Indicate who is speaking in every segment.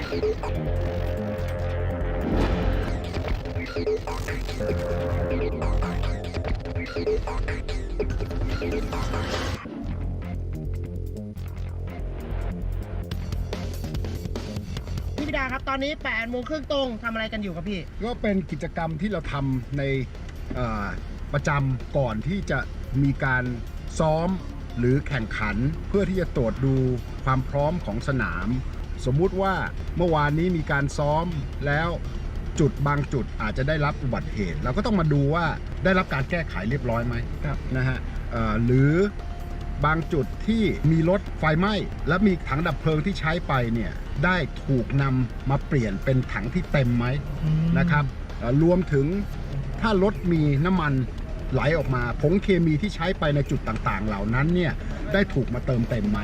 Speaker 1: พี่พิดาครับตอนนี้8 โมงครึ่งตรงทำอะไรกันอยู่ครับพี่
Speaker 2: ก็เป็นกิจกรรมที่เราทำในประจำก่อนที่จะมีการซ้อมหรือแข่งขันเพื่อที่จะตรวจดูความพร้อมของสนามสมมุติว่าเมื่อวานนี้มีการซ้อมแล้วจุดบางจุดอาจจะได้รับอุบัติเหตุเราก็ต้องมาดูว่าได้รับการแก้ไขเรียบร้อยไหมนะฮะหรือบางจุดที่มีรถไฟไหม้และมีถังดับเพลิงที่ใช้ไปเนี่ยได้ถูกนำมาเปลี่ยนเป็นถังที่เต็มไหมนะครับรวมถึงถ้ารถมีน้ำมันไหลออกมาผงเคมีที่ใช้ไปในจุดต่างๆเหล่านั้นเนี่ยได้ถูกมาเติมเต็มไหม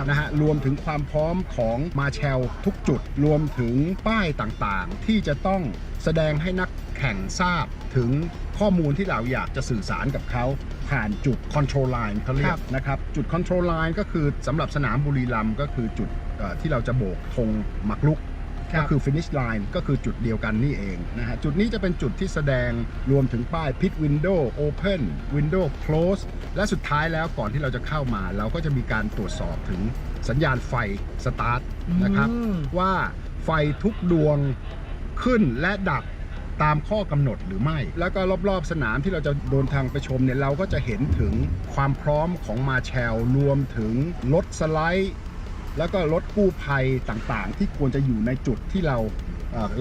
Speaker 2: นะฮะรวมถึงความพร้อมของมาแชลทุกจุดรวมถึงป้ายต่างๆที่จะต้องแสดงให้นักแข่งทราบถึงข้อมูลที่เราอยากจะสื่อสารกับเขาผ่านจุด Control Line เขาเรียกนะครับจุด Control Line ก็คือสำหรับสนามบุรีรัมย์ก็คือจุดที่เราจะโบกธงหมากรุกก็คือ finish line ก็คือจุดเดียวกันนี่เองนะฮะจุดนี้จะเป็นจุดที่แสดงรวมถึงป้าย pit window open window close และสุดท้ายแล้วก่อนที่เราจะเข้ามาเราก็จะมีการตรวจสอบถึงสัญญาณไฟ start นะครับว่าไฟทุกดวงขึ้นและดับตามข้อกำหนดหรือไม่แล้วก็รอบๆสนามที่เราจะเดินทางไปชมเนี่ยเราก็จะเห็นถึงความพร้อมของมาแชลรวมถึงรถสไลด์แล้วก็รถกู้ภัยต่างๆที่ควรจะอยู่ในจุดที่เรา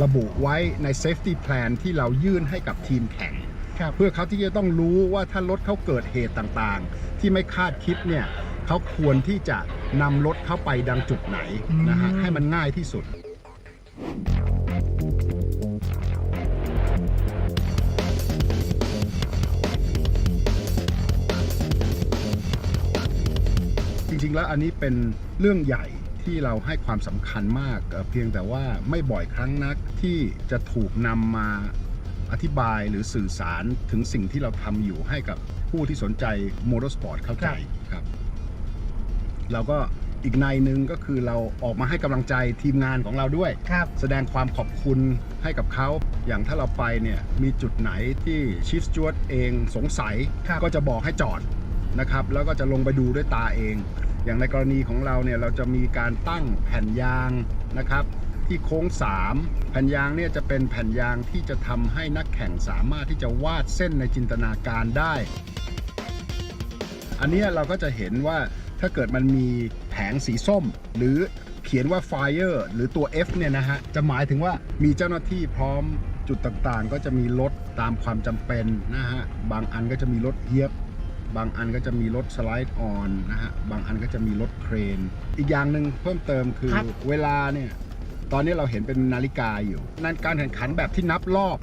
Speaker 2: ระบุไว้ใน safety plan ที่เรายื่นให้กับทีมแข่งเพื่อเขาที่จะต้องรู้ว่าถ้ารถเขาเกิดเหตุต่างๆที่ไม่คาดคิดเนี่ยเขาควรที่จะนำรถเข้าไปดังจุดไหนนะฮะให้มันง่ายที่สุดจริงๆแล้วอันนี้เป็นเรื่องใหญ่ที่เราให้ความสำคัญมากเพียงแต่ว่าไม่บ่อยครั้งนักที่จะถูกนำมาอธิบายหรือสื่อสารถึงสิ่งที่เราทำอยู่ให้กับผู้ที่สนใจมอเตอร์สปอร์ตเข้าใจครับเราก็อีกในหนึ่งก็คือเราออกมาให้กำลังใจทีมงานของเราด้วยแสดงความขอบคุณให้กับเขาอย่างถ้าเราไปเนี่ยมีจุดไหนที่ชีฟสจ๊วตเองสงสัยก็จะบอกให้จอดนะครับแล้วก็จะลงไปดูด้วยตาเองอย่างในกรณีของเราเนี่ยเราจะมีการตั้งแผ่นยางนะครับที่โค้ง3แผ่นยางเนี่ยจะเป็นแผ่นยางที่จะทำให้นักแข่งสามารถที่จะวาดเส้นในจินตนาการได้อันนี้เราก็จะเห็นว่าถ้าเกิดมันมีแผงสีส้มหรือเขียนว่า Fire หรือตัว F เนี่ยนะฮะจะหมายถึงว่ามีเจ้าหน้าที่พร้อมจุดต่างๆก็จะมีรถตามความจำเป็นนะฮะบางอันก็จะมีรถเฮียบบางอันก็จะมีรถสไลด์ออนนะฮะบางอันก็จะมีรถเครนอีกอย่างหนึ่งเพิ่มเติมคือเวลาเนี่ยตอนนี้เราเห็นเป็นนาฬิกาอยู่นั่นการแข่งขันแบบที่นับรอบ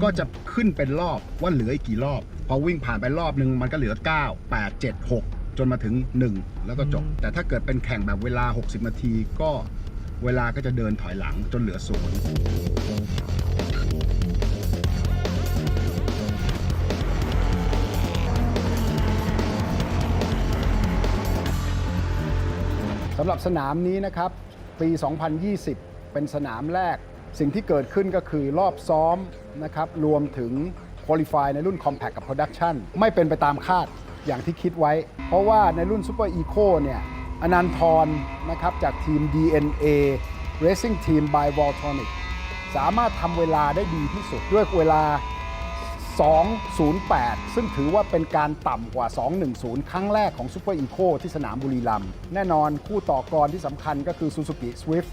Speaker 2: ก็จะขึ้นเป็นรอบว่าเหลืออีกกี่รอบพอวิ่งผ่านไปรอบนึงมันก็เหลือ9 8 7 6จนมาถึง1แล้วก็จบแต่ถ้าเกิดเป็นแข่งแบบเวลา60นาทีก็เวลาก็จะเดินถอยหลังจนเหลือ0สำหรับสนามนี้นะครับปี 2020 เป็นสนามแรกสิ่งที่เกิดขึ้นก็คือรอบซ้อมนะครับรวมถึง Qualify ในรุ่น Compact กับ Production ไม่เป็นไปตามคาดอย่างที่คิดไว้เพราะว่าในรุ่น Super Eco เนี่ยอนันทรนะครับจากทีม DNA Racing Team by Valtronic สามารถทำเวลาได้ดีที่สุดด้วยเวลา2:08 ซึ่งถือว่าเป็นการต่ำกว่า 2:10 ครั้งแรกของ Super Eco ที่สนามบุรีรัมย์แน่นอนคู่ต่อกรที่สำคัญก็คือ Suzuki Swift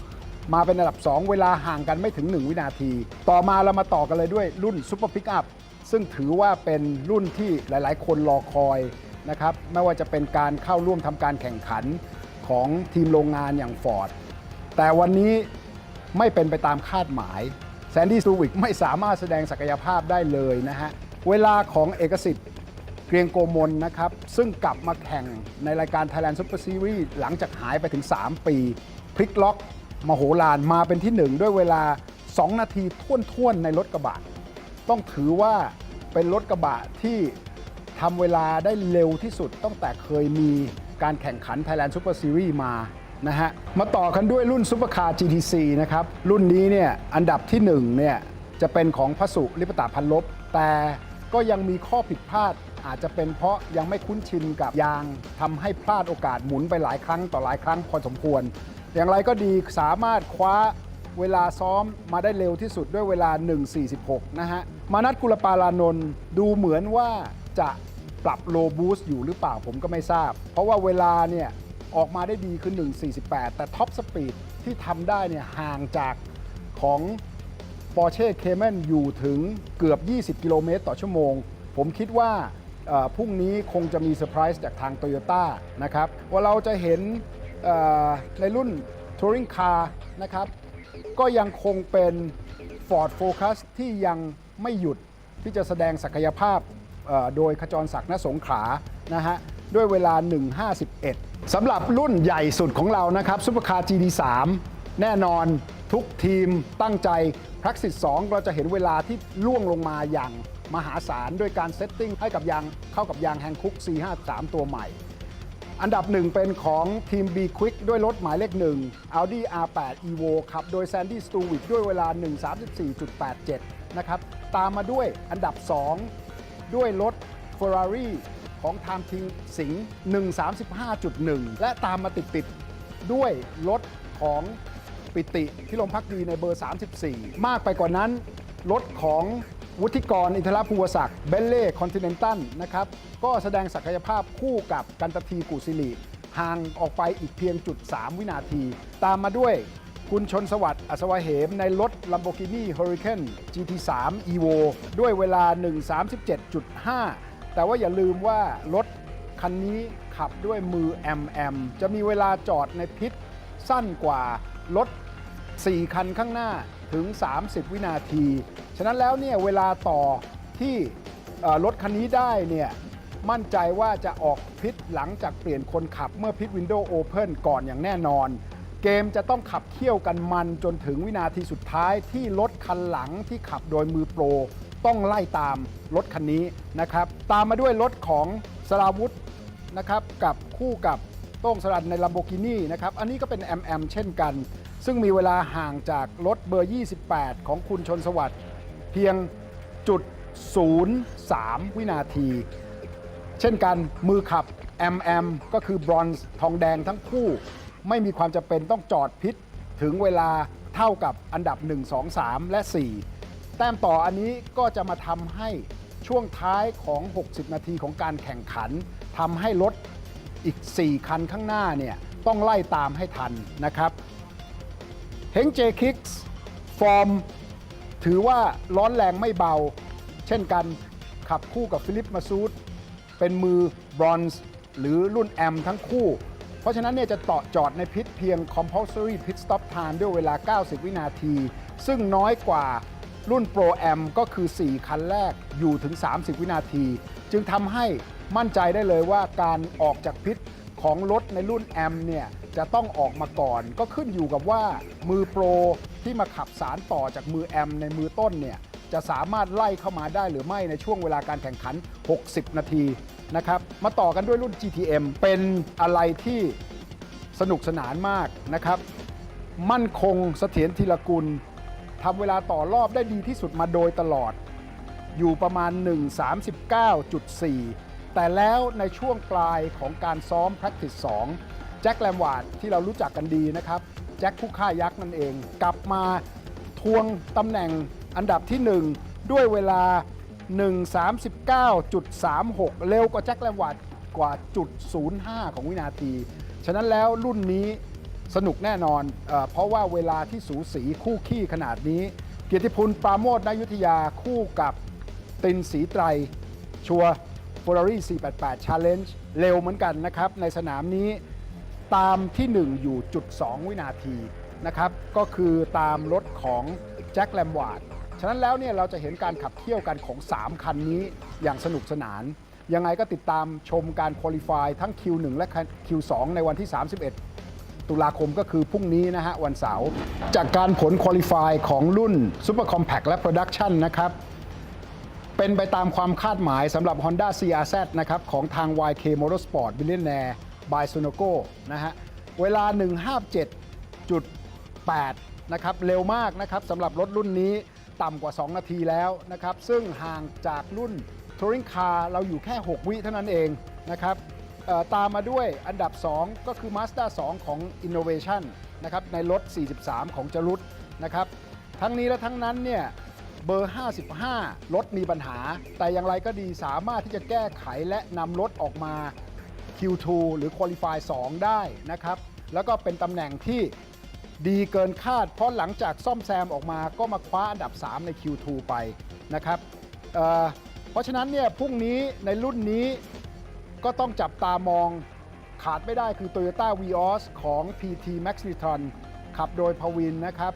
Speaker 2: มาเป็นอันดับ2เวลาห่างกันไม่ถึง1วินาทีต่อมาเรามาต่อกันเลยด้วยรุ่น Super Pickup ซึ่งถือว่าเป็นรุ่นที่หลายๆคนรอคอยนะครับไม่ว่าจะเป็นการเข้าร่วมทำการแข่งขันของทีมโรงงานอย่าง Ford แต่วันนี้ไม่เป็นไปตามคาดหมายแซนดี้ซูวิกไม่สามารถแสดงศักยภาพได้เลยนะฮะเวลาของเอกสิทธิ์เกรียงโกมลนะครับซึ่งกลับมาแข่งในรายการ Thailand Super Series หลังจากหายไปถึง3ปีพลิกล็อกมโหฬารมาเป็นที่1ด้วยเวลา2นาทีท่วนๆในรถกระบะต้องถือว่าเป็นรถกระบะที่ทำเวลาได้เร็วที่สุดตั้งแต่เคยมีการแข่งขัน Thailand Super Series มา นะฮะมาต่อกันด้วยรุ่น Supercar GTC นะครับรุ่นนี้เนี่ยอันดับที่1เนี่ยจะเป็นของพสุลิปตาพันลบแต่ก็ยังมีข้อผิดพลาดอาจจะเป็นเพราะยังไม่คุ้นชินกับยางทำให้พลาดโอกาสหมุนไปหลายครั้งต่อหลายครั้งพอสมควรอย่างไรก็ดีสามารถคว้าเวลาซ้อมมาได้เร็วที่สุดด้วยเวลา 1:46 นะฮะมานัทกุลปารานนท์ดูเหมือนว่าจะปรับโลบูสต์อยู่หรือเปล่าผมก็ไม่ทราบเพราะว่าเวลาเนี่ยออกมาได้ดีคือ 1:48 แต่ท็อปสปีดที่ทำได้เนี่ยห่างจากของ Porsche Cayman อยู่ถึงเกือบ 20 กิโลเมตรต่อชั่วโมงผมคิดว่าพรุ่งนี้คงจะมีเซอร์ไพรส์จากทาง Toyota นะครับว่าเราจะเห็นในรุ่น Touring Car นะครับก็ยังคงเป็น Ford Focus ที่ยังไม่หยุดที่จะแสดงศักยภาพโดยขจรศักดิ์ณสงขลานะฮะด้วยเวลา 1:51 สำหรับรุ่นใหญ่สุดของเรานะครับ Supercar GT3 แน่นอนทุกทีมตั้งใจ Practice 2เราจะเห็นเวลาที่ล่วงลงมาอย่างมหาศาลด้วยการเซตติ้งให้กับยางเข้ากับยางแฮงคุก C53 ตัวใหม่อันดับหนึ่งเป็นของทีม B Quick ด้วยรถหมายเลข1 Audi R8 Evo ขับโดย Sandy Stewart ด้วยเวลา 1:34.87 นะครับตามมาด้วยอันดับ 2 ด้วยรถ Ferrari ของ Time Team สิงห์ 1:35.1 และตามมาติดด้วยรถของปิติพิรมภักดีในเบอร์ 34 มากไปกว่านั้นรถของวุฒิกรอินทรภูวศักดิ์เบลเล่คอนติเนนตัลนะครับก็แสดงศักยภาพคู่กับกันตทีกุศิริห่างออกไปอีกเพียง0.3 วินาทีตามมาด้วยคุณชนสวัสดิ์อัศวเหมในรถ Lamborghini Huracan GT3 Evo ด้วยเวลา 1:37.5 แต่ว่าอย่าลืมว่ารถคันนี้ขับด้วยมือ MM จะมีเวลาจอดในพิทสั้นกว่ารถ 4 คันข้างหน้าถึง 30 วินาทีฉะนั้นแล้วเนี่ยเวลาต่อที่รถคันนี้ได้เนี่ยมั่นใจว่าจะออกพิทหลังจากเปลี่ยนคนขับเมื่อพิทวินโดว์โอเพนก่อนอย่างแน่นอนเกมจะต้องขับเคี่ยวกันมันจนถึงวินาทีสุดท้ายที่รถคันหลังที่ขับโดยมือโปรต้องไล่ตามรถคันนี้นะครับตามมาด้วยรถของสราวุธนะครับกับคู่กับโต้งสรันใน Lamborghini นะครับอันนี้ก็เป็น MM เช่นกันซึ่งมีเวลาห่างจากรถเบอร์ 28 ของคุณชนสวัสดิ์เพียง0.03 วินาทีเช่นกันมือขับ MM ก็คือบรอนซ์ทองแดงทั้งคู่ไม่มีความจำเป็นต้องจอดพิทถึงเวลาเท่ากับอันดับ 1 2 3 และ 4 แต้มต่ออันนี้ก็จะมาทำให้ช่วงท้ายของ 60 นาทีของการแข่งขันทำให้รถอีก 4 คันข้างหน้าเนี่ยต้องไล่ตามให้ทันนะครับเฮงเจคิกส์ฟอร์มถือว่าร้อนแรงไม่เบาเช่นกันขับคู่กับฟิลิปมาซูดเป็นมือบรอนซ์หรือรุ่นแอมทั้งคู่เพราะฉะนั้นเนี่ยจะต่อจอดในพิทเพียง compulsory pit stop time ด้วยเวลา 90 วินาทีซึ่งน้อยกว่ารุ่น Pro Am ก็คือ 4 คันแรกอยู่ถึง 30 วินาทีจึงทำให้มั่นใจได้เลยว่าการออกจากพิทของรถในรุ่น Am เนี่ยจะต้องออกมาก่อนก็ขึ้นอยู่กับว่ามือโปรที่มาขับสารต่อจากมือแอมในมือต้นเนี่ยจะสามารถไล่เข้ามาได้หรือไม่ในช่วงเวลาการแข่งขัน 60 นาทีนะครับมาต่อกันด้วยรุ่น GTM เป็นอะไรที่สนุกสนานมากนะครับมั่นคงเสถียรธีรกุลทำเวลาต่อรอบได้ดีที่สุดมาโดยตลอดอยู่ประมาณ 1:39.4 แต่แล้วในช่วงปลายของการซ้อม Practice 2แจ็คแลมวาร์ดที่เรารู้จักกันดีนะครับแจ็คผู้ฆ่ายักษ์นั่นเองกลับมาทวงตำแหน่งอันดับที่ 1 ด้วยเวลา 1:39.36 เร็วกว่าแจ็คแลมวาร์ดกว่า0.05 ของวินาทีฉะนั้นแล้วรุ่นนี้สนุกแน่นอนเพราะว่าเวลาที่สูสีคู่ขี้ขนาดนี้เกียรติพลปราโมท ณ ยุทธยาคู่กับตินศรีไตรชัว Ferrari 488 Challenge เร็วเหมือนกันนะครับในสนามนี้ตามที่ 1 อยู่0.2 วินาทีนะครับก็คือตามรถของแจ็คแลมวาร์ดฉะนั้นแล้วเนี่ยเราจะเห็นการขับเคี่ยวกันของ 3 คันนี้อย่างสนุกสนานยังไงก็ติดตามชมการควอลิฟายทั้ง Q1 และ Q2 ในวันที่ 31 ตุลาคมก็คือพรุ่งนี้นะฮะวันเสาร์จากการผลควอลิฟายของรุ่น Super Compact และ Production นะครับเป็นไปตามความคาดหมายสำหรับ Honda CRZ นะครับของทาง YK Motorsport Billionaire by Sunoco นะฮะ เวลา 1:57.8 นะครับเร็วมากนะครับสำหรับรถรุ่นนี้ต่ำกว่า 2 นาทีแล้วนะครับซึ่งห่างจากรุ่น Touring Car เราอยู่แค่ 6 วิเท่านั้นเองนะครับตามมาด้วยอันดับ 2 ก็คือ Mazda 2 ของ Innovation นะครับในรถ 43 ของจรุดนะครับทั้งนี้และทั้งนั้นเนี่ยเบอร์ 55 รถมีปัญหาแต่อย่างไรก็ดีสามารถที่จะแก้ไขและนำรถออกมา Q2 หรือ Qualify 2 ได้นะครับแล้วก็เป็นตำแหน่งที่ดีเกินคาดเพราะหลังจากซ่อมแซมออกมาก็มาคว้าอันดับ 3 ใน Q2 ไปนะครับเพราะฉะนั้นเนี่ยพรุ่งนี้ในรุ่นนี้ก็ต้องจับตามองขาดไม่ได้คือ Toyota Vios ของ PT Magnetron ขับโดยพวินนะครับ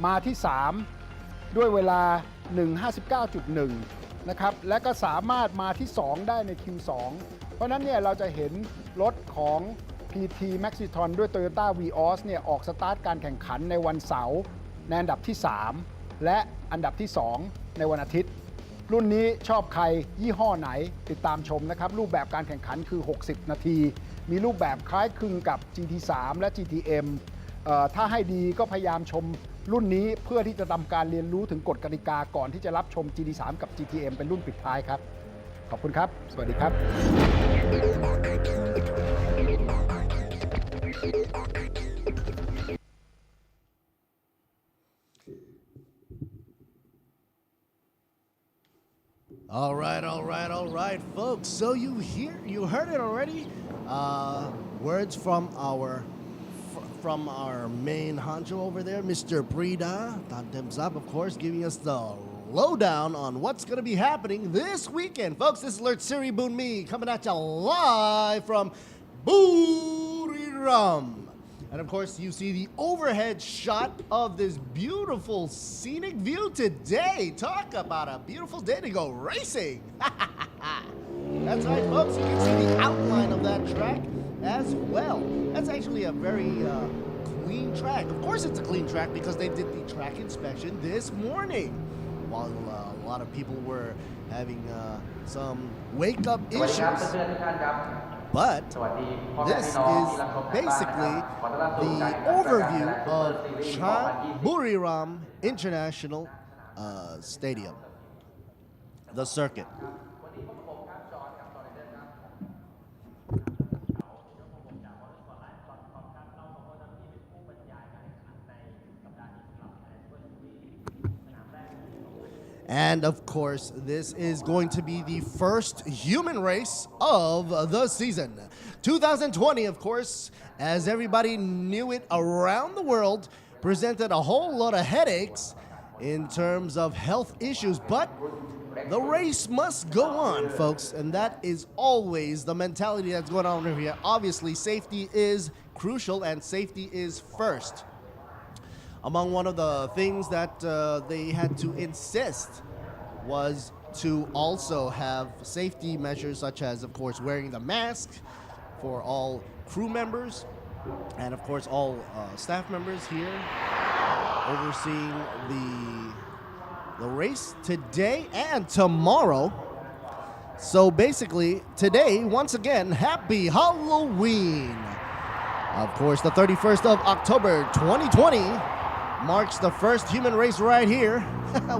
Speaker 2: มาที่ 3 ด้วยเวลา 1:59.1 นะครับและก็สามารถมาที่ 2 ได้ใน Q2 เพราะนั้นเนี่ยเราจะเห็นรถของ PT Magnetron ด้วย Toyota Vios เนี่ยออกสตาร์ทการแข่งขันในวันเสาร์ในอันดับที่ 3 และอันดับที่ 2 ในวันอาทิตย์รุ่นนี้ชอบใครยี่ห้อไหนติดตามชมนะครับรูปแบบการแข่งขันคือ 60 นาทีมีรูปแบบคล้ายคลึงกับ GT3 และ GTM ถ้าให้ดีก็พยายามชมรุ่นนี้เพื่อที่จะทำการเรียนรู้ถึงกฎกติกาก่อนที่จะรับชม GT3 กับ GTM เป็นรุ่นปิดท้ายครับขอบคุณครับสวัสดีครับ
Speaker 3: All right, folks. So you heard it already. Words from our main honcho over there, Mr. Prida, thumbs up, of course, giving us the lowdown on what's going to be happening this weekend, folks. This is Alert Siri Boon Me coming at you live from Buriram. And of course, you see the overhead shot of this beautiful scenic view today. Talk about a beautiful day to go racing. That's right, folks. You can see the outline of that track as well. That's actually a very clean track. Of course, it's a clean track because they did the track inspection this morning. While a lot of people were having some wake-up issues. But this is basically the overview of Buriram International Stadium, the circuit. And of course, this is going to be the first human race of the season. 2020, of course, as everybody knew it around the world, presented a whole lot of headaches in terms of health issues, but the race must go on, folks, and that is always the mentality that's going on over here. Obviously, safety is crucial and safety is first. Among one of the things that they had to insist was to also have safety measures such as, of course, wearing the mask for all crew members and, of course, all staff members here overseeing the race today and tomorrow. So basically, today, once again, happy Halloween. Of course, the 31st of October 2020 marks the first human race right here.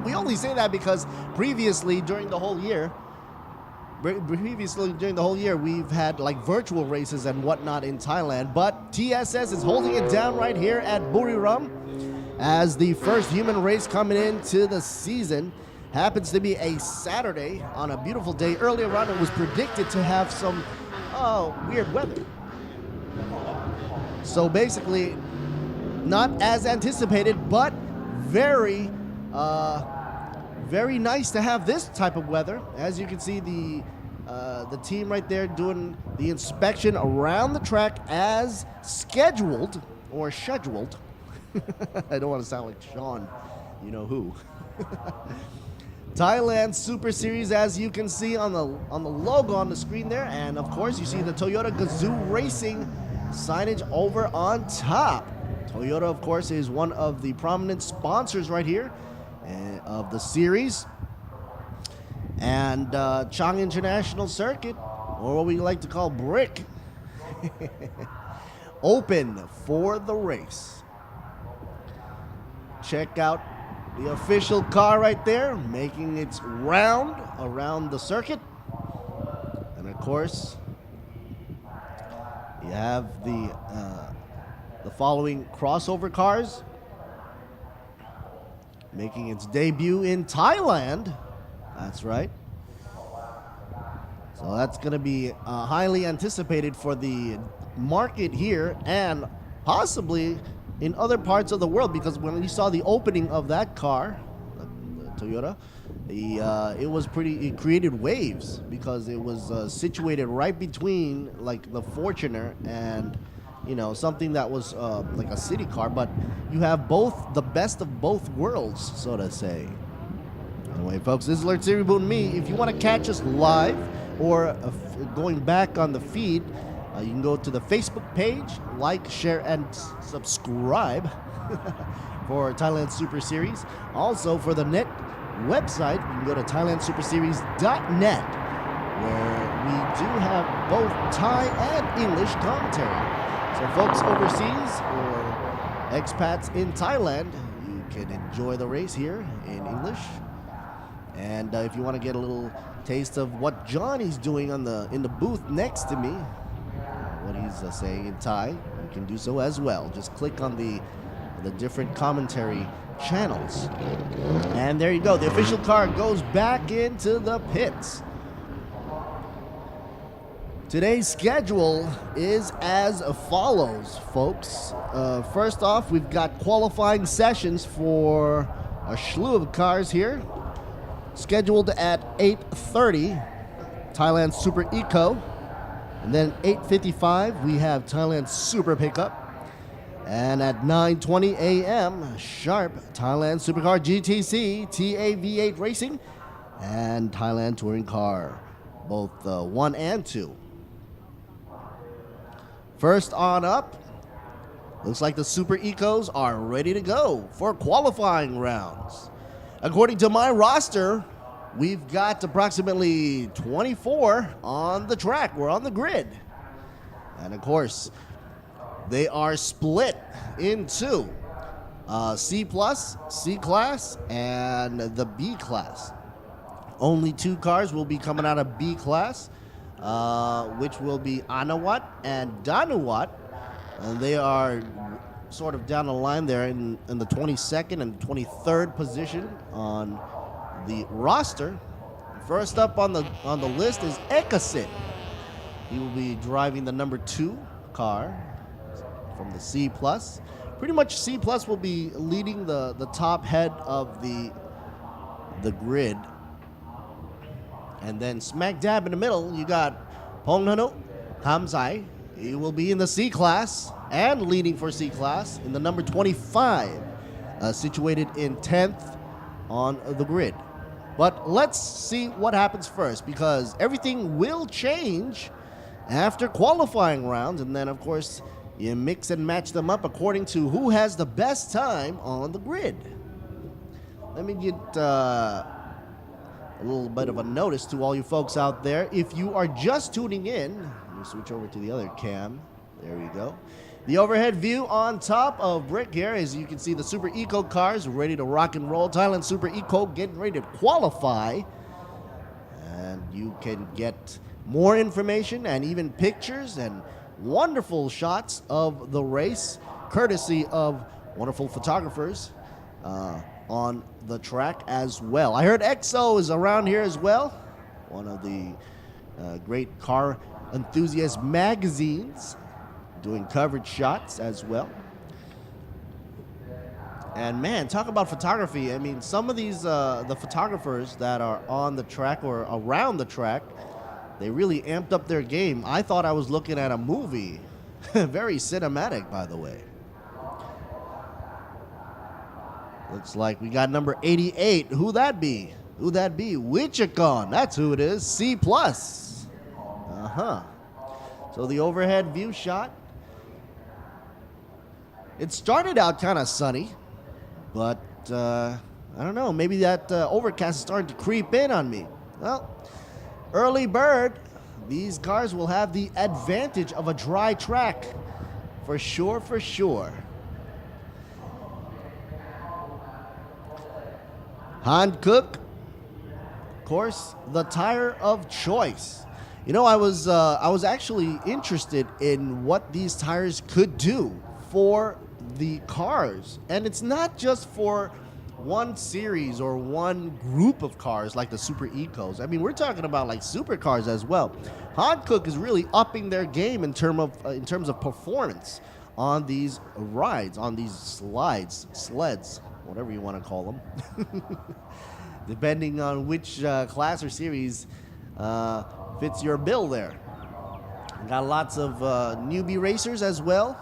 Speaker 3: We only say that because previously during the whole year, we've had like virtual races and whatnot in Thailand, but TSS is holding it down right here at Buriram as the first human race coming into the season. Happens to be a Saturday on a beautiful day. Earlier on, it was predicted to have some weird weather. So basically, not as anticipated, but very nice to have this type of weather. As you can see, the team right there doing the inspection around the track as scheduled or scheduled. I don't want to sound like Sean, you know who. Thailand Super Series, as you can see on the logo on the screen there, and of course you see the Toyota Gazoo Racing signage over on top. Toyota, of course, is one of the prominent sponsors right here of the series. And Chang International Circuit, or what we like to call BRIC, open for the race. Check out the official car right there, making its round around the circuit. And of course, you have the following crossover cars making its debut in Thailand. That's right. So that's going to be highly anticipated for the market here and possibly in other parts of the world, because when we saw the opening of that car, the Toyota, it created waves because it was situated right between like the Fortuner and something that was like a city car, but you have both the best of both worlds, so to say. Anyway, folks, this is Alert Siri Boot and me. If you want to catch us live or going back on the feed, you can go to the Facebook page, like, share, and subscribe for Thailand Super Series. Also, for the net website, you can go to thailandsuperseries.net, where we do have both Thai and English commentary. So folks overseas or expats in Thailand, you can enjoy the race here in English. And if you want to get a little taste of what Johnny's doing in the booth next to me, what he's saying in Thai, you can do so as well. Just click on the different commentary channels. And there you go. The official car goes back into the pits. Today's schedule is as follows, folks. First off, we've got qualifying sessions for a slew of cars here. Scheduled at 8:30, Thailand Super Eco. And then 8:55, we have Thailand Super Pickup. And at 9:20 a.m., sharp, Thailand Supercar GTC, TAV8 Racing, and Thailand Touring Car, both 1 and 2. First on up, looks like the Super Ecos are ready to go for qualifying rounds. According to my roster, we've got approximately 24 on the track. We're on the grid. And of course, they are split into C+, C class, and the B class. Only 2 cars will be coming out of B class, which will be Anawat and Danuwat. And they are sort of down the line there in the 22nd and 23rd position on the roster. First up on the list is Ekasit. He will be driving the number 2 car from the C+. Pretty much C+ will be leading the top head of the grid. And then smack dab in the middle, you got Ponghanu Kamsai. He will be in the C class and leading for C class in the number 25, situated in 10th on the grid. But let's see what happens first, because everything will change after qualifying rounds. And then, of course, you mix and match them up according to who has the best time on the grid. Let me get a little bit of a notice to all you folks out there. If you are just tuning in, let me switch over to the other cam. There we go. The overhead view on top of Brick here, as you can see the Super Eco cars ready to rock and roll. Thailand Super Eco getting ready to qualify. And you can get more information and even pictures and wonderful shots of the race, courtesy of wonderful photographers on the track as well. I heard EXO is around here as well, one of the great car enthusiast magazines, doing coverage shots as well. And man, talk about photography. I mean, some of these the photographers that are on the track or around the track, they really amped up their game. I thought I was looking at a movie. Very cinematic, by the way. Looks like we got number 88. Who that be? Who that be? Wichicon. That's who it is. C+. So the overhead view shot. It started out kind of sunny, but I don't know. Maybe that overcast is starting to creep in on me. Well, early bird these cars will have the advantage of a dry track. For sure, for sure. Hankook, of course, the tire of choice. You know, I was actually interested in what these tires could do for the cars, and it's not just for one series or one group of cars like the Super Ecos. I mean, we're talking about like supercars as well. Hankook is really upping their game in terms of performance on these rides, on these sleds, whatever you want to call them, depending on which class or series fits your bill there. Got lots of newbie racers as well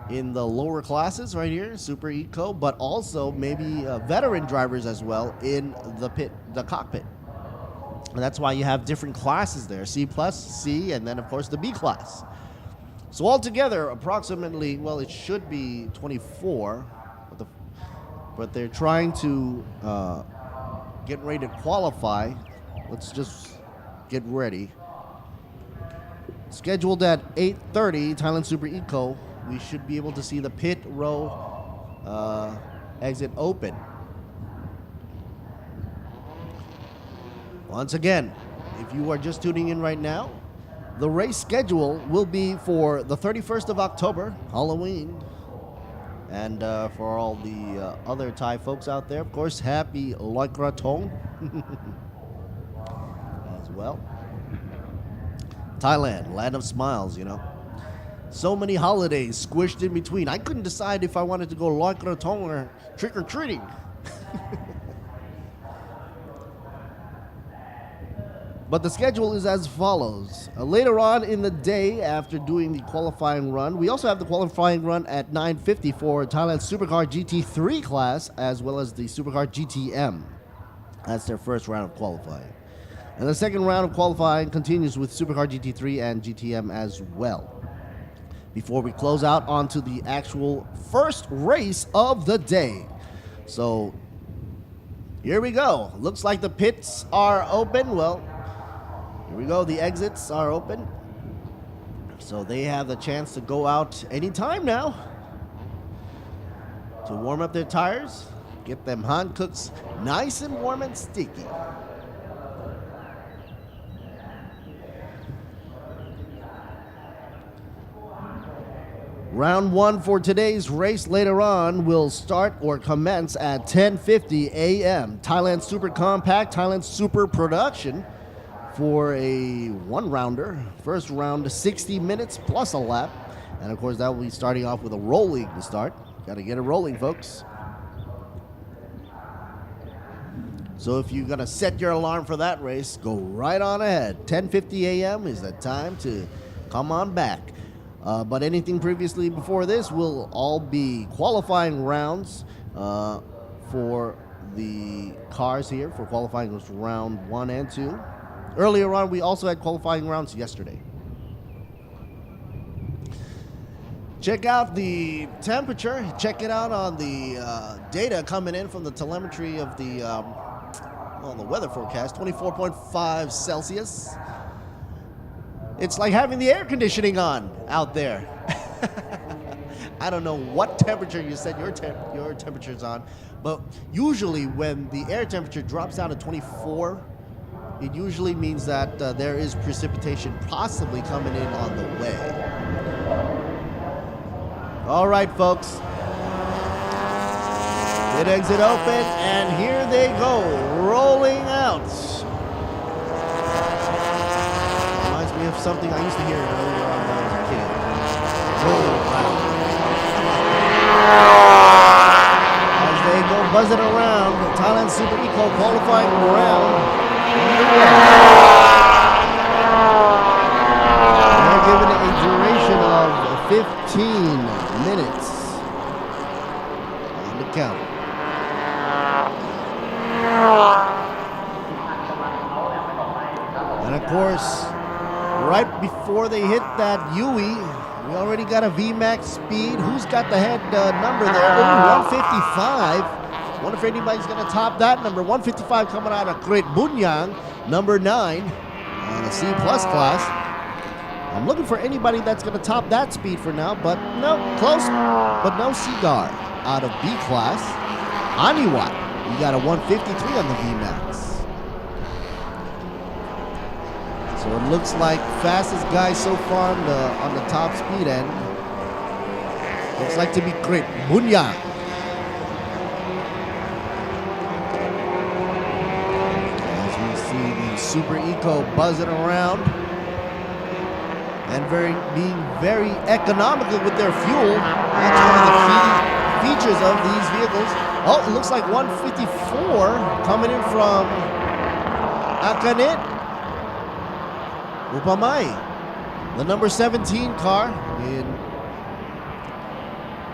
Speaker 3: in the lower classes right here, Super Eco, but also maybe veteran drivers as well in the cockpit. And that's why you have different classes there, C+, C, and then of course the B class. So altogether, approximately, well, it should be 24, but they're trying to get ready to qualify. Let's just get ready. Scheduled at 8:30, Thailand Super Eco. We should be able to see the pit row exit open. Once again, if you are just tuning in right now, the race schedule will be for the 31st of October, Halloween. And for all the other Thai folks out there, of course, happy Loi Krathong as well. Thailand, land of smiles, you know. So many holidays squished in between. I couldn't decide if I wanted to go Loi Krathong or trick-or-treating. But the schedule is as follows. Later on in the day, after doing the qualifying run, we also have the qualifying run at 9:50 for Thailand Supercar GT3 class, as well as the Supercar GTM. That's their first round of qualifying. And the second round of qualifying continues with Supercar GT3 and GTM as well, before we close out onto the actual first race of the day. So here we go. Looks like the pits are open. Well, here we go. The exits are open. So they have the chance to go out anytime now to warm up their tires, get them Hankooks nice and warm and sticky. Round one for today's race later on will start or commence at 10:50 a.m. Thailand Super Compact, Thailand Super Production for a one-rounder. First round, 60 minutes plus a lap. And of course, that will be starting off with a rolling start. Got to get it rolling, folks. So if you're going to set your alarm for that race, go right on ahead. 10:50 a.m. is the time to come on back. But anything previously before this will all be qualifying rounds for the cars here for qualifying round 1 and 2. Earlier on, we also had qualifying rounds yesterday. Check out the temperature. Check it out on the data coming in from the telemetry of the weather forecast. 24.5 Celsius. It's like having the air conditioning on out there. I don't know what temperature you set your temperature's on, but usually when the air temperature drops down to 24, it usually means that there is precipitation possibly coming in on the way. All right, folks. Pit exit open, and here they go, rolling out. Reminds me of something I used to hear earlier on when I was a kid. Rolling out. As they go buzzing around, the Thailand Super Eco qualifying round. They're given a duration of 15 minutes on the count. And of course, right before they hit that UE, we already got a VMAX speed. Who's got the head number there? Oh, 155. Wonder if anybody's going to top that number. 155 coming out of Great Bunyang, number 9. on a C+ class. I'm looking for anybody that's going to top that speed for now, but no, close, but no Cigar. Out of B class, Aniwat, you got a 153 on the VMAX. So it looks like fastest guy so far on the top speed end. Looks like to be Grit Bunyang. As we see the Super Eco buzzing around and being very economical with their fuel. That's one of the key features of these vehicles. Oh, it looks like 154 coming in from Akanit Upamai, the number 17 car in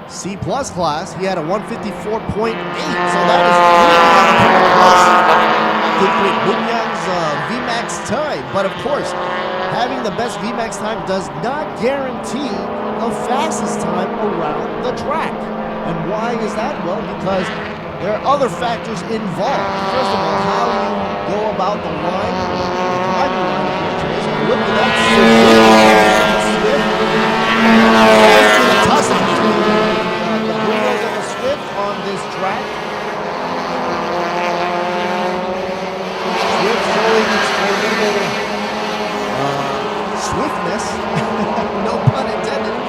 Speaker 3: C+ class. He had a 154.8, so that is really close to Grit Bunyang's VMAX time. But of course, having the best VMAX time does not guarantee the fastest time around the track. And why is that? Well, because there are other factors involved. First of all, how you go about the line, the driving line of your choice. Look at that Swift. It's been a tussle between the Brunos and the Swift on this track. Swift showing its formidable swiftness, no pun intended.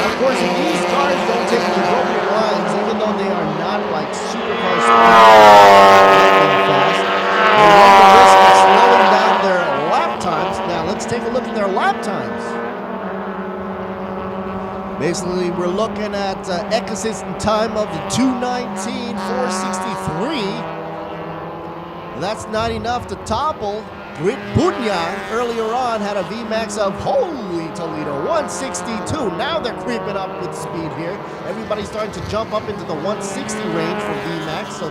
Speaker 3: Of course, these cars don't take the appropriate lines, even though they are not like supercar speed fast. They run the risk of slowing down their lap times. Now, let's take a look at their lap times. Basically, we're looking at eco-assistant time of the 2:19.463. That's not enough to topple Grit Bunyang. Earlier on had a VMAX of, holy Toledo, 162. Now they're creeping up with speed here. Everybody's starting to jump up into the 160 range for VMAX. So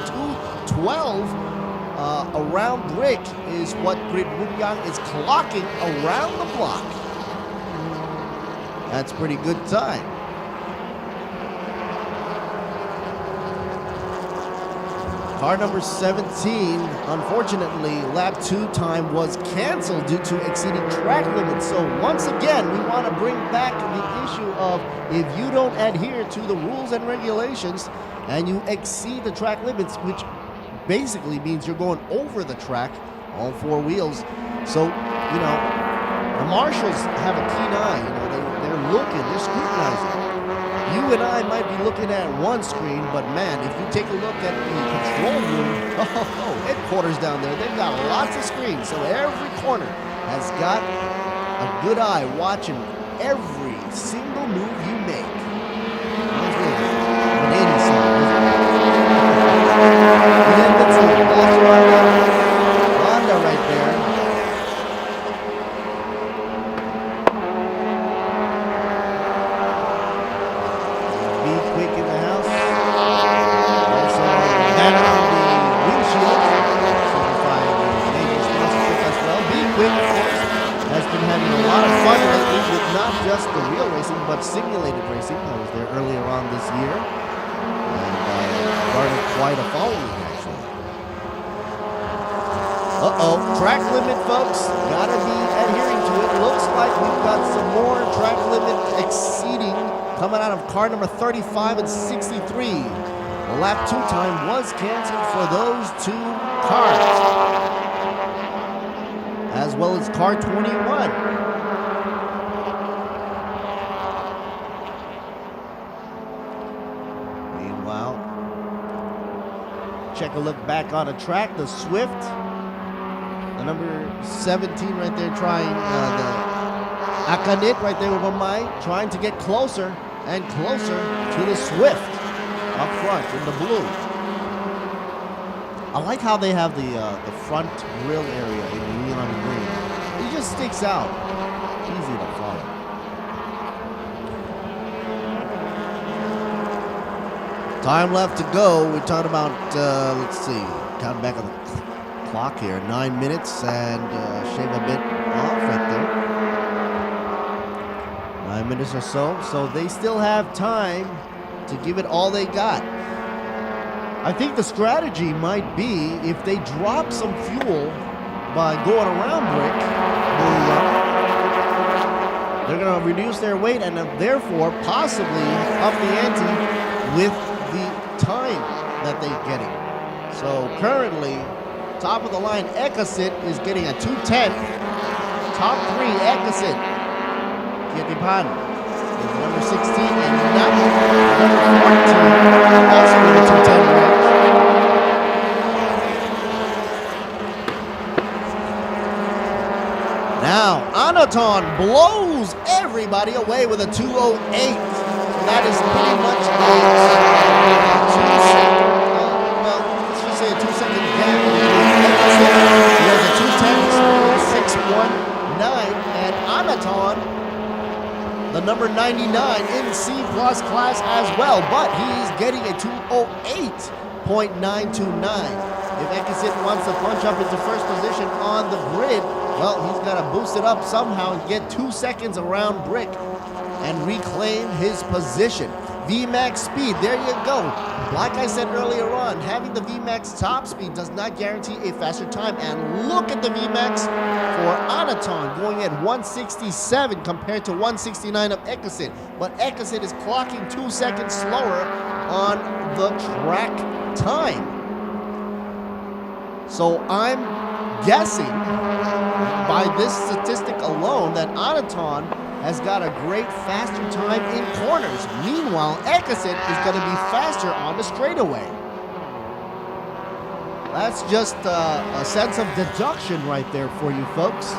Speaker 3: 212 around brick is what Grit Bunyang is clocking around the block. That's pretty good time. Car number 17, unfortunately, lap 2 time was canceled due to exceeding track limits. So once again, we want to bring back the issue of if you don't adhere to the rules and regulations and you exceed the track limits, which basically means you're going over the track, all four wheels. So, you know, the marshals have a keen eye. You know, they're looking, they're scrutinizing. You and I might be looking at one screen, but man, if you take a look at the control room, headquarters down there, they've got lots of screens. So every corner has got a good eye watching every single move you make. Reminds me of an 80s song, isn't it? And then let's see, that's Honda right there. Just the real racing, but simulated racing. I was there earlier on this year, and started quite a following, actually. Track limit, folks. Gotta be adhering to it. Looks like we've got some more track limit exceeding coming out of car number 35 and 63. The lap 2 time was canceled for those two cars, as well as car 21. Check a look back on the track. The Swift, the number 17 right there, trying the Akanit right there with Mamai, trying to get closer and closer to the Swift up front in the blue. I like how they have the front grille area in neon green. It just sticks out. Easy to follow. Time left to go. We're talking about, let's see, counting back on the clock here. 9 minutes and shave a bit off right there. 9 minutes or so. So they still have time to give it all they got. I think the strategy might be if they drop some fuel by going around Brick, they're going to reduce their weight and therefore possibly up the ante with the time that they're getting. So currently, top of the line, Ekasit is getting a 210. Top 3, Ekasit. Kietipan is number 16 and number 14 also with a 210 range. Now, Anaton blows everybody away with a 208. That is pretty much a 2-second, well, let's just say a 2-second gap. He has a 210, 619, and Anaton, the number 99 in C+ class as well, but he's getting a 208.929. If Ekasit wants to punch up into first position on the grid, well, he's got to boost it up somehow and get 2 seconds around Brick and reclaim his position. VMAX speed, there you go. Like I said earlier on, having the VMAX top speed does not guarantee a faster time. And look at the VMAX for Anaton going at 167 compared to 169 of Ekasit. But Ekasit is clocking 2 seconds slower on the track time. So I'm guessing by this statistic alone that Anaton has got a great faster time in corners. Meanwhile, Ekasit is going to be faster on the straightaway. That's just a sense of deduction right there for you folks.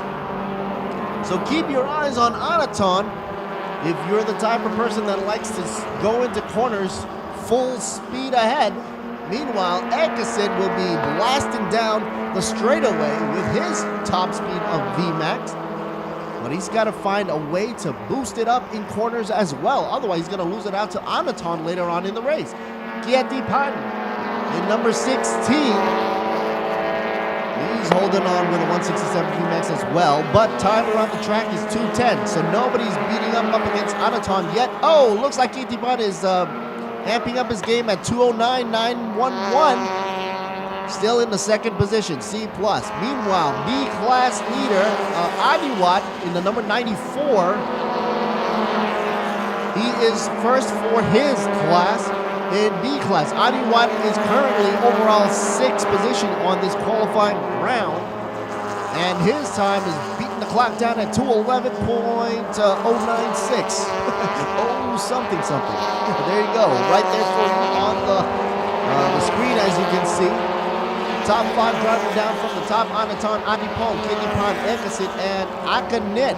Speaker 3: So keep your eyes on Anaton if you're the type of person that likes to go into corners full speed ahead. Meanwhile, Ekasit will be blasting down the straightaway with his top speed of VMAX. But he's got to find a way to boost it up in corners as well. Otherwise, he's going to lose it out to Anaton later on in the race. Kietipan in number 16. He's holding on with a 167 VMAX as well. But time around the track is 210. So nobody's beating up against Anaton yet. Oh, looks like Kietipan is amping up his game at 209.911. Still in the second position, C+. Meanwhile, B-class leader, Adiwat in the number 94. He is first for his class in B-class. Adiwat is currently overall 6th position on this qualifying round. And his time is beating the clock down at 211.096. Oh, something. There you go. Right there for you on the screen, as you can see. Top 5 driving down from the top, Anaton, Adipon, Kietipan, Ekasit, and Akanit.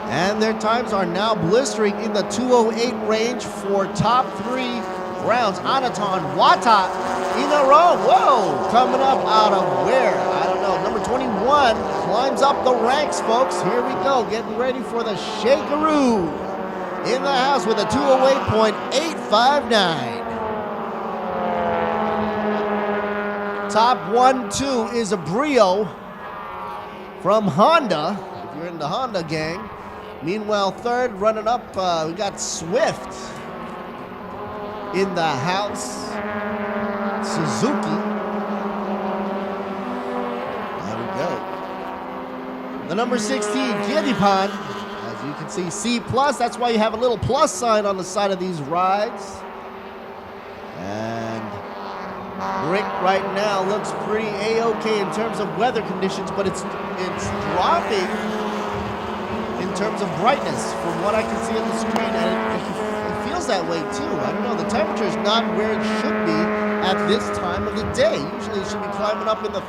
Speaker 3: And their times are now blistering in the 208 range for top 3 rounds. Anaton, Wata in a row. Whoa, coming up out of where? I don't know. Number 21 climbs up the ranks, folks. Here we go, getting ready for the Shakeroo in the house with a 208.859. Top 1-2 is a Brio from Honda, if you're in the Honda gang. Meanwhile, third running up, we got Swift in the house. Suzuki. There we go. The number 16, Kietipan. As you can see, C+. That's why you have a little plus sign on the side of these rides. And Brick right now looks pretty A-okay in terms of weather conditions, but it's dropping in terms of brightness from what I can see on the screen, and it feels that way too. I don't know, the temperature is not where it should be at this time of the day. Usually it should be climbing up in the,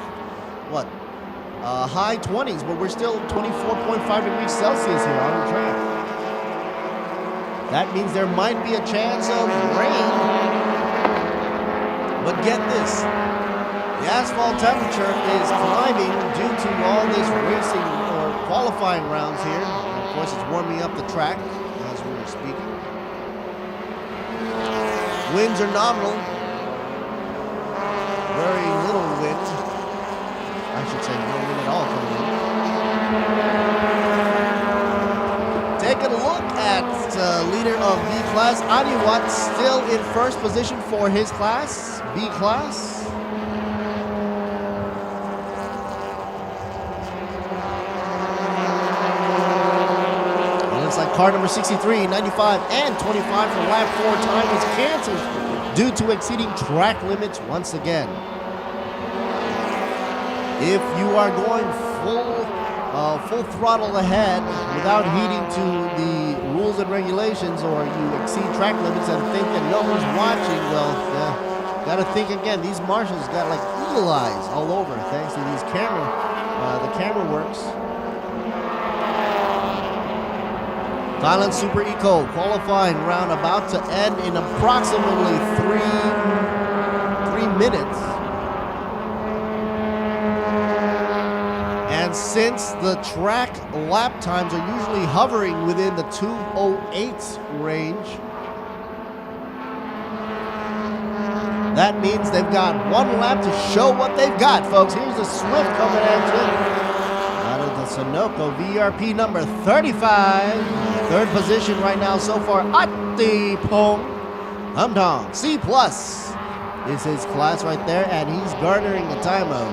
Speaker 3: high 20s, but we're still 24.5 degrees Celsius here on the track. That means there might be a chance of rain. But get this, the asphalt temperature is climbing due to all this racing or qualifying rounds here. And of course, it's warming up the track as we were speaking. Winds are nominal. Very little wind. I should say no wind at all coming in. Taking a look look at leader of B class, Ani Watt, still in first position for his class, B class. And looks like car number 63, 95, and 25 for lap 4 time was canceled due to exceeding track limits once again. If you are going full throttle ahead without heeding to the rules and regulations, or you exceed track limits and think that no one's watching, well, yeah, gotta think again. These marshals got like eagle eyes all over thanks to these the camera works. Thailand Super Eco qualifying round about to end in approximately 3 minutes. And since the track lap times are usually hovering within the 2:08 range, that means they've got 1 lap to show what they've got, folks. Here's the Swift coming at you out of the Sunoco VRP number 35. Third position right now so far, Attipong Humdong. C+ is his class right there, and he's garnering a time of,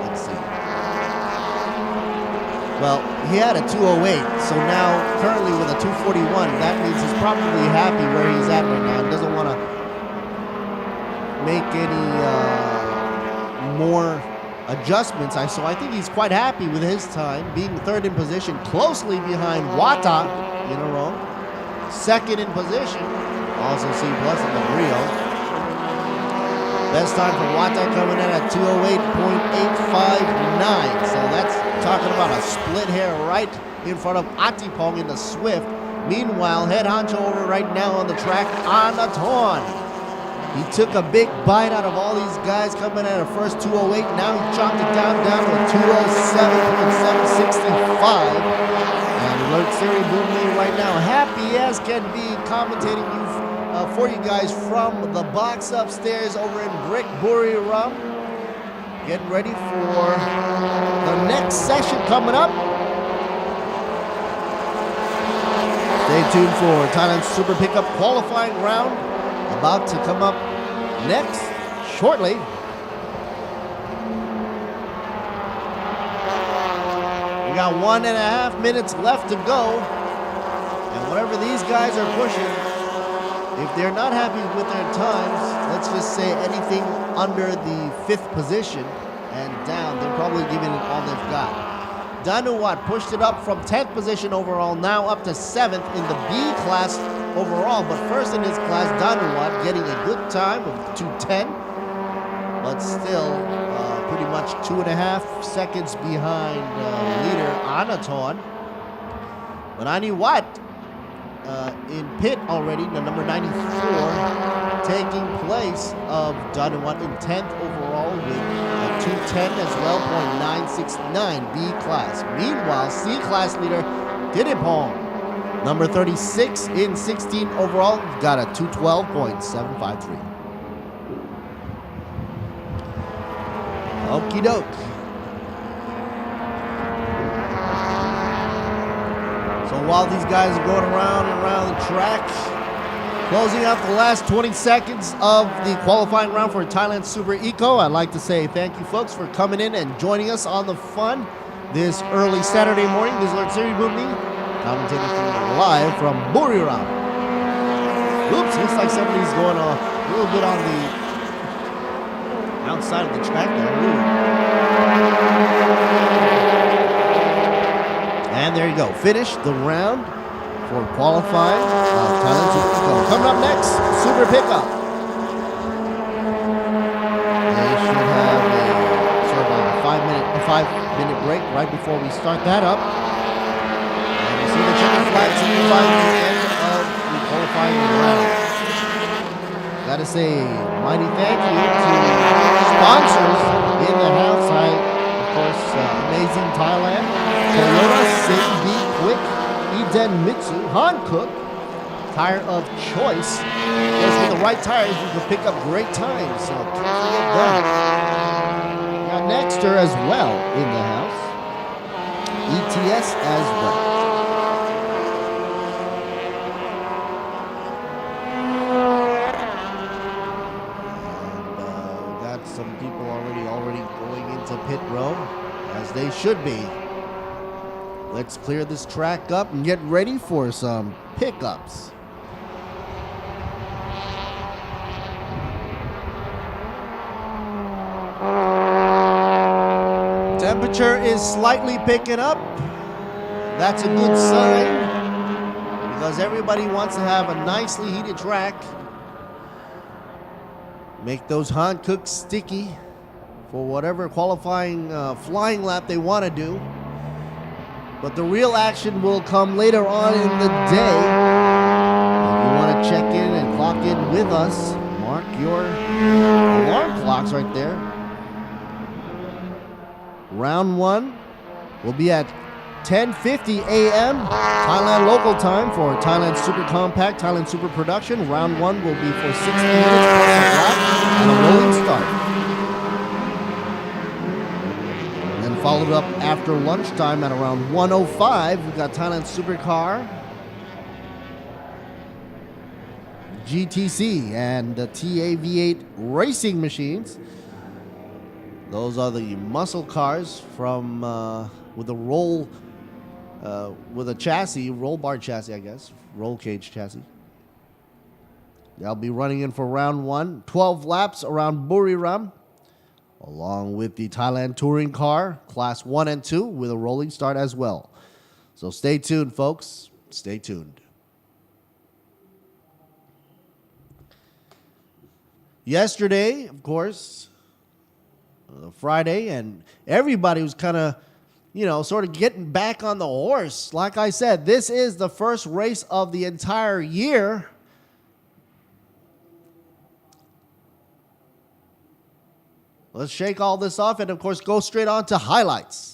Speaker 3: let's see. Well, he had a 2:08, so now currently with a 2:41, that means he's probably happy where he's at right now and doesn't want to make any more adjustments. So I think he's quite happy with his time, being third in position, closely behind Wata in a row. Second in position, also C+ in the Brio. Best time for Wata coming in at 2:08.859. So that's talking about a split hair right in front of Attipong in the Swift. Meanwhile, head honcho over right now on the track, Anaton. He took a big bite out of all these guys coming at a first 2:08. Now he chopped it down to a 2:07.765. And Alert Siri Boomley right now, happy as can be, commentating for you guys from the box upstairs over in Brick Buriram. Getting ready for the next session coming up. Stay tuned for Thailand's Super Pickup qualifying round, about to come up next shortly. We got 1.5 minutes left to go, and whatever these guys are pushing, if they're not happy with their times, let's just say anything under the 5th position and down, they're probably giving it all they've got. Danuwat pushed it up from 10th position overall, now up to 7th in the B class overall, but first in his class, Danuwat getting a good time of 2:10, but still pretty much 2.5 seconds behind leader Anaton. But Ani Watt in pit already, the number 94, taking place of Danuwat in 10th overall with a 2:10 as well, .969 B class. Meanwhile, C class leader Didipong, number 36 in 16 overall, got a 2:12.753. Okie doke. So while these guys are going around and around the track, closing out the last 20 seconds of the qualifying round for Thailand Super Eco, I'd like to say thank you folks for coming in and joining us on the fun this early Saturday morning. This is Lord Siri Boomni, commentating live from Buriram. Oops, looks like somebody's going a little bit on the outside of the track there. Ooh. And there you go. Finish the round for qualifying Thailand Super Eco. Coming up next, Super Pickup. They should have a sort of a 5-minute break right before we start that up. And you see the chicken flag signifying the end of the qualifying round. Gotta say mighty thank you to sponsors in the house. Of course, Amazing Thailand, Toyota, Sing Be Quick, Eden Mitsu, Hankook, tire of choice. Because with the right tires, you can pick up great times. So can't forget that. Got Nexter as well in the house. ETS as well. they should be. Let's clear this track up and get ready for some pickups. Temperature is slightly picking up. That's a good sign because everybody wants to have a nicely heated track. Make those Hankooks sticky for whatever qualifying flying lap they want to do. But the real action will come later on in the day. If you want to check in and clock in with us, mark your alarm clocks right there. Round 1 will be at 10:50 a.m. Thailand local time for Thailand Super Compact, Thailand Super Production. Round 1 will be for 60 minutes plus a lap and a rolling start. And then followed up after lunchtime at around 1:05, we've got Thailand Supercar, GTC, and the TAV8 racing machines. Those are the muscle cars from with a with a chassis, roll bar chassis, I guess, roll cage chassis. They'll be running in for round 1, 12 laps around Buriram, along with the Thailand touring car, class 1 and 2, with a rolling start as well. So stay tuned, folks. Stay tuned. Yesterday, of course, Friday, and everybody was kind of, sort of getting back on the horse. Like I said, this is the first race of the entire year. Let's shake all this off and, of course, go straight on to highlights.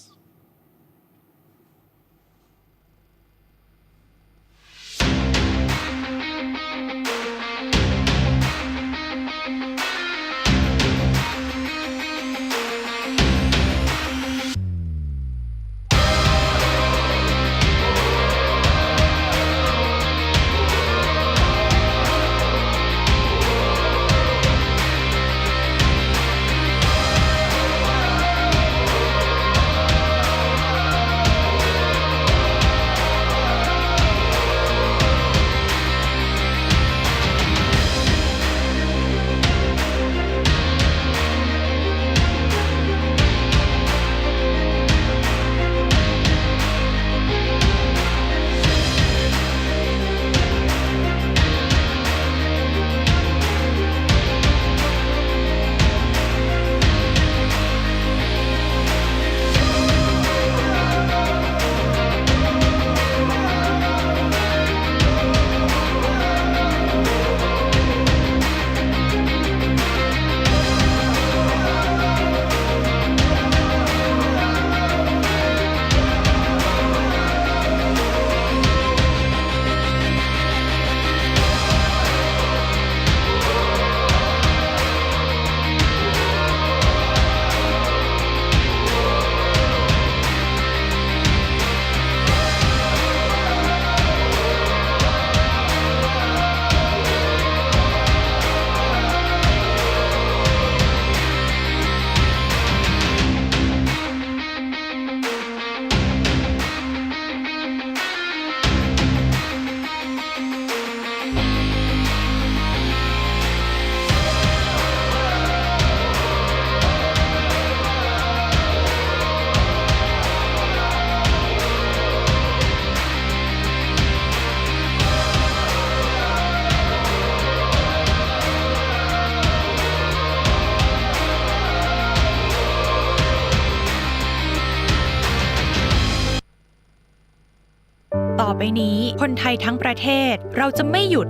Speaker 4: ต่อไปนี้คนไทยทั้งประเทศเราจะไม่หยุด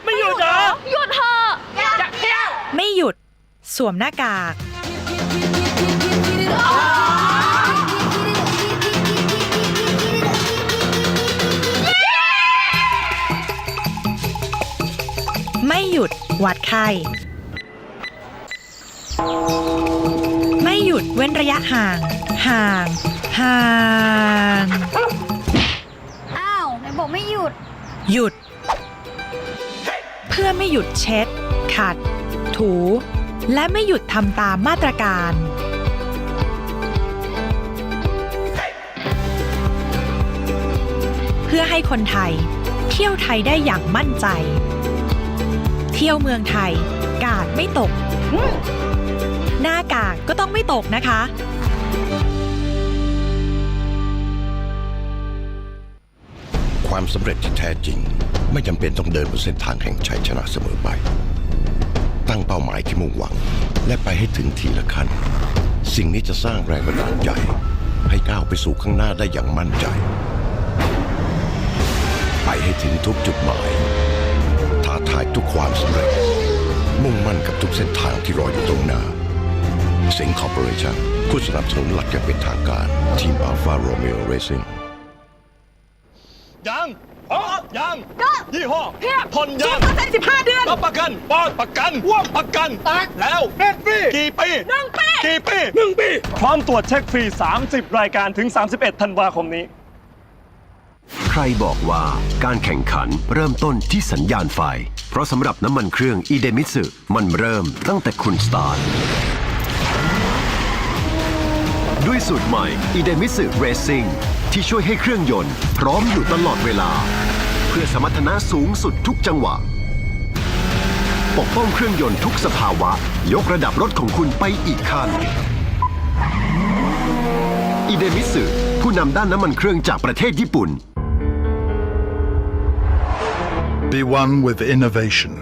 Speaker 1: ไม่หยุดเหรอ
Speaker 4: หยุดเถอะอยากเที่ยวไม่หยุดสวมหน้ากากไม่หยุดวัดไข้ไม่หยุดเว้นระยะห่างห่าง
Speaker 5: อ้าวไหนบอกไม่หยุด
Speaker 4: หยุดเพื่อไม่หยุดเช็ดขัดถูและไม่หยุดทำตามมาตรการ พื่อให้คนไทยเที่ยวไทยได้อย่างมั่นใจเที่ยวเมืองไทยกาดไม่ตกหน้ากากก็ต้องไม่ตกนะคะ
Speaker 6: ความสำเร็จที่แท้จริงไม่จำเป็นต้องเดินบนเส้นทางแห่งชัยชนะเสมอไปตั้งเป้าหมายที่มุ่งหวังและไปให้ถึงทีละขั้นสิ่งนี้จะสร้างแรงบันดาลใจให้ก้าวไปสู่ข้างหน้าได้อย่างมั่นใจไปให้ถึงทุกจุดหมายท้าทายทุกความสำเร็จมุ่งมั่นกับทุกเส้นทางที่รออยู่ตรงหน้าสิงห์คอร์ปอเรชั่นผู้สนับสนุนหลักอย่างเป็นทางการทีม Alfa Romeo Racing
Speaker 7: ยังยังยี่ห้อทนยัง
Speaker 4: 15 เดือน
Speaker 7: รับประกันปอนประกันว่วงประกันแล้ว1 ปีกี่ปี1 ปีกี่ปี1 ปีพร้อมตรวจเช็คฟรี30 รายการถึง31 ธันวาคมนี้
Speaker 8: ใครบอกว่าการแข่งขันเริ่มต้นที่สัญญาณไฟเพราะสำหรับน้ำมันเครื่องอีเดมิสึมันเริ่มตั้งแต่คุณสตาร์ทด้วยสูตรใหม่อีเดมิสึเรซิ่งที่ช่วยให้เครื่องยนต์พร้อมอยู่ตลอดเวลาเพื่อสมรรถนะสูงสุดทุกจังหวะปกป้องเครื่องยนต์ทุกสภาวะยกระดับรถของคุณไปอีกขั้นอีเดมิสึผู้นำด้านน้ำมันเครื่องจากประเทศญี่ปุ่น
Speaker 9: Be one with innovation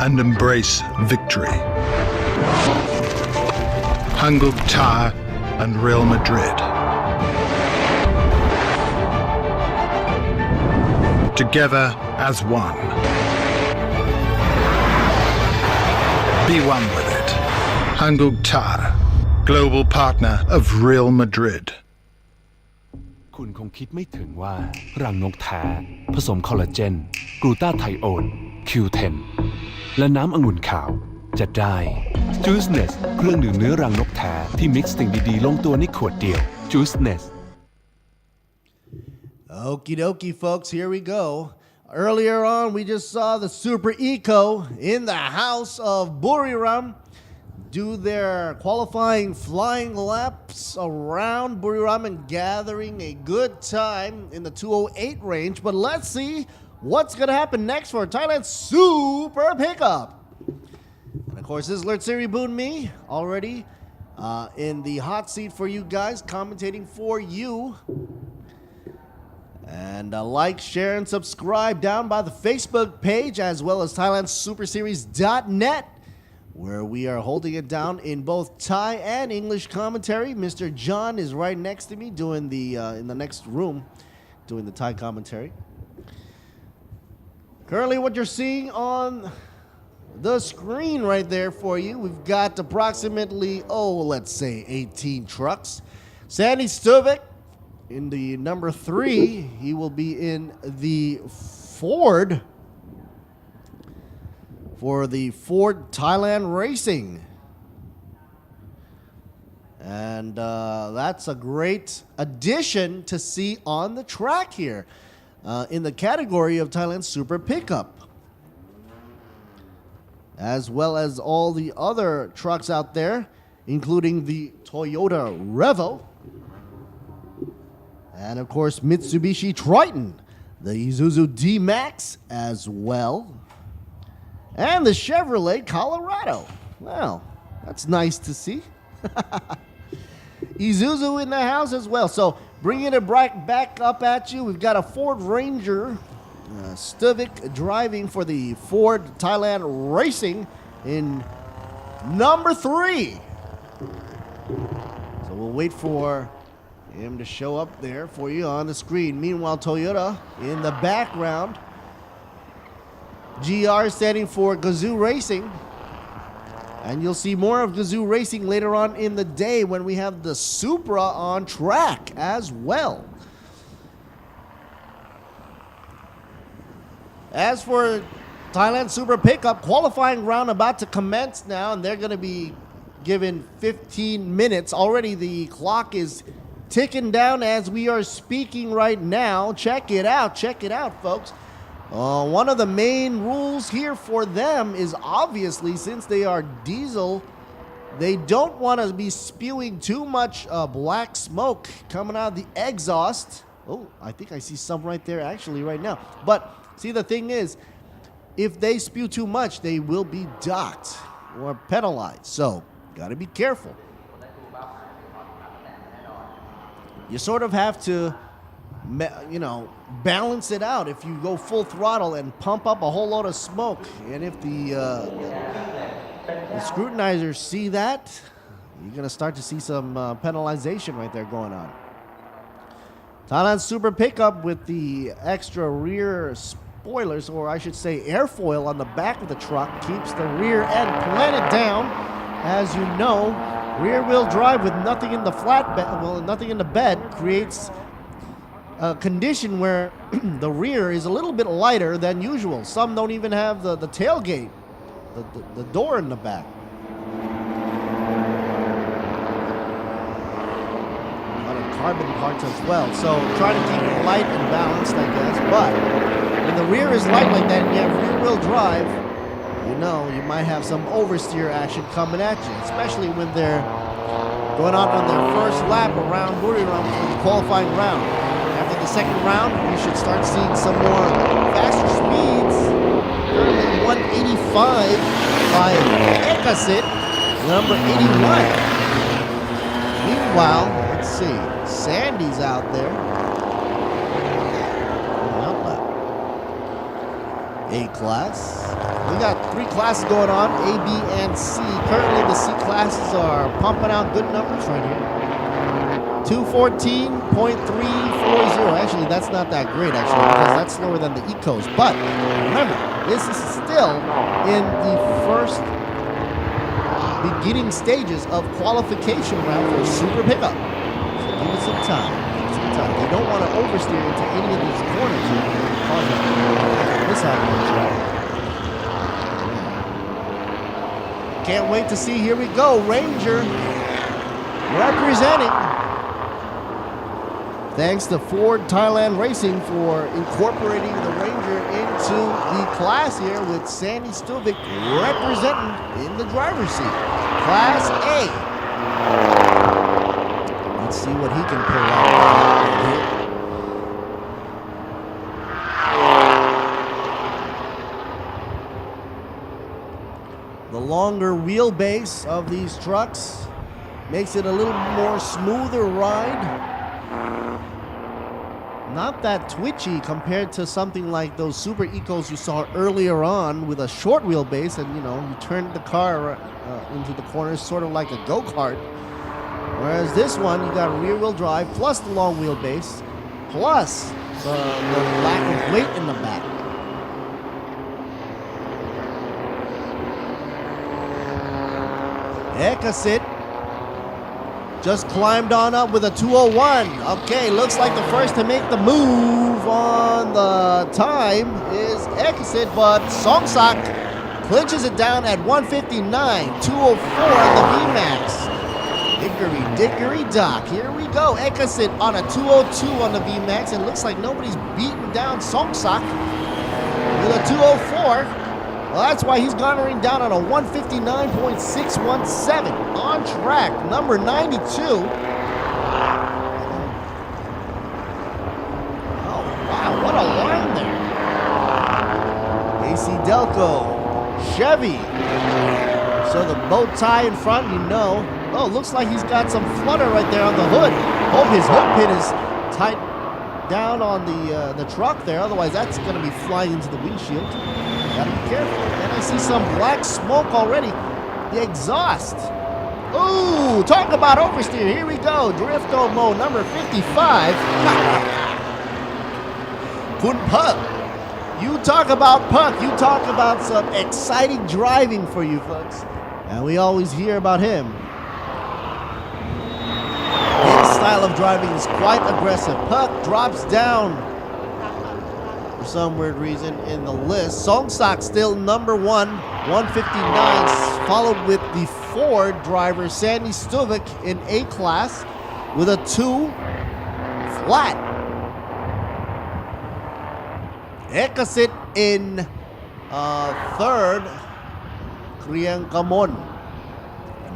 Speaker 9: and embrace victory. Hanguk Tar and Real Madrid. Together as one. Be one with it. Hanguk Tar, global partner of Real Madrid.
Speaker 10: คุณคงคิดไม่ถึงว่ารังนกแท้ผสมคอลลาเจนกลูตาไทโอน Q10 และน้ำองุ่นขาวจะได้ Juiceness เครื่องดื่มเนื้อรังนกแท้ที่มิกซ์สิ่งดีๆลงตัวในขวดเดียว Juiceness
Speaker 3: Okie dokie, folks, here we go. Earlier on, we just saw the Super Eco in the house of Buriram do their qualifying flying laps around Buriram and gathering a good time in the 208 range. But let's see what's going to happen next for Thailand's Super Pickup. And of course, this is Lert Siri Boon Me already in the hot seat for you guys, commentating for you. And like, share, and subscribe down by the Facebook page as well as ThailandSuperSeries.net, where we are holding it down in both Thai and English commentary. Mr. John is right next to me doing the in the next room doing the Thai commentary. Currently, what you're seeing on the screen right there for you, we've got approximately, let's say 18 trucks. Sandy Stuvik in the number 3, he will be in the Ford for the Ford Thailand Racing. And that's a great addition to see on the track here in the category of Thailand Super Pickup, as well as all the other trucks out there, including the Toyota Revo, and of course Mitsubishi Triton, the Isuzu D-Max as well, and the Chevrolet Colorado. Wow, that's nice to see. Isuzu in the house as well. So bringing it back up at you, we've got a Ford Ranger, Stuvik driving for the Ford Thailand Racing in number 3. So we'll wait for him to show up there for you on the screen. Meanwhile, Toyota in the background. GR standing for Gazoo Racing. And you'll see more of Gazoo Racing later on in the day when we have the Supra on track as well. As for Thailand Super Pickup, qualifying round about to commence now, and they're going to be given 15 minutes. Already the clock is ticking down as we are speaking right now. Check it out, folks. One of the main rules here for them is obviously, since they are diesel They don't want to be spewing too much black smoke coming out of the exhaust. Oh, I think I see some right there actually right now. But see, the thing is, if they spew too much, they will be docked or penalized. So, got to be careful. You sort of have to, balance it out. If you go full throttle and pump up a whole load of smoke, and if the scrutinizers see that, you're going to start to see some penalization right there going on. Thailand Super Pickup with the extra rear spoilers, or I should say airfoil on the back of the truck, keeps the rear end planted down. As you know, rear wheel drive with nothing in the nothing in the bed creates a condition where the rear is a little bit lighter than usual. Some don't even have the tailgate, the door in the back. A lot of carbon parts as well. So try to keep it light and balanced, I guess. But when the rear is light like that and you have rear wheel drive, you might have some oversteer action coming at you, especially when they're going on their first lap around Buriram for the qualifying round. After the second round, we should start seeing some more faster speeds. Currently 185 by Ekasit, number 81. Meanwhile, let's see, Sandy's out there. A-class. We got 3 classes going on, A, B, and C. Currently, the C classes are pumping out good numbers right here. 214.340. Actually, that's not that great, because that's slower than the Ecos. But remember, this is still in the first beginning stages of qualification round for a Super Pickup. So give it some time. They don't want to oversteer into any of these corners here. Can't wait to see. Here we go. Ranger representing. Thanks to Ford Thailand Racing for incorporating the Ranger into the class here, with Sandy Stuvik representing in the driver's seat. Class A. Let's see what he can pull out here. The longer wheelbase of these trucks makes it a little more smoother ride. Not that twitchy compared to something like those Super Ecos you saw earlier on with a short wheelbase, and you turned the car into the corners sort of like a go-kart. Whereas this one, you got rear wheel drive plus the long wheelbase plus the lack of weight in the back. Ekasit just climbed on up with a 201. Okay, looks like the first to make the move on the time is Ekasit, but Songsak clinches it down at 159, 204 on the VMAX. Dickory dock. Here we go. Ekasit on a 202 on the VMAX, and looks like nobody's beating down Songsak with a 204. Well, that's why he's garnering down on a 159.617 on track, number 92. Oh, wow, what a line there. AC Delco, Chevy. So the bow tie in front, Oh, looks like he's got some flutter right there on the hood. Hope his hood pin is tight down on the truck there. Otherwise, that's going to be flying into the windshield. Gotta be careful. And I see some black smoke already. The exhaust. Ooh, talk about oversteer. Here we go. Drifto mode number 55. Kun Puck. You talk about Puck. You talk about some exciting driving for you folks. And we always hear about him. His style of driving is quite aggressive. Puck drops down for some weird reason in the list. Songsak still number 1, 159, followed with the Ford driver Sandy Stuvik in A class with a 2 flat. Ekasit in third, Kriang Kamon.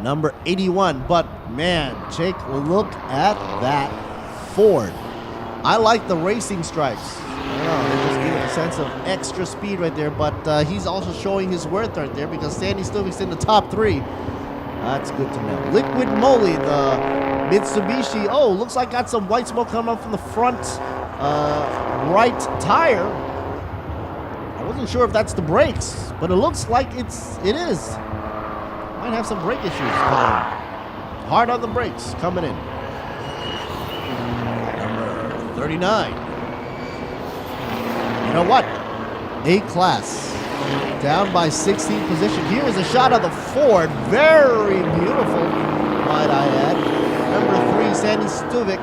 Speaker 3: number 81. But man, take a look at that Ford. I like the racing stripes. They just give it a sense of extra speed right there, but he's also showing his worth right there because Sandy Stuvek's in the top 3. That's good to know. Liquid Moly, the Mitsubishi. Oh, looks like got some white smoke coming up from the front right tire. I wasn't sure if that's the brakes, but it looks like it is. Might have some brake issues coming in. Hard on the brakes coming in. Number 39. You know what? A-Class. Down by 16th position. Here is a shot of the Ford. Very beautiful, might I add. Number 3, Sandy Stuvek.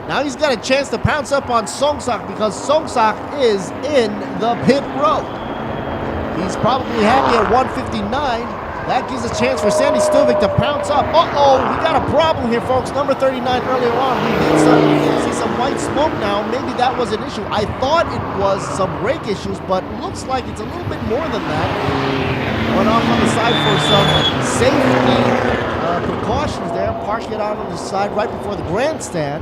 Speaker 3: Now he's got a chance to pounce up on Songsak because Songsak is in the pit road. He's probably happy at 159. That gives a chance for Sandy Stuvek to pounce up. Uh-oh, we got a problem here, folks. Number 39 earlier on. We did see some white smoke now. Maybe that was an issue. I thought it was some brake issues, but looks like it's a little bit more than that. Went off on the side for some safety precautions there. Parked it out on the side right before the grandstand.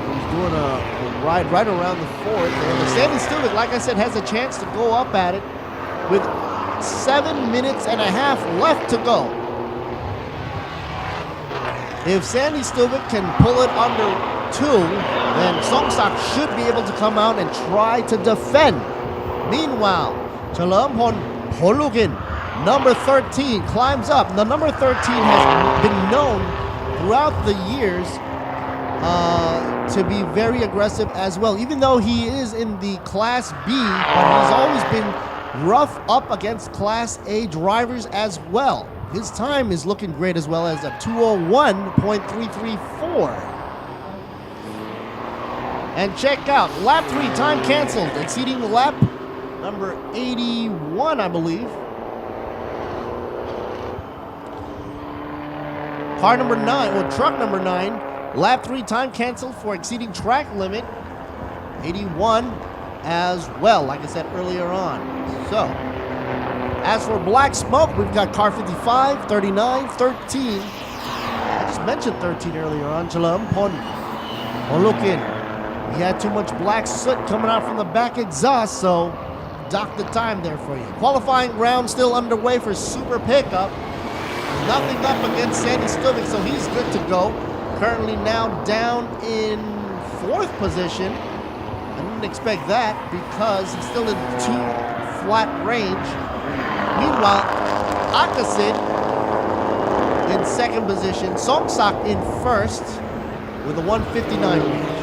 Speaker 3: He's doing a ride right around the fourth. And Sandy Stuvek, like I said, has a chance to go up at it with 7 minutes and a half left to go. If Sandy Stuvek can pull it under 2, then Songsak should be able to come out and try to defend. Meanwhile, Chalermpol Polukin, number 13, climbs up. The number 13 has been known throughout the years to be very aggressive as well, even though he is in the Class B, but he's always been rough up against Class A drivers as well. His time is looking great as well as a 201.334. And check out, lap 3, time canceled, exceeding the lap number 81, I believe. Car number 9, or truck number 9, lap 3, time canceled for exceeding track limit 81 as well, like I said earlier on. So, as for black smoke, we've got car 55, 39, 13. I just mentioned 13 earlier on. Chalermpol Polukin. He had too much black soot coming out from the back exhaust, so dock the time there for you. Qualifying round still underway for Super Pickup. Nothing up against Sandy Stuvek, so he's good to go. Currently now down in 4th position. I didn't expect that because he's still in 2 flat range. Meanwhile, Akasid in 2nd position, Songsak in 1st with a 159 range.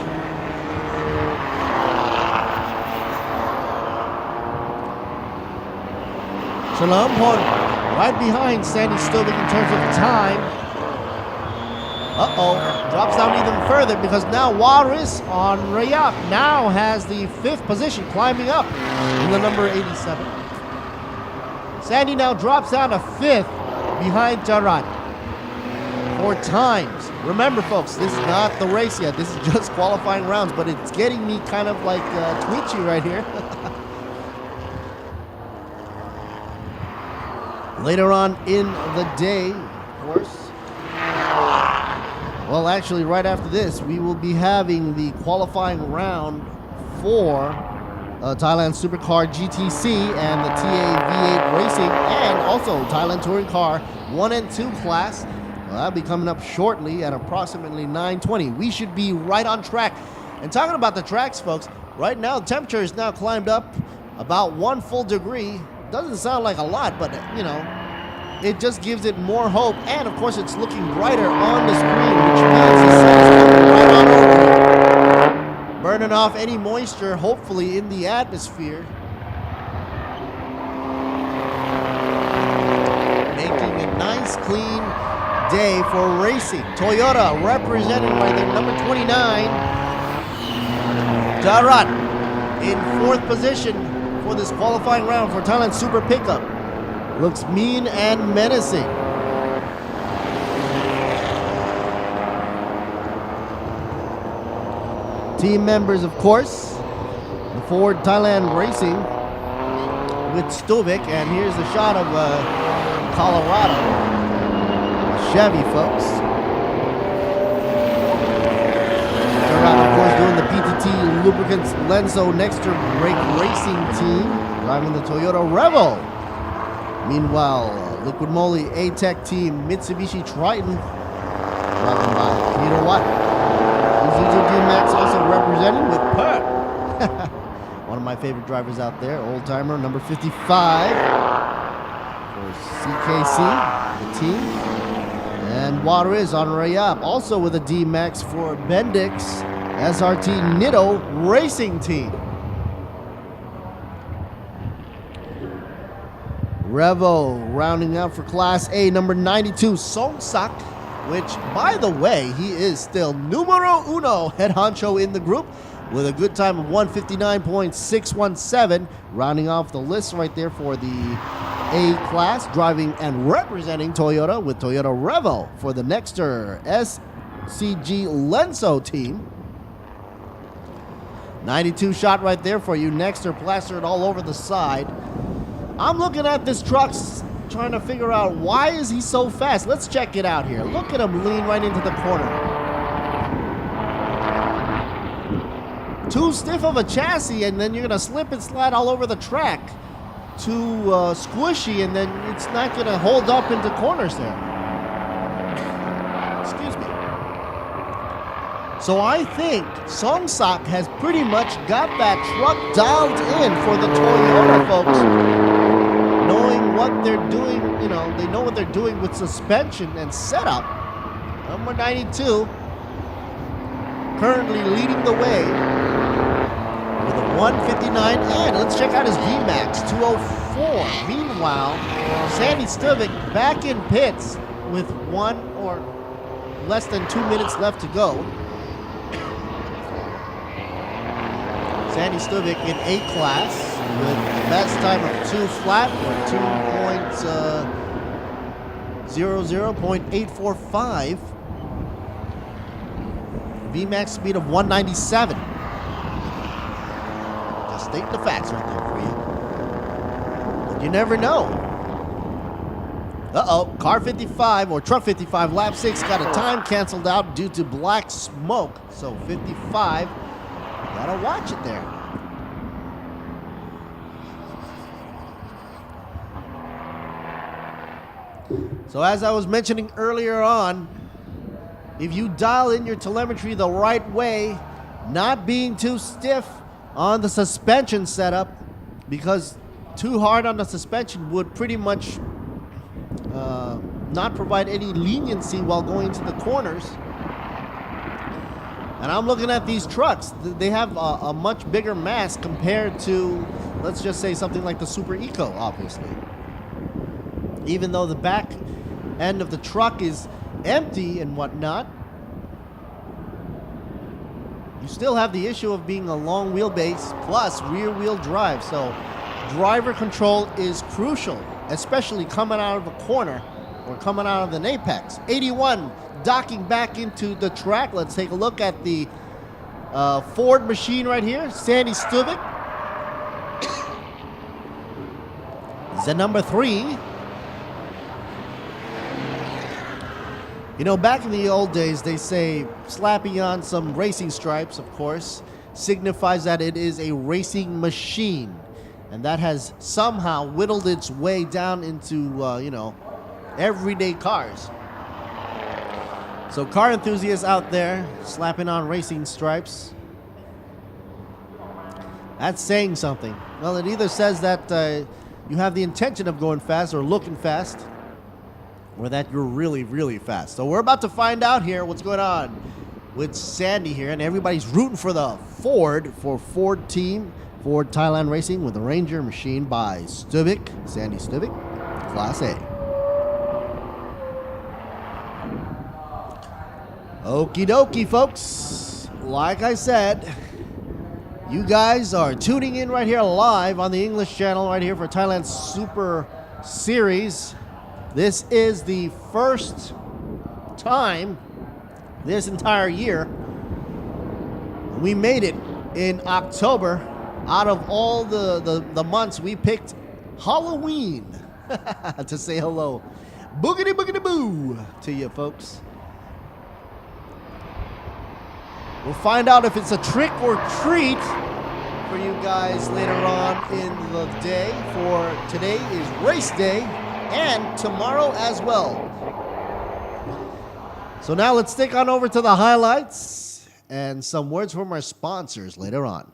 Speaker 3: Chalermpol right behind Sandy Stuvek in terms of time. Uh-oh, drops down even further because now Waris on Rayak now has the 5th position, climbing up in the number 87. Sandy now drops down to 5th behind Jarat. 4 times. Remember, folks, this is not the race yet. This is just qualifying rounds, but it's getting me kind of like twitchy right here. Later on in the day, of course. Well, actually, right after this, we will be having the qualifying round for Thailand Supercar GTC and the TA V8 Racing, and also Thailand Touring Car 1 and 2 class. Well, that'll be coming up shortly at approximately 9:20. We should be right on track. And talking about the tracks, folks, right now the temperature is now climbed up about 1 full degree. Doesn't sound like a lot, but you know, it just gives it more hope, and of course it's looking brighter on the screen, which means the sun's right on over here, burning off any moisture, hopefully, in the atmosphere. Making a nice, clean day for racing. Toyota, represented by the number 29, Jarat, in 4th position for this qualifying round for Thailand Super Pickup. Looks mean and menacing. Team members, of course, the Ford Thailand Racing with Stuvek, and here's a shot of Colorado. Chevy, folks. They're out, of course, doing the PTT Lubricants Lenso Nexter Brake Racing Team, driving the Toyota Revo. Meanwhile, Liquid Moly A-Tech Team Mitsubishi Triton, driving by Peter Watt. Isuzu D-Max also representing with Perk. One of my favorite drivers out there, old-timer, number 55 for CKC, the team. And Juarez on Rayab, also with a D-Max for Bendix, SRT Nitto Racing Team. Revo rounding out for Class A, number 92, Songsak, which, by the way, he is still numero uno head honcho in the group with a good time of 159.617, rounding off the list right there for the A class, driving and representing Toyota with Toyota Revo for the Nexter SCG Lenso team. 92 shot right there for you, Nexter plastered all over the side. I'm looking at this truck trying to figure out why is he so fast. Let's check it out here. Look at him lean right into the corner. Too stiff of a chassis, and then you're going to slip and slide all over the track. Too squishy, and then it's not going to hold up into corners there. Excuse me. So I think Songsak has pretty much got that truck dialed in for the Toyota folks, knowing what they're doing. You know, they know what they're doing with suspension and setup. Number 92 currently leading the way with a 159, and let's check out his VMAX, 204. Meanwhile, Sandy Stuvik back in pits with 1 or less than 2 minutes left to go. Sandy Stuvik in A class with the best time of 2 flat or 2.00.845. VMAX speed of 197. Just state the facts right there for you. But you never know. Uh-oh, car 55 or truck 55, lap 6 got a time canceled out due to black smoke. So 55, gotta watch it there. So as I was mentioning earlier on, if you dial in your telemetry the right way, not being too stiff on the suspension setup, because too hard on the suspension would pretty much not provide any leniency while going to the corners. And I'm looking at these trucks. They have a much bigger mass compared to, let's just say, something like the Super Eco, obviously. Even though the back end of the truck is empty and whatnot, you still have the issue of being a long wheelbase plus rear wheel drive. So driver control is crucial, especially coming out of a corner or coming out of an apex. 81 docking back into the track. Let's take a look at the Ford machine right here. Sandy Stuvik is the number 3. You know, back in the old days, they say slapping on some racing stripes, of course, signifies that it is a racing machine. And that has somehow whittled its way down into, you know, everyday cars. So car enthusiasts out there slapping on racing stripes, that's saying something. Well, it either says that you have the intention of going fast or looking fast, or that you're really, really fast. So we're about to find out here what's going on with Sandy here, and everybody's rooting for the Ford team, Ford Thailand Racing with the Ranger machine by Stuvik, Sandy Stuvik, Class A. Okie dokie, folks. Like I said, you guys are tuning in right here live on the English channel right here for Thailand Super Series. This is the first time this entire year we made it in October. Out of all the months, we picked Halloween to say hello. boogity boogity boo to you folks. We'll find out if it's a trick or treat for you guys later on in the day. For today is race day and tomorrow as well. So now let's take on over to the highlights and some words from our sponsors later on.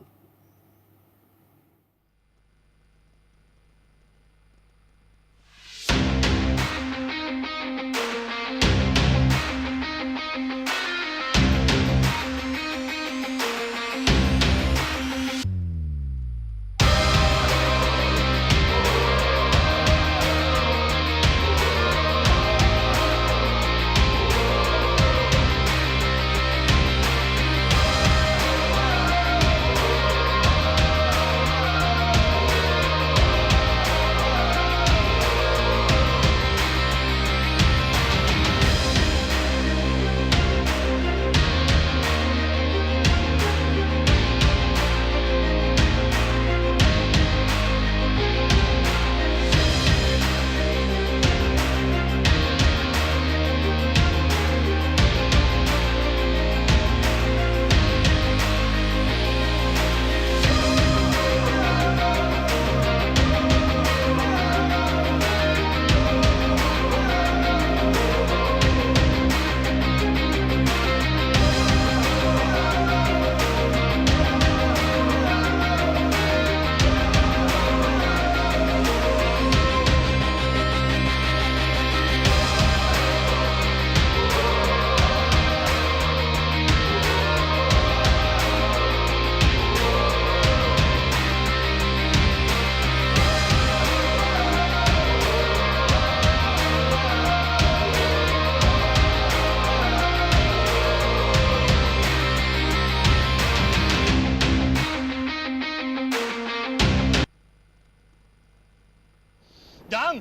Speaker 7: ยัง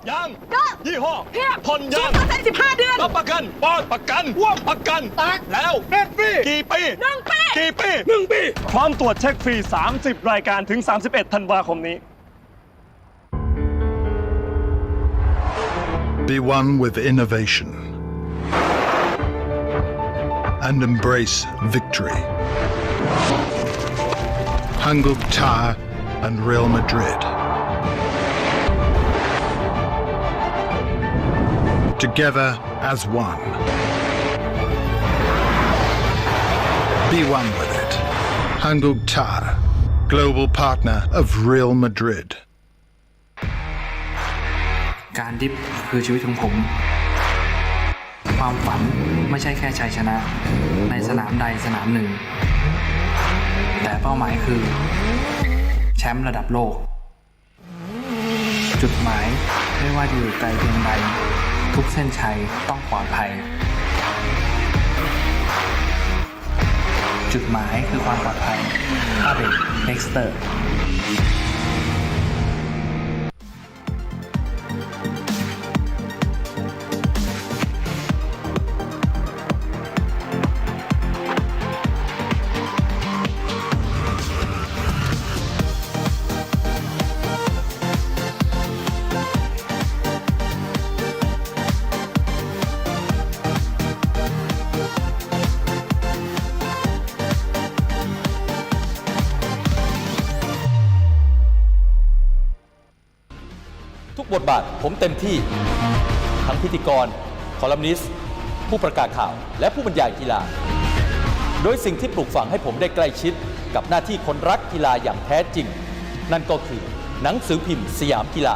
Speaker 7: ยังยี่ห้อ
Speaker 4: เพียบ
Speaker 7: ผ่อนยัง
Speaker 4: 0% 15 เดือน
Speaker 7: รับประกันปอนประกันว่วงประกันตักแล้วเล่นฟรีกี่ปี
Speaker 4: 1 ปี
Speaker 7: กี่ปี1 ปีพร้อมตรวจเช็คฟรี30รายการถึง31ธันวาคมนี้
Speaker 9: Be one with innovation and embrace victory. Hanguk Tar and Real Madrid. Together as one. Be one with it. Hanguk Tar, global partner of Real Madrid.
Speaker 11: การดิฟคือชีวิตของผม ความฝันไม่ใช่แค่ชัยชนะในสนามใดสนามหนึ่ง แต่เป้าหมายคือแชมป์ระดับโลก จุดหมายไม่ว่าจะอยู่ไกลเพียงใดทุกเส้นชัยต้องปลอดภัย จุดหมายคือความปลอดภัยอาเบกเน็กสเตอร์
Speaker 12: ทุกบทบาทผมเต็มที่ทั้งพิธีกรคอลัมนิสต์ผู้ประกาศข่าวและผู้บรรยายกีฬาโดยสิ่งที่ปลูกฝังให้ผมได้ใกล้ชิดกับหน้าที่คนรักกีฬาอย่างแท้จริงนั่นก็คือหนังสือพิมพ์สยามกีฬา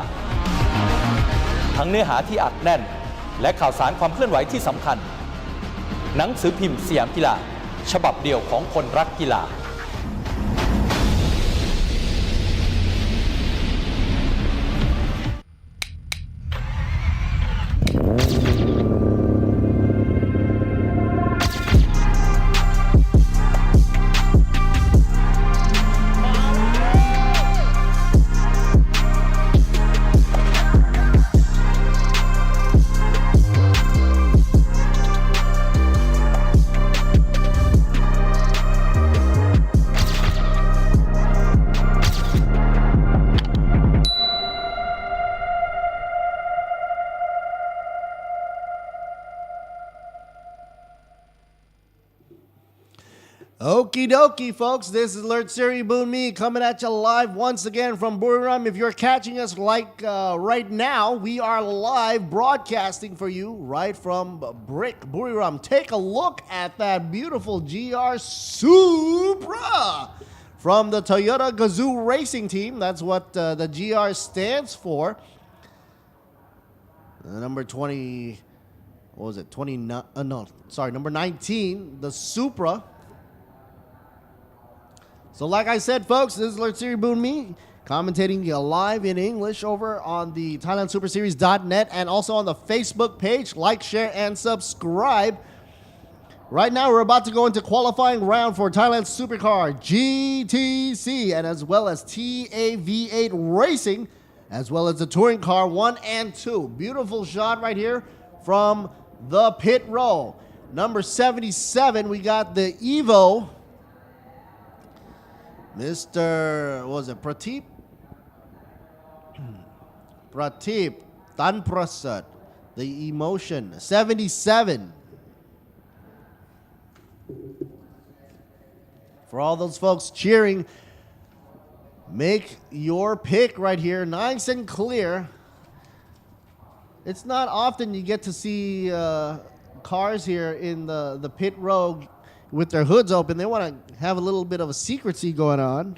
Speaker 12: ทั้งเนื้อหาที่อัดแน่นและข่าวสารความเคลื่อนไหวที่สำคัญหนังสือพิมพ์สยามกีฬาฉบับเดียวของคนรักกีฬา
Speaker 3: All Okie dokie, folks. This is Alert Siri Boon Me coming at you live once again from Buriram. If you're catching us like right now, we are live broadcasting for you right from Brick, Buriram. Take a look at that beautiful GR Supra from the Toyota Gazoo Racing Team. That's what the GR stands for. Number 20, what was it? 29? Number 19, the Supra. So like I said, folks, this is Alert Siri Boon Me, commentating live in English over on the ThailandSuperSeries.net and also on the Facebook page. Like, share, and subscribe. Right now, we're about to go into qualifying round for Thailand Supercar GTC and as well as TAV8 Racing, as well as the Touring Car 1 and 2. Beautiful shot right here from the pit row. Number 77, we got the Evo. Mr. What was it? Prateep Tanprasad, the Emotion, 77. For all those folks cheering, make your pick right here, nice and clear. It's not often you get to see cars here in the pit row with their hoods open. They want to have a little bit of a secrecy going on.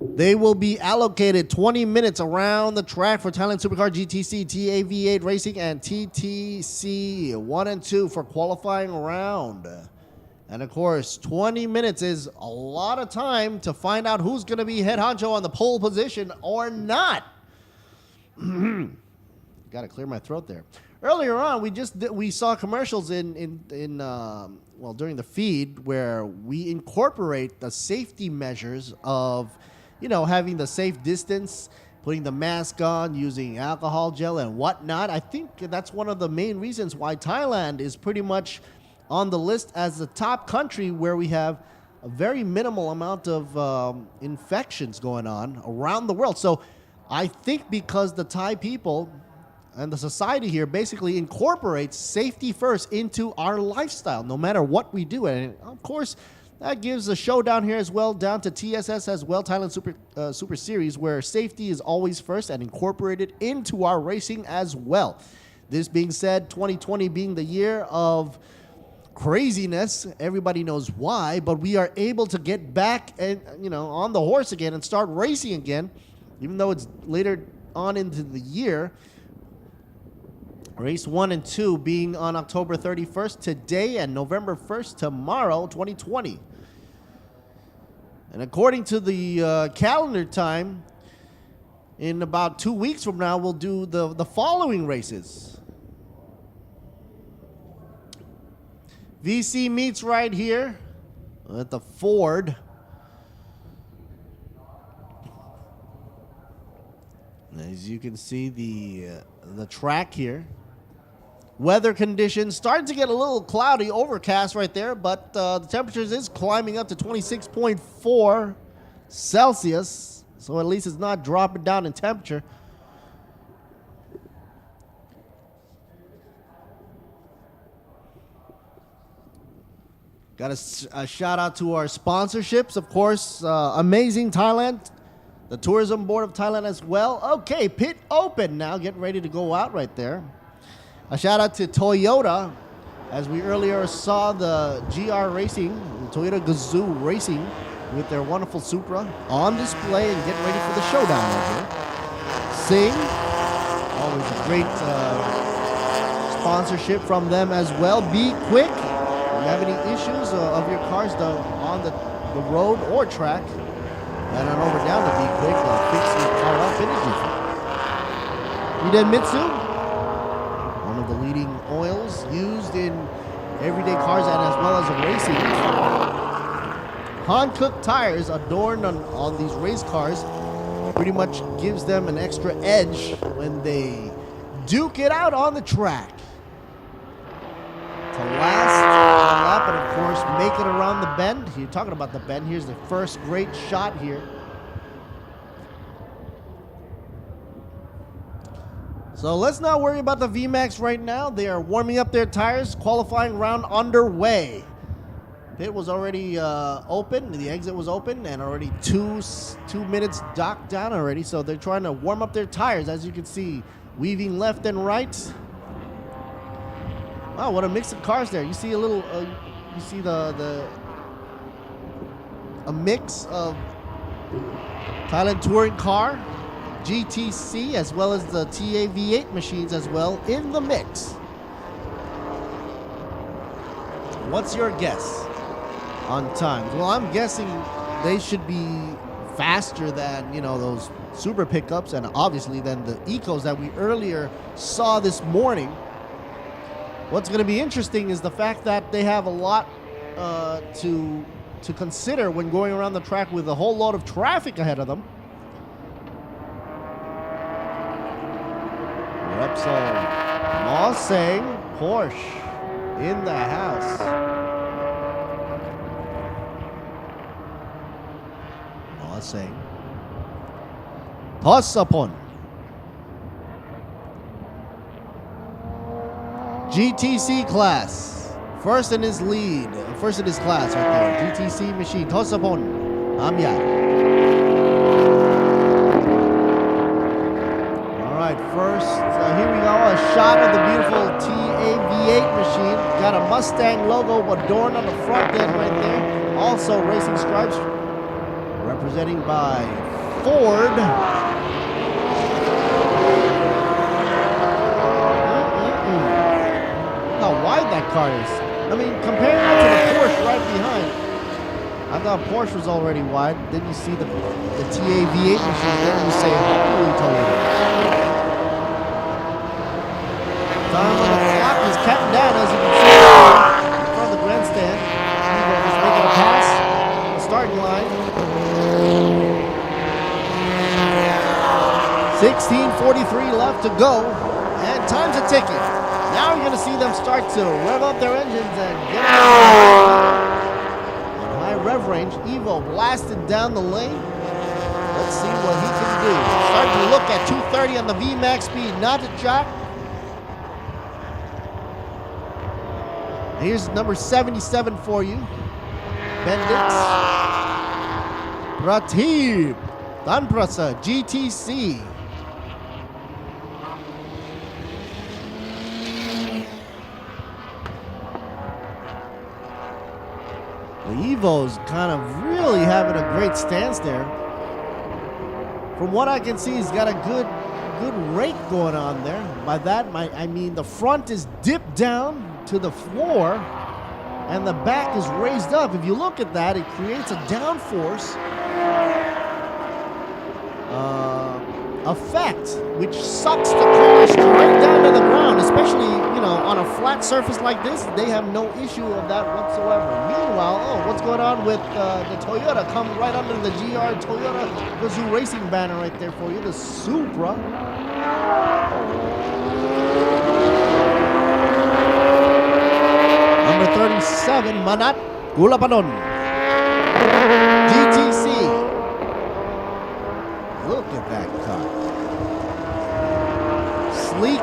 Speaker 3: They will be allocated 20 minutes around the track for Thailand Supercar GTC, TAV8 Racing, and TTC 1 and 2 for qualifying round. And of course, 20 minutes is a lot of time to find out who's going to be head honcho on the pole position or not. Got to clear my throat there. Earlier on, we saw commercials during the feed where we incorporate the safety measures of, having the safe distance, putting the mask on, using alcohol gel and whatnot. I think that's one of the main reasons why Thailand is pretty much on the list as the top country where we have a very minimal amount of infections going on around the world. So I think because the Thai people and the society here basically incorporates safety first into our lifestyle, no matter what we do. And of course, that gives a showdown here as well, down to TSS as well, Thailand Super Series, where safety is always first and incorporated into our racing as well. This being said, 2020 being the year of craziness, everybody knows why, but we are able to get back and on the horse again and start racing again, even though it's later on into the year. Race 1 and 2 being on October 31st today and November 1st tomorrow, 2020. And according to the calendar time, in about 2 weeks from now, we'll do the following races. VC meets right here at the Ford. As you can see, the track here. Weather conditions starting to get a little cloudy, overcast right there, but the temperatures is climbing up to 26.4 Celsius, so at least it's not dropping down in temperature. Got a shout out to our sponsorships, of course, Amazing Thailand, the Tourism Board of Thailand as well. Okay, pit open now, getting ready to go out right there. A shout out to Toyota, as we earlier saw the GR Racing, the Toyota Gazoo Racing, with their wonderful Supra on display and getting ready for the showdown right here. Sing, always a great sponsorship from them as well. Be quick. If you have any issues of your cars on the road or track, head on over down to Be Quick and fix your car up in a jiffy. Mitsu, one of the leading oils used in everyday cars and as well as racing. Hankook tires adorned on these race cars pretty much gives them an extra edge when they duke it out on the track. To last lap and of course make it around the bend. You're talking about the bend. Here's the first great shot here. So let's not worry about the VMAX right now. They are warming up their tires. Qualifying round underway. Pit was already open. The exit was open, and already two minutes docked down already. So they're trying to warm up their tires, as you can see, weaving left and right. Wow, what a mix of cars there. You see a little, you see a mix of Thailand touring car, GTC, as well as the TA V8 machines as well in the mix. What's your guess on times? Well, I'm guessing they should be faster than, you know, those super pickups, and obviously than the Ecos that we earlier saw this morning. What's going to be interesting is the fact that they have a lot to consider when going around the track with a whole lot of traffic ahead of them. Repsol, Mosang, Porsche in the house. Mosang, Tosapon, GTC class, first in his class right there. GTC machine, Tosapon, Amya. First, here we go, a shot of the beautiful TA-V8 machine. Got a Mustang logo adorned on the front end right there. Also racing stripes representing by Ford. How wide that car is. I mean, comparing that to the Porsche right behind, I thought Porsche was already wide. Then you see the TA-V8 machine, then you say, holy Toledo. Time on the clock is counting down, as you can see in front of the grandstand. Evo just making a pass. The starting line. 16:43 left to go, and time's a ticking. Now you're going to see them start to rev up their engines and get on high rev range. Evo blasted down the lane. Let's see what he can do. Starting to look at 230 on the VMAX speed, not to jock. Here's number 77 for you. Bendix. Pratib. Danprasa. GTC. The Evo's kind of really having a great stance there. From what I can see, he's got a good rate going on there. By that, I mean the front is dipped down to the floor and the back is raised up. If you look at that, it creates a downforce effect, which sucks the car straight down to the ground, especially, you know, on a flat surface like this. They have no issue of that whatsoever. Meanwhile, what's going on with the Toyota? Come right under the GR Toyota Gazoo Racing banner right there for you, the Supra. Number 37, Manat Gulapadon. GTC. Look at that car. Sleek.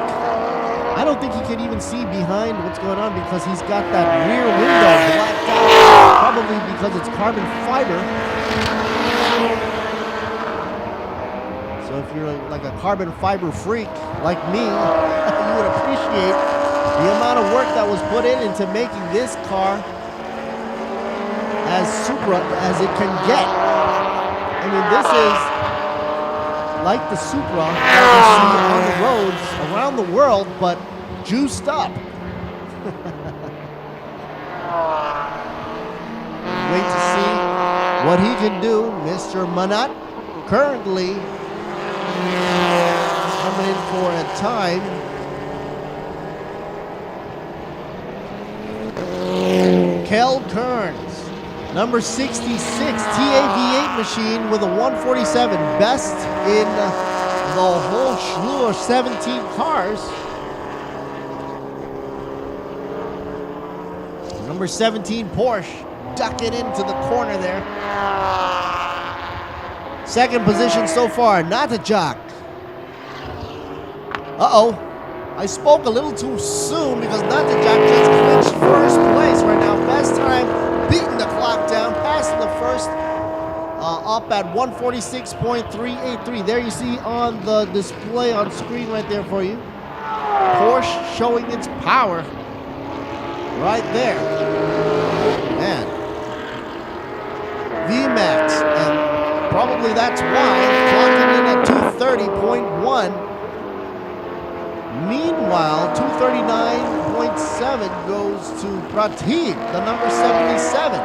Speaker 3: I don't think he can even see behind what's going on because he's got that rear window blacked out. Probably because it's carbon fiber. So if you're like a carbon fiber freak like me, you would appreciate the amount of work that was put into making this car as Supra as it can get. I mean, this is like the Supra that we see on the roads around the world, but juiced up. Wait to see what he can do, Mr. Manat. Currently coming in for a time. Kel Kearns, number 66, TA-V8 machine with a 147, best in the whole slew of 17 cars. Number 17, Porsche, ducking into the corner there. Second position so far, not a jock. Uh-oh. I spoke a little too soon because Natajak just clinched first place right now. Best time, beating the clock down, passing the first, up at 146.383. There you see on the display on screen right there for you. Porsche showing its power right there. Man. VMAX, and probably that's why, clocking in at 230.1. Meanwhile, 239.7 goes to Pratik, the number 77.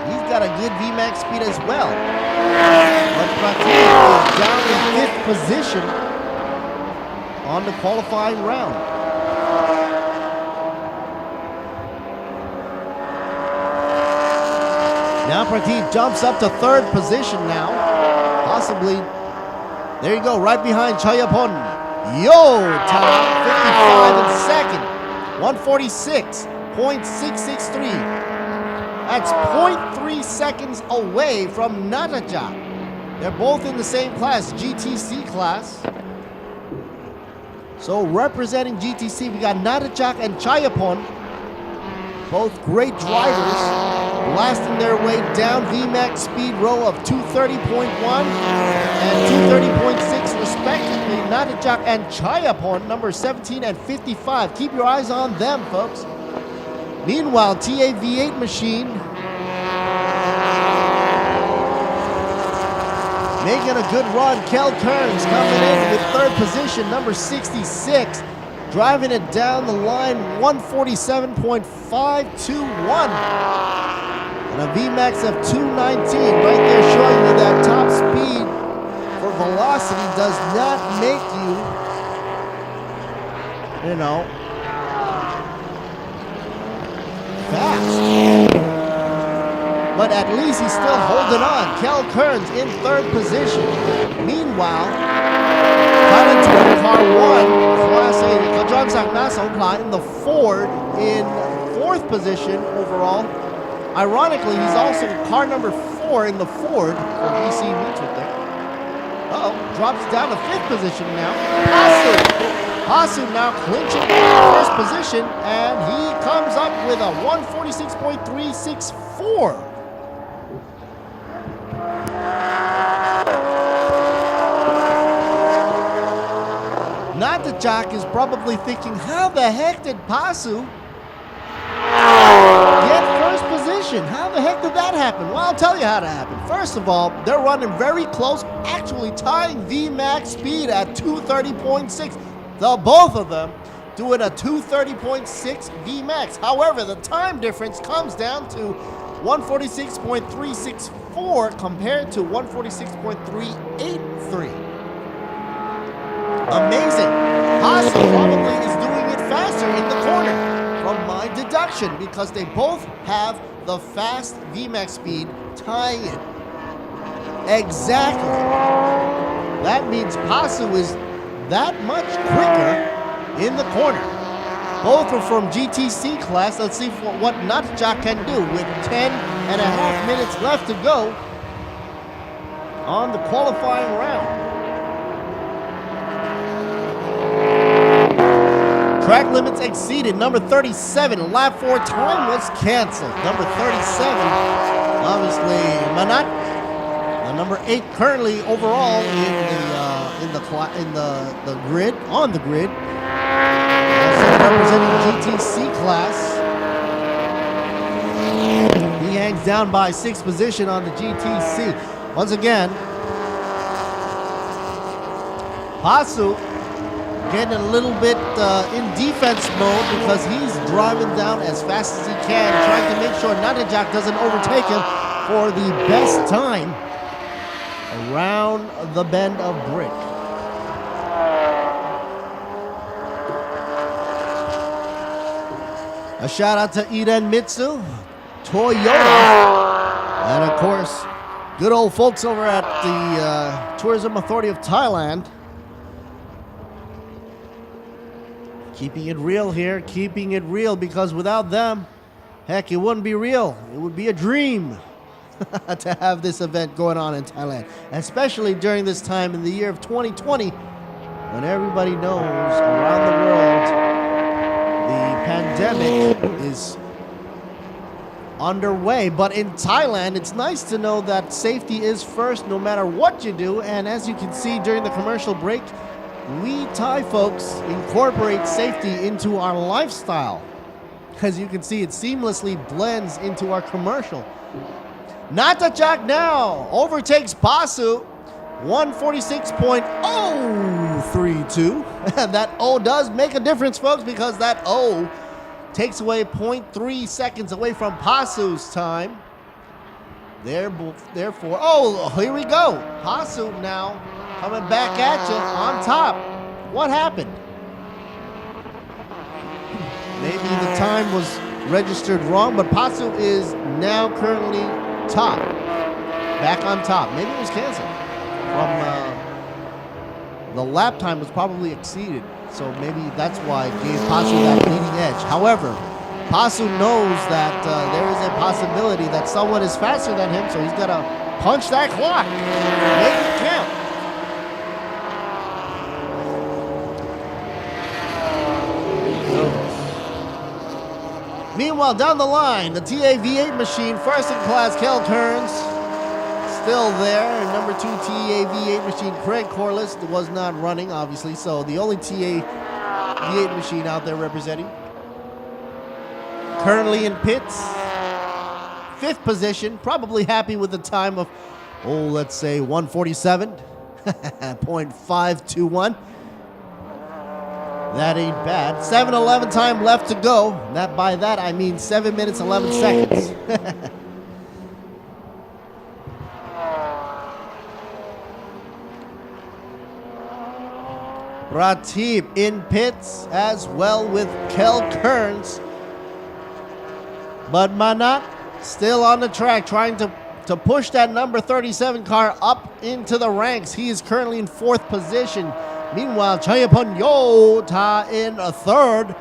Speaker 3: He's got a good VMAX speed as well. But Pratik is down in 5th position on the qualifying round. Now Pratik jumps up to 3rd position now. Possibly, there you go, right behind Chayapon. Yo, time 55 in second, 146.663. That's 0.3 seconds away from Natajak. They're both in the same class, GTC class. So representing GTC, we got Natajak and Chayapon. Both great drivers, blasting their way down VMAX speed row of 230.1 and 230.6 respectively. Natajak and Chayapon, number 17 and 55. Keep your eyes on them, folks. Meanwhile, TA V8 machine making a good run. Kel Kearns coming in with 3rd position, number 66. Driving it down the line, 147.521. And a VMAX of 219 right there, showing you that top speed for velocity does not make you, fast. But at least he's still holding on. Kel Kearns in 3rd position. Meanwhile, Car 1, Class A, Kajangsak Nasongkla in the Ford in 4th position overall. Ironically, he's also car number 4 in the Ford for BC meets with them. Uh-oh, drops down to 5th position now. Hasu now clinching 1st position, and he comes up with a 146.364. Natajak is probably thinking, how the heck did Pasu get 1st position? How the heck did that happen? Well, I'll tell you how to happen. First of all, they're running very close, actually tying VMAX speed at 230.6. The both of them doing a 230.6 VMAX. However, the time difference comes down to 146.364 compared to 146.383. Amazing. Haas probably is doing it faster in the corner from my deduction because they both have the fast VMAX speed tying it. Exactly. That means Pasu is that much quicker in the corner. Both are from GTC class. Let's see what Natajak can do with 10.5 minutes left to go on the qualifying round. Track limits exceeded. Number 37, lap 4 time was canceled. Number 37, obviously Manat. Number 8 currently overall in the grid, on the grid. Also representing GTC class. He hangs down by 6th position on the GTC. Once again, Pasu getting a little bit in defense mode because he's driving down as fast as he can, trying to make sure Natajak doesn't overtake him for the best time around the bend of brick. A shout out to Iden Mitsu, Toyota, and of course, good old folks over at the Tourism Authority of Thailand. Keeping it real here, keeping it real, because without them, heck, it wouldn't be real. It would be a dream to have this event going on in Thailand, especially during this time in the year of 2020 when everybody knows around the world the pandemic is underway. But in Thailand, it's nice to know that safety is first no matter what you do. And as you can see during the commercial break, we Thai folks incorporate safety into our lifestyle. As you can see, it seamlessly blends into our commercial. Natajak now overtakes Pasu, 146.032. That O does make a difference, folks, because that O takes away 0.3 seconds away from Pasu's time. Therefore, oh, here we go. Pasu now coming back at you on top. What happened? Maybe the time was registered wrong, but Pasu is now currently top. Back on top. Maybe it was canceled. The lap time was probably exceeded, so maybe that's why it gave Pasu that leading edge. However, Pasu knows that there is a possibility that someone is faster than him, so he's got to punch that clock. Make it count. Meanwhile, down the line, the TA-V8 machine, first in class, Kel Kearns, still there. And number 2 TA-V8 machine, Craig Corliss, was not running, obviously, so the only TA-V8 machine out there representing. Currently in pits, 5th position, probably happy with the time of, let's say 147.521. That ain't bad. 7:11 time left to go. By that I mean 7 minutes 11 seconds. Ratib in pits as well with Kel Kearns. But Manat still on the track trying to push that number 37 car up into the ranks. He is currently in 4th position. Meanwhile, Chayapan Yota in a 3rd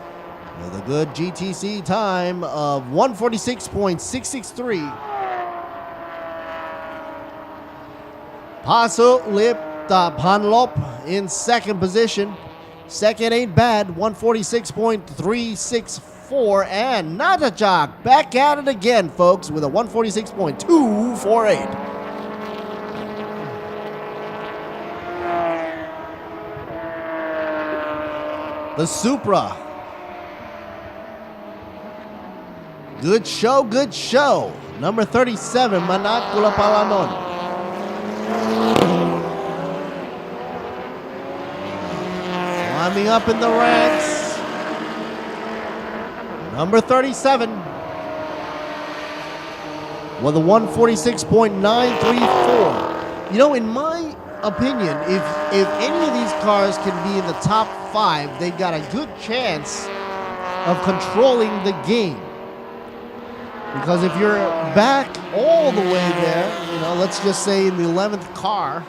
Speaker 3: with a good GTC time of 146.663. Pasu Lipta Panlop in 2nd position. 2nd ain't bad, 146.364. And Natajak back at it again, folks, with a 146.248. The Supra. Good show, good show. Number 37, Manat Kulapalanon. Climbing up in the ranks. Number 37. With a 146.934. You know, in my opinion, if any of these cars can be in the top 5, they've got a good chance of controlling the game. Because if you're back all the way there, let's just say in the 11th car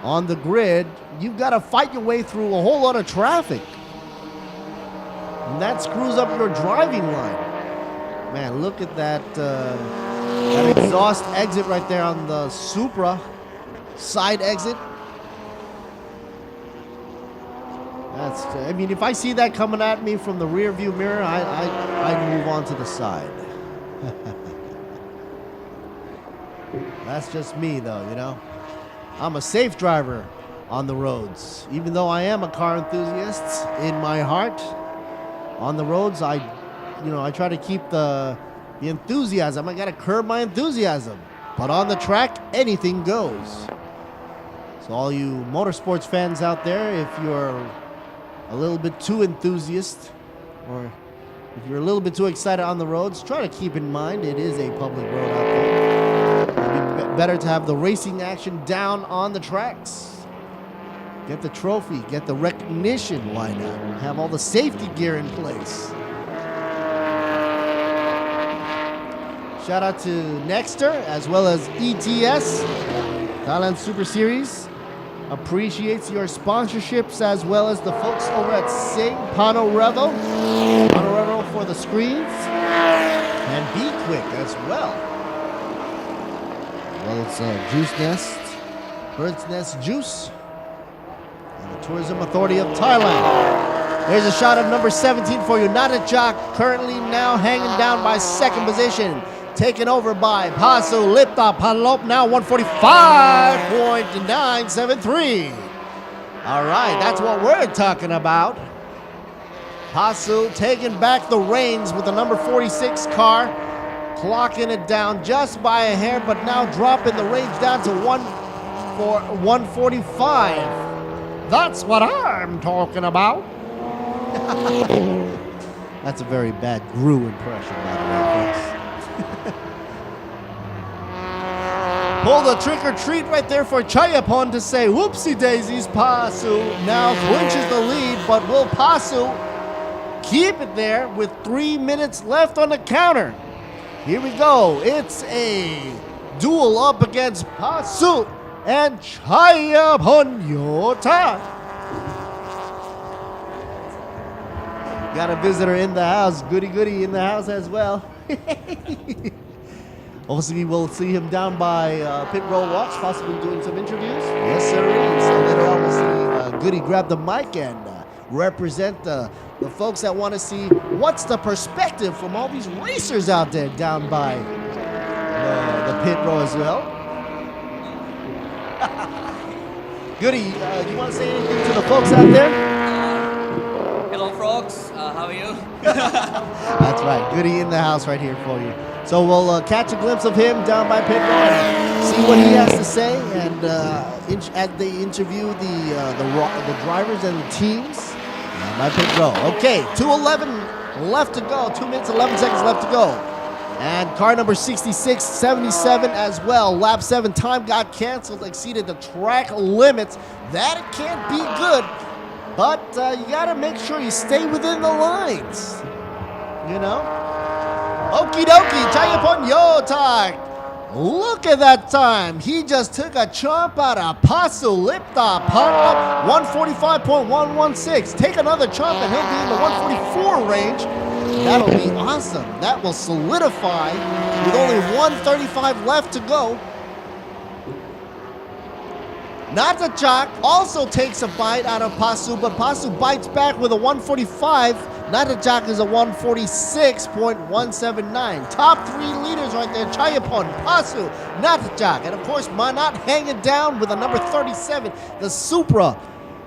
Speaker 3: on the grid, you've got to fight your way through a whole lot of traffic. And that screws up your driving line. Man, look at that exhaust exit right there on the Supra. Side exit. If I see that coming at me from the rear view mirror, I'd move on to the side. That's just me though, I'm a safe driver on the roads. Even though I am a car enthusiast in my heart, on the roads I try to keep the enthusiasm. I gotta curb my enthusiasm. But on the track, anything goes. So all you motorsports fans out there, if you're a little bit too enthusiast, or if you're a little bit too excited on the roads, try to keep in mind it is a public road out there. It'd be better to have the racing action down on the tracks. Get the trophy, get the recognition, why not? Have all the safety gear in place. Shout out to Nexter as well as ETS, Thailand Super Series. Appreciates your sponsorships as well as the folks over at Sing, Pano Revo for the screens, and Be Quick as well. Well, it's Juice Nest, Bird's Nest Juice, and the Tourism Authority of Thailand. There's a shot of number 17 for you. Natachak currently now hanging down by second position. Taken over by Pasu Lipta Palop, now 145.973. All right, that's what we're talking about. Pasu taking back the reins with the number 46 car, clocking it down just by a hair, but now dropping the range down to 145. That's what I'm talking about. That's a very bad Gru impression, by the way, folks. Pull the trick or treat right there for Chayapon to say, whoopsie daisies, Pasu now clinches the lead, but will Pasu keep it there with 3 minutes left on the counter? Here we go. It's a duel up against Pasu and Chayapon Yota. Got a visitor in the house. Goody in the house as well. Obviously, we'll see him down by pit row walks, possibly doing some interviews. Yes, sir. So later on, we'll see Goody grab the mic and represent the folks that want to see what's the perspective from all these racers out there down by the pit row as well. Goody, do you want to say anything to the folks out there?
Speaker 13: Hello, folks. How are you?
Speaker 3: That's right. Goody in the house right here for you. So we'll catch a glimpse of him down by pit row and see what he has to say, and as they interview the drivers and the teams by pit row. Okay, 2:11 left to go. 2 minutes 11 seconds left to go. And car number 6677 as well. Lap 7 time got canceled, exceeded the track limits. That can't be good, but you gotta make sure you stay within the lines. You know? Okie dokie, Chayapon Yotak. Look at that time. He just took a chomp out of Pasu Lipta Palop, 145.116. Take another chomp and he'll be in the 144 range. That'll be awesome. That will solidify with only 135 left to go. Natachak also takes a bite out of Pasu, but Pasu bites back with a 145. Natachak is a 146.179. Top 3 leaders right there. Chayapon, Pasu, Natachak. And of course, Manat hanging down with a number 37, the Supra,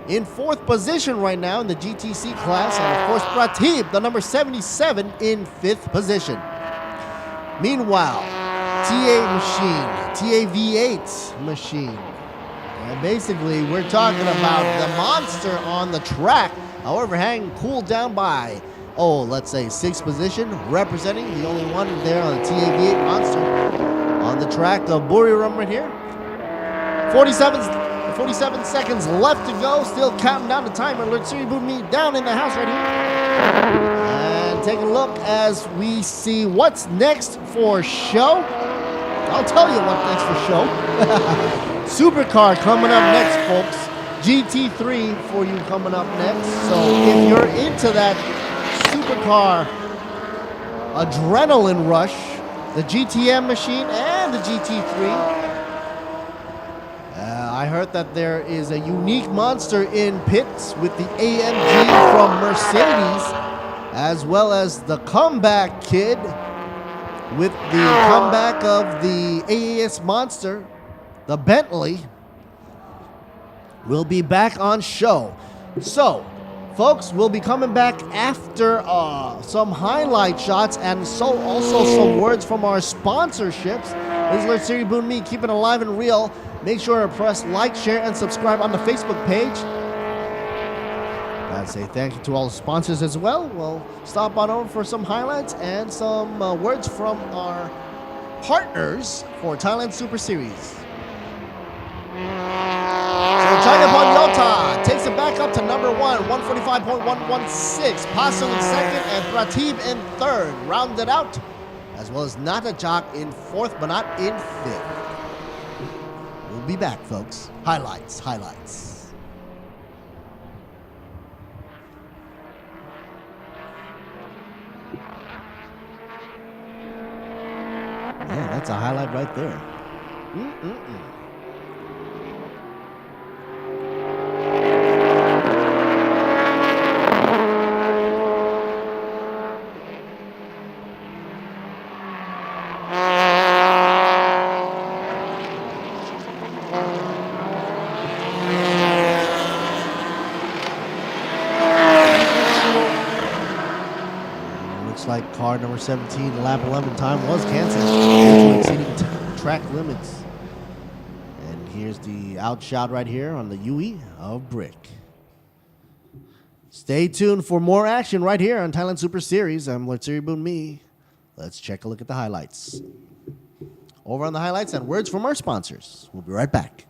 Speaker 3: in 4th position right now in the GTC class. And of course, Pratib, the number 77, in 5th position. Meanwhile, TAV8 machine. And basically, we're talking about the monster on the track. However, hanging cooled down by, let's say 6th position, representing the only one there on the TAV8 monster on the track of Buriram right here. 47 seconds left to go. Still counting down the timer. Let's see me down in the house right here. And take a look as we see what's next for show. I'll tell you what's next for show. Supercar coming up next, folks. GT3 for you coming up next. So if you're into that Supercar adrenaline rush, the GTM machine and the GT3, I heard that there is a unique monster in pits with the AMG from Mercedes, as well as the comeback kid with the comeback of the AAS monster, the Bentley, will be back on show. So, folks, we'll be coming back after some highlight shots and also some words from our sponsorships. This is Lord Siri Boon Me, keeping it alive and real. Make sure to press like, share, and subscribe on the Facebook page. Gotta say thank you to all the sponsors as well. We'll stop on over for some highlights and some words from our partners for Thailand Super Series. So Chayapon Yota takes it back up to number 1, 145.116. Pasu in 2nd and Pratib in 3rd. Rounded out, as well as Natachak in 4th, but not in 5th. We'll be back, folks. Highlights. Yeah, that's a highlight right there. car number 17, lap 11 time was canceled due to exceeding track limits. And here's the outshot right here on the UE of Brick. Stay tuned for more action right here on Thailand Super Series. I'm Latsiri Bunmi. Let's check a look at the highlights. Over on the highlights and words from our sponsors. We'll be right back.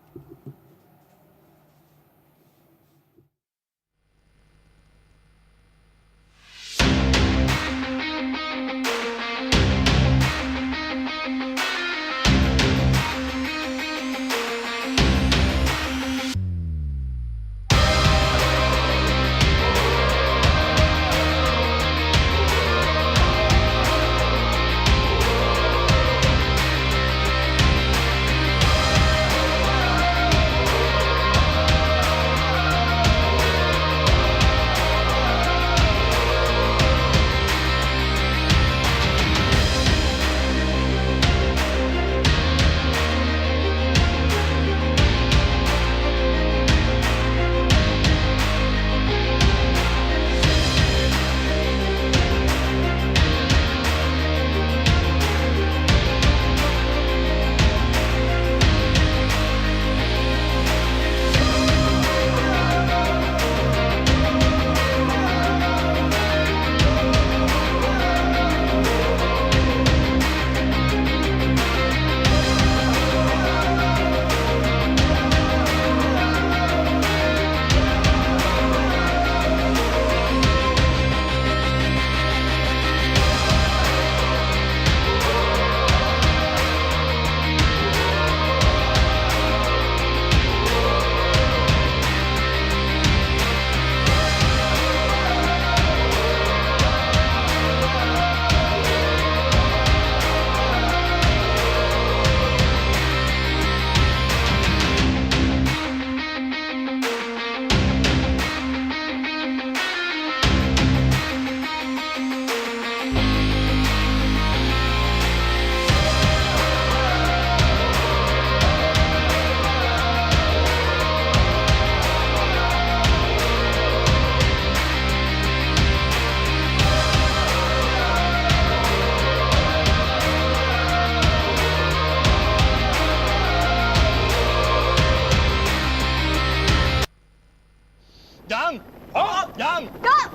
Speaker 7: ยัง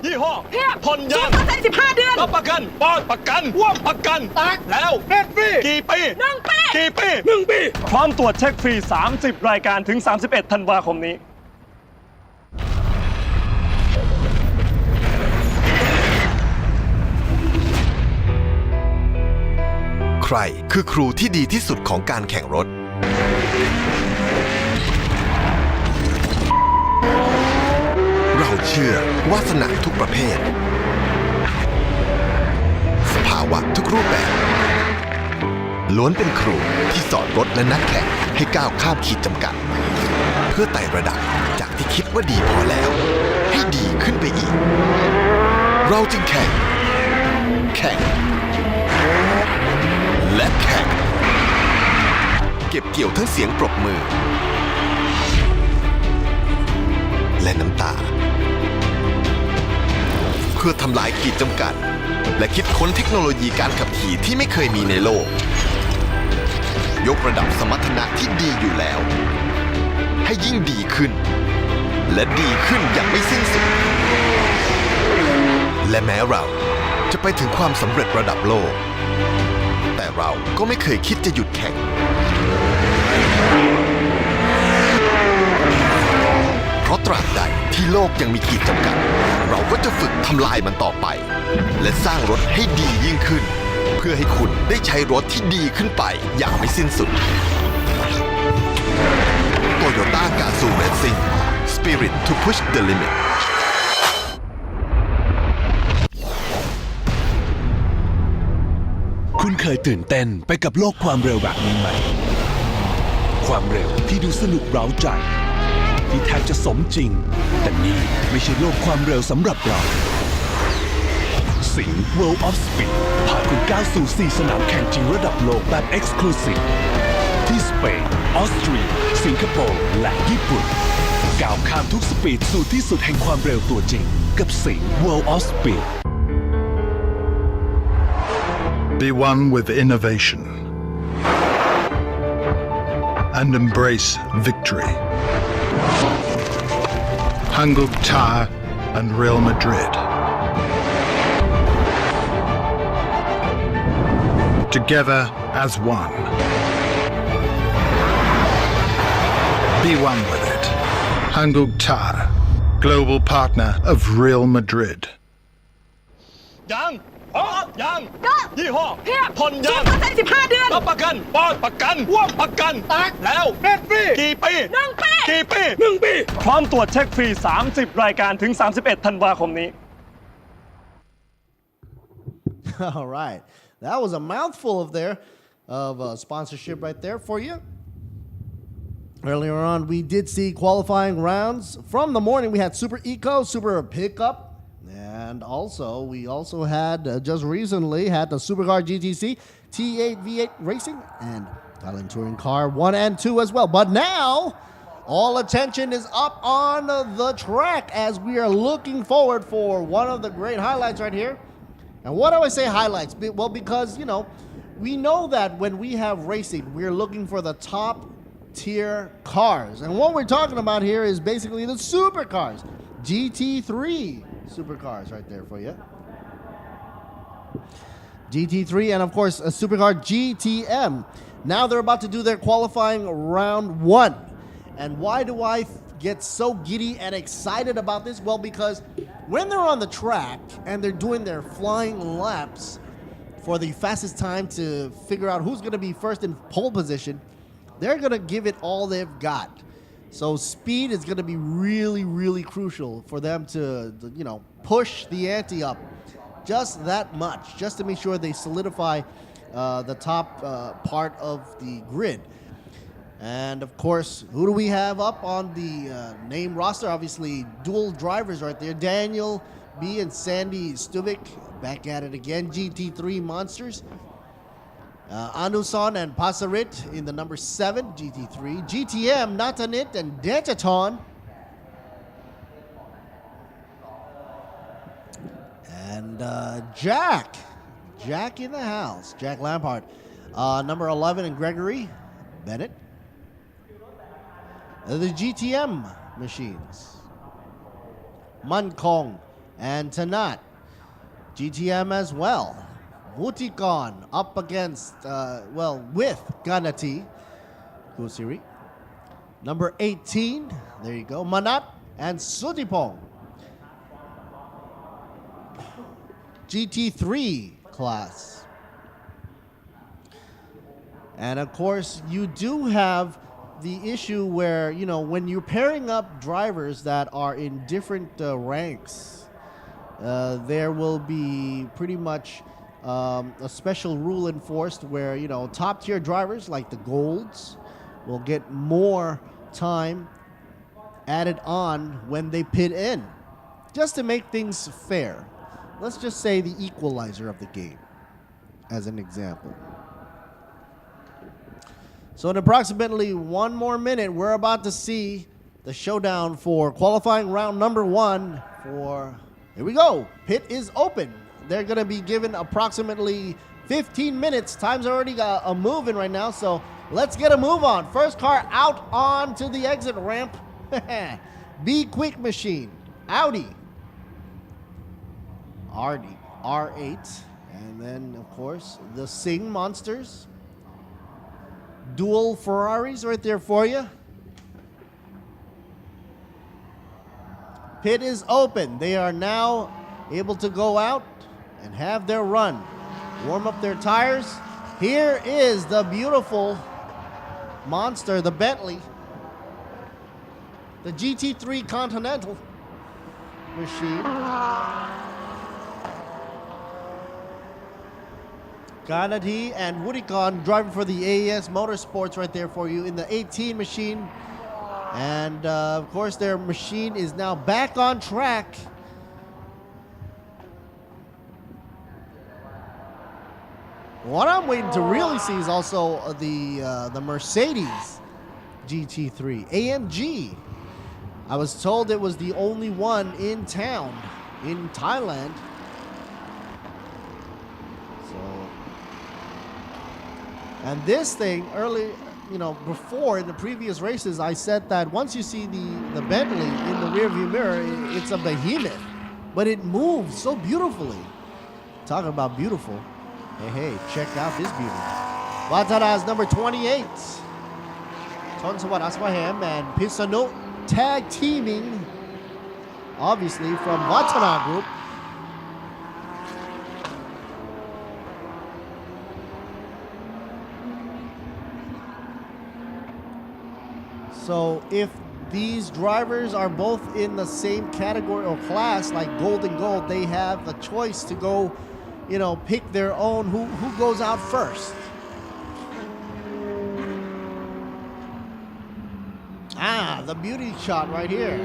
Speaker 7: ยี่ห้อผ่อนยัง15 เดือนรับประกันปอนประกันพ่วงประกันแล้วเน็ตฟรีกี่ปี1 ปีกี่ปี1 ปีพร้อมตรวจเช็คฟรี30 รายการถึง 31 ธันวาคมนี้
Speaker 14: ใครคือครูที่ดีที่สุดของการแข่งรถเราเชื่อว่าสนามทุกประเภทสภาวะทุกรูปแบบล้วนเป็นครูที่สอนรถและนักแข่งให้ก้าวข้ามขีดจำกัดเพื่อไต่ระดับจากที่คิดว่าดีพอแล้วให้ดีขึ้นไปอีกเราจึงแข่งและแข่งเก็บเกี่ยวทั้งเสียงปรบมือและน้ำตาเพื่อทำลายขีดจำกัดและคิดค้นเทคโนโลยีการขับขี่ที่ไม่เคยมีในโลกยกระดับสมรรถนะที่ดีอยู่แล้วให้ยิ่งดีขึ้นและดีขึ้นอย่างไม่สิ้นสุดและแม้เราจะไปถึงความสำเร็จระดับโลกแต่เราก็ไม่เคยคิดจะหยุดแข่งเพราะตราบใดที่โลกยังมีขีดจำกัดเราก็จะฝึกทำลายมันต่อไปและสร้างรถให้ดียิ่งขึ้นเพื่อให้คุณได้ใช้รถที่ดีขึ้นไปอย่างไม่สิ้นสุด Toyota Gazoo Racing Spirit to push the limit
Speaker 10: คุณเคยตื่นเต้นไปกับโลกความเร็วแบบนี้ไหมความเร็วที่ดูสนุกเร้าใจที่แทบจะสมจริงแต่นี่ไม่ใช่โลกความเร็วสำหรับเราสิงห์ World of Speed พาคุณก้าวสู่4 สนามแข่งจริงระดับโลกแบบ Exclusive ที่สเปนออสเตรียสิงคโปร์และญี่ปุ่นก้าวข้ามทุกสปีดสู่ที่สุดแห่งความเร็วตัวจริงกับสิงห์ World of Speed
Speaker 9: Be one with innovation and embrace victory. Hanguk Ta and Real Madrid. Together as one. Be one with it. Hanguk Ta, global partner of Real Madrid.
Speaker 7: ยังยังยี่ห้อทนยัง15 เดือนรับประกันปอนประกันว่วมประกันแล้วเน็ตฟรีกี่ปี1 ปีกี่ปี1 ปีพร้อมตรวจเช็คฟรี30 รายการถึง 31 ธันวาคมนี้
Speaker 3: All right. That was a mouthful of sponsorship right there for you. Earlier on, we did see qualifying rounds. From the morning, we had Super Eco, Super Pickup, and we also had, just recently, had the Supercar GTC, T8 V8 Racing, and Thailand Touring Car 1 and 2 as well. But now, all attention is up on the track as we are looking forward for one of the great highlights right here. And what do I say highlights? Well, because, we know that when we have racing, we're looking for the top tier cars. And what we're talking about here is basically the supercars. GT3 supercars right there for you. GT3 and of course a supercar GTM. Now they're about to do their qualifying round 1. And why do I get so giddy and excited about this? Well, because when they're on the track and they're doing their flying laps for the fastest time to figure out who's going to be first in pole position, they're going to give it all they've got. So speed is going to be really, really crucial for them to push the ante up just that much, just to make sure they solidify the top part of the grid. And of course, who do we have up on the name roster? Obviously, dual drivers right there. Daniel B and Sandy Stuvik back at it again. GT3 monsters. Anuson and Pasarit in the number 7, GT3. GTM, Natanit and Detaton. And Jack in the house. Jack Lampard. Number 11 and Gregory Bennett. The GTM machines. Mankong and Tanat. GTM as well. Wutikon up against, with Ganati. Kusiri. Number 18, there you go. Manat and Sutipong. GT3 class. And of course, you do have the issue where, when you're pairing up drivers that are in different ranks, there will be pretty much a special rule enforced where, top tier drivers like the golds will get more time added on when they pit in, just to make things fair. Let's just say the equalizer of the game, as an example. So in approximately 1 more minute, we're about to see the showdown for qualifying round number 1 for, here we go, pit is open. They're going to be given approximately 15 minutes. Time's already got a moving right now, so let's get a move on. First car out onto the exit ramp. Be Quick Machine, Audi, R8, and then of course the Sing Monsters. Dual Ferraris right there for you. Pit is open. They are now able to go out and have their run. Warm up their tires. Here is the beautiful monster, the Bentley. The GT3 Continental machine. Ganati and Woodicon driving for the AES Motorsports right there for you in the 18 machine. And of course their machine is now back on track. What I'm waiting to really see is also the Mercedes GT3 AMG. I was told it was the only one in town in Thailand. So And this thing early, before in the previous races, I said that once you see the Bentley in the rearview mirror, it's a behemoth, but it moves so beautifully. Talking about beautiful. Hey, check out this beauty. Watanabe's number 28. Tonsawat Aswaham and Pisano tag teaming, obviously from Watanabe Group. So if these drivers are both in the same category or class, like gold and gold, they have a choice to go, pick their own who goes out first. The beauty shot right here.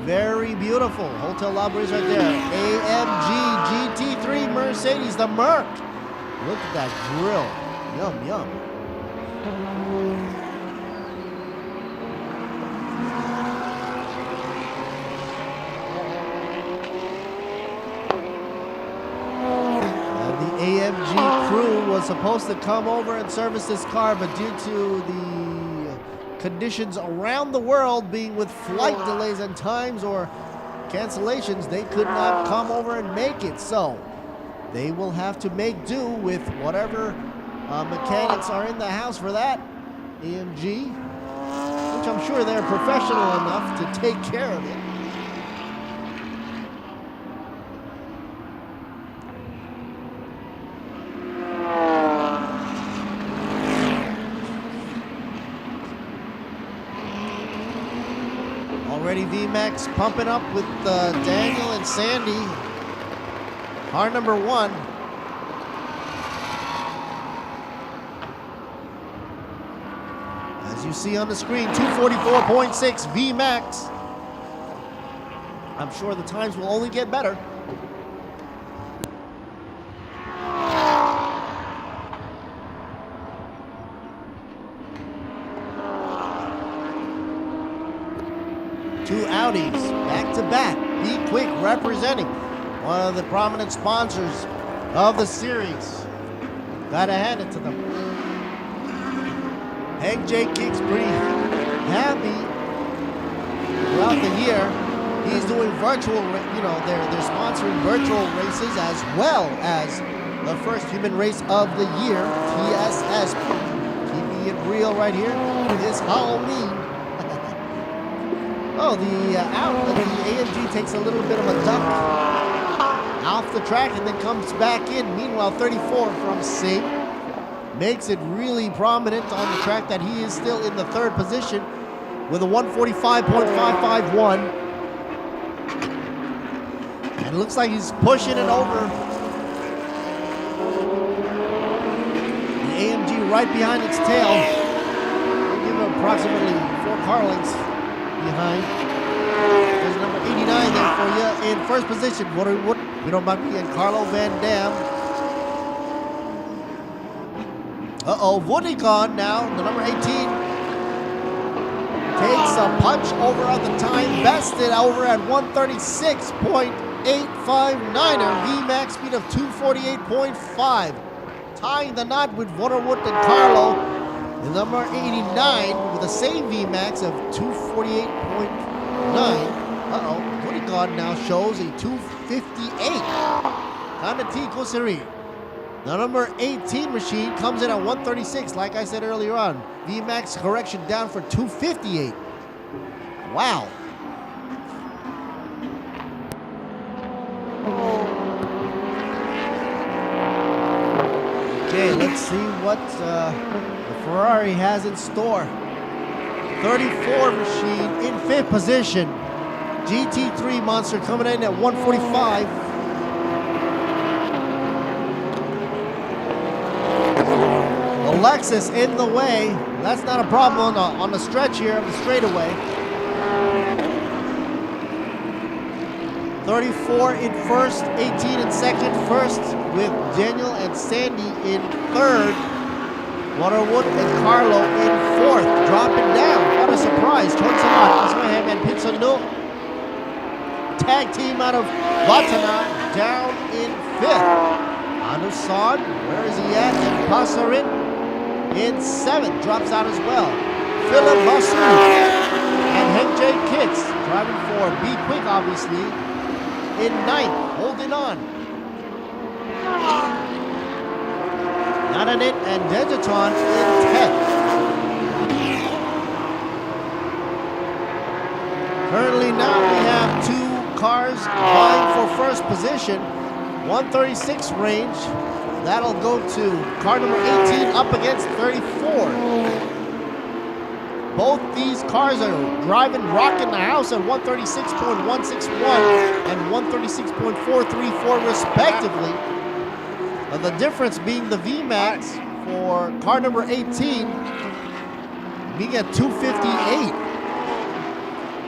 Speaker 3: Very beautiful. Hotel Labris right there. AMG GT3 Mercedes, the Merc. Look at that grill. Yum, yum. The AMG crew was supposed to come over and service this car, but due to the conditions around the world being with flight delays and times or cancellations, they could not come over and make it. So they will have to make do with whatever mechanics are in the house for that. AMG, which I'm sure they're professional enough to take care of it. Already VMAX pumping up with Daniel and Sandy. Car number 1. As you see on the screen, 244.6 VMAX. I'm sure the times will only get better. Two Audis, back to back. Be Quick representing one of the prominent sponsors of the series. Gotta hand it to them. Hank J. Kicks pretty happy throughout the year. He's doing virtual, they're sponsoring virtual races as well as the first human race of the year, TSS. Keeping it real right here. This Halloween. Oh, the AMG takes a little bit of a duck off the track and then comes back in. Meanwhile, 34 from Singh makes it really prominent on the track that he is still in the third position with a 145.551. And it looks like he's pushing it over. The AMG right behind its tail. We'll give him approximately 4 car lengths behind. There's number 89 there for you in first position. Vito Bucky and Carlo Van Dam. Woody gone now. The number 18 takes a punch over at the time. Bested over at 136.859. VMAX speed of 248.5. Tying the knot with Waterwood and Carlo. The number 89 with the same VMAX of 248.9. Woody God now shows a 258. Kanati Kosiri. The number 18 machine comes in at 136, like I said earlier on. VMAX correction down for 258. Wow. Okay, let's see what the Ferrari has in store. 34 machine in 5th position. GT3 Monster coming in at 145. The Lexus in the way. That's not a problem on the stretch here of the straightaway. 34 in first, 18 in second. First with Daniel and Sandy in third. Waterwood and Carlo in fourth. Dropping down. What a surprise. Chonsaman, Asmaham, and Pizzano. Tag team out of Watana down in fifth. Anusan, where is he at? And Passarin In 7th, drops out as well. Philip Masu and Henjay Kits driving for Be Quick, obviously. In 9th, holding on. Nananet and Dejaton in 10th. Currently now we have 2 cars vying for first position. 136 range. That'll go to car number 18 up against 34. Both these cars are driving, rocking the house at 136.161 and 136.434 respectively. The difference being the VMAX for car number 18 being at 258.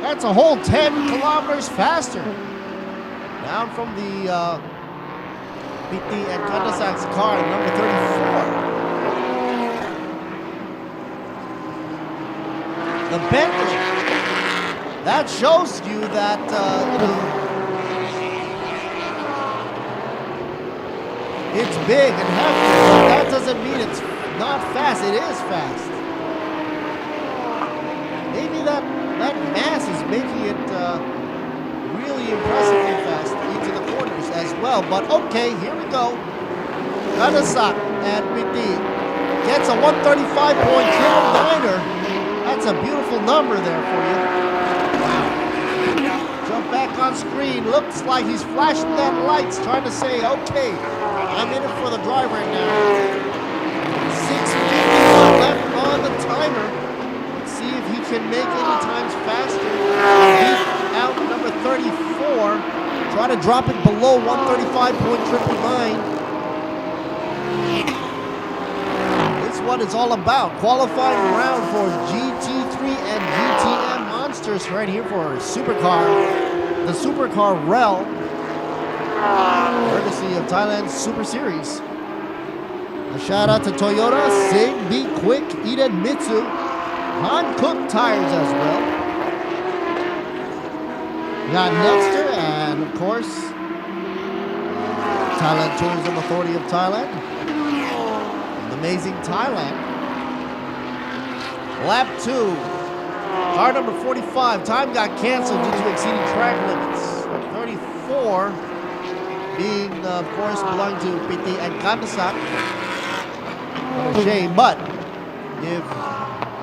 Speaker 3: That's a whole 10 kilometers faster. Down from the Piti and Kandasak's car, number 34. The Bentley. That shows you that, it's big and hefty, but that doesn't mean it's not fast. It is fast. Maybe that mass is making it really impressively fast into the corners as well. But okay, here we go. Kanasak and Piti gets a 135.09er. That's a beautiful number there for you. Wow. Jump back on screen. Looks like he's flashing that lights, trying to say, okay, I'm in it for the drive right now. 6:51 left on the timer. Let's see if he can make any times faster. Beat out number 34. Try to drop it below 135.999. This is what it's all about. Qualifying round for GT3 and GTM monsters right here for Supercar. The Supercar Rel. Courtesy of Thailand's Super Series. A shout out to Toyota, Sig, Be Quick, Eden Mitsu, Han Cook Tires as well. We got Nexter and of course Thailand Tourism Authority of Thailand. Amazing Thailand. Lap 2. Car number 45. Time got canceled due to exceeding track limits. 34 being, of course, belonging to Piti and Kandasak. What a shame, but if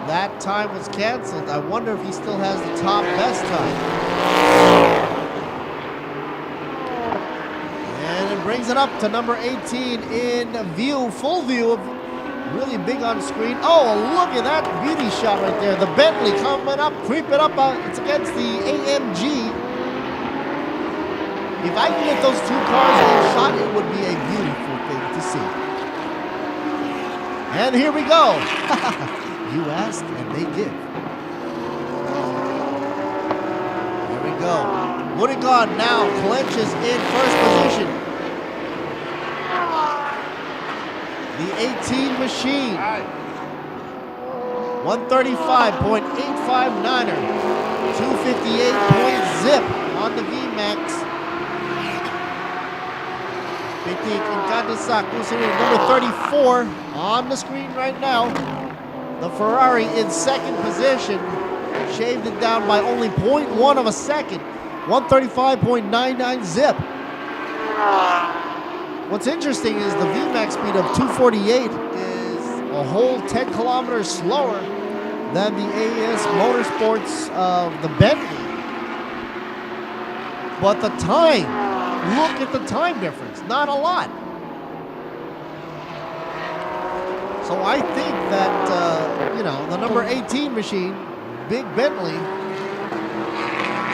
Speaker 3: that time was canceled, I wonder if he still has the top best time. And it brings it up to number 18 in view, full view of really big on screen. Oh, look at that beauty shot right there. The Bentley coming up, creeping up. It's against the AMG. If I can get those 2 cars in shot, it would be a beautiful thing to see. And here we go. You asked and they give. Here we go. Mudigan now clenches in first position. The 18 machine. 135.859er. 258.zip on the VMAX. Piti Kandasak, number 34 on the screen right now. The Ferrari in second position. Shaved it down by only 0.1 of a second. 135.99 zip. What's interesting is the VMAX speed of 248 is a whole 10 kilometers slower than the AES Motorsports of the Bentley. But the time, look at the time difference, not a lot. So I think that, the number 18 machine, Big Bentley,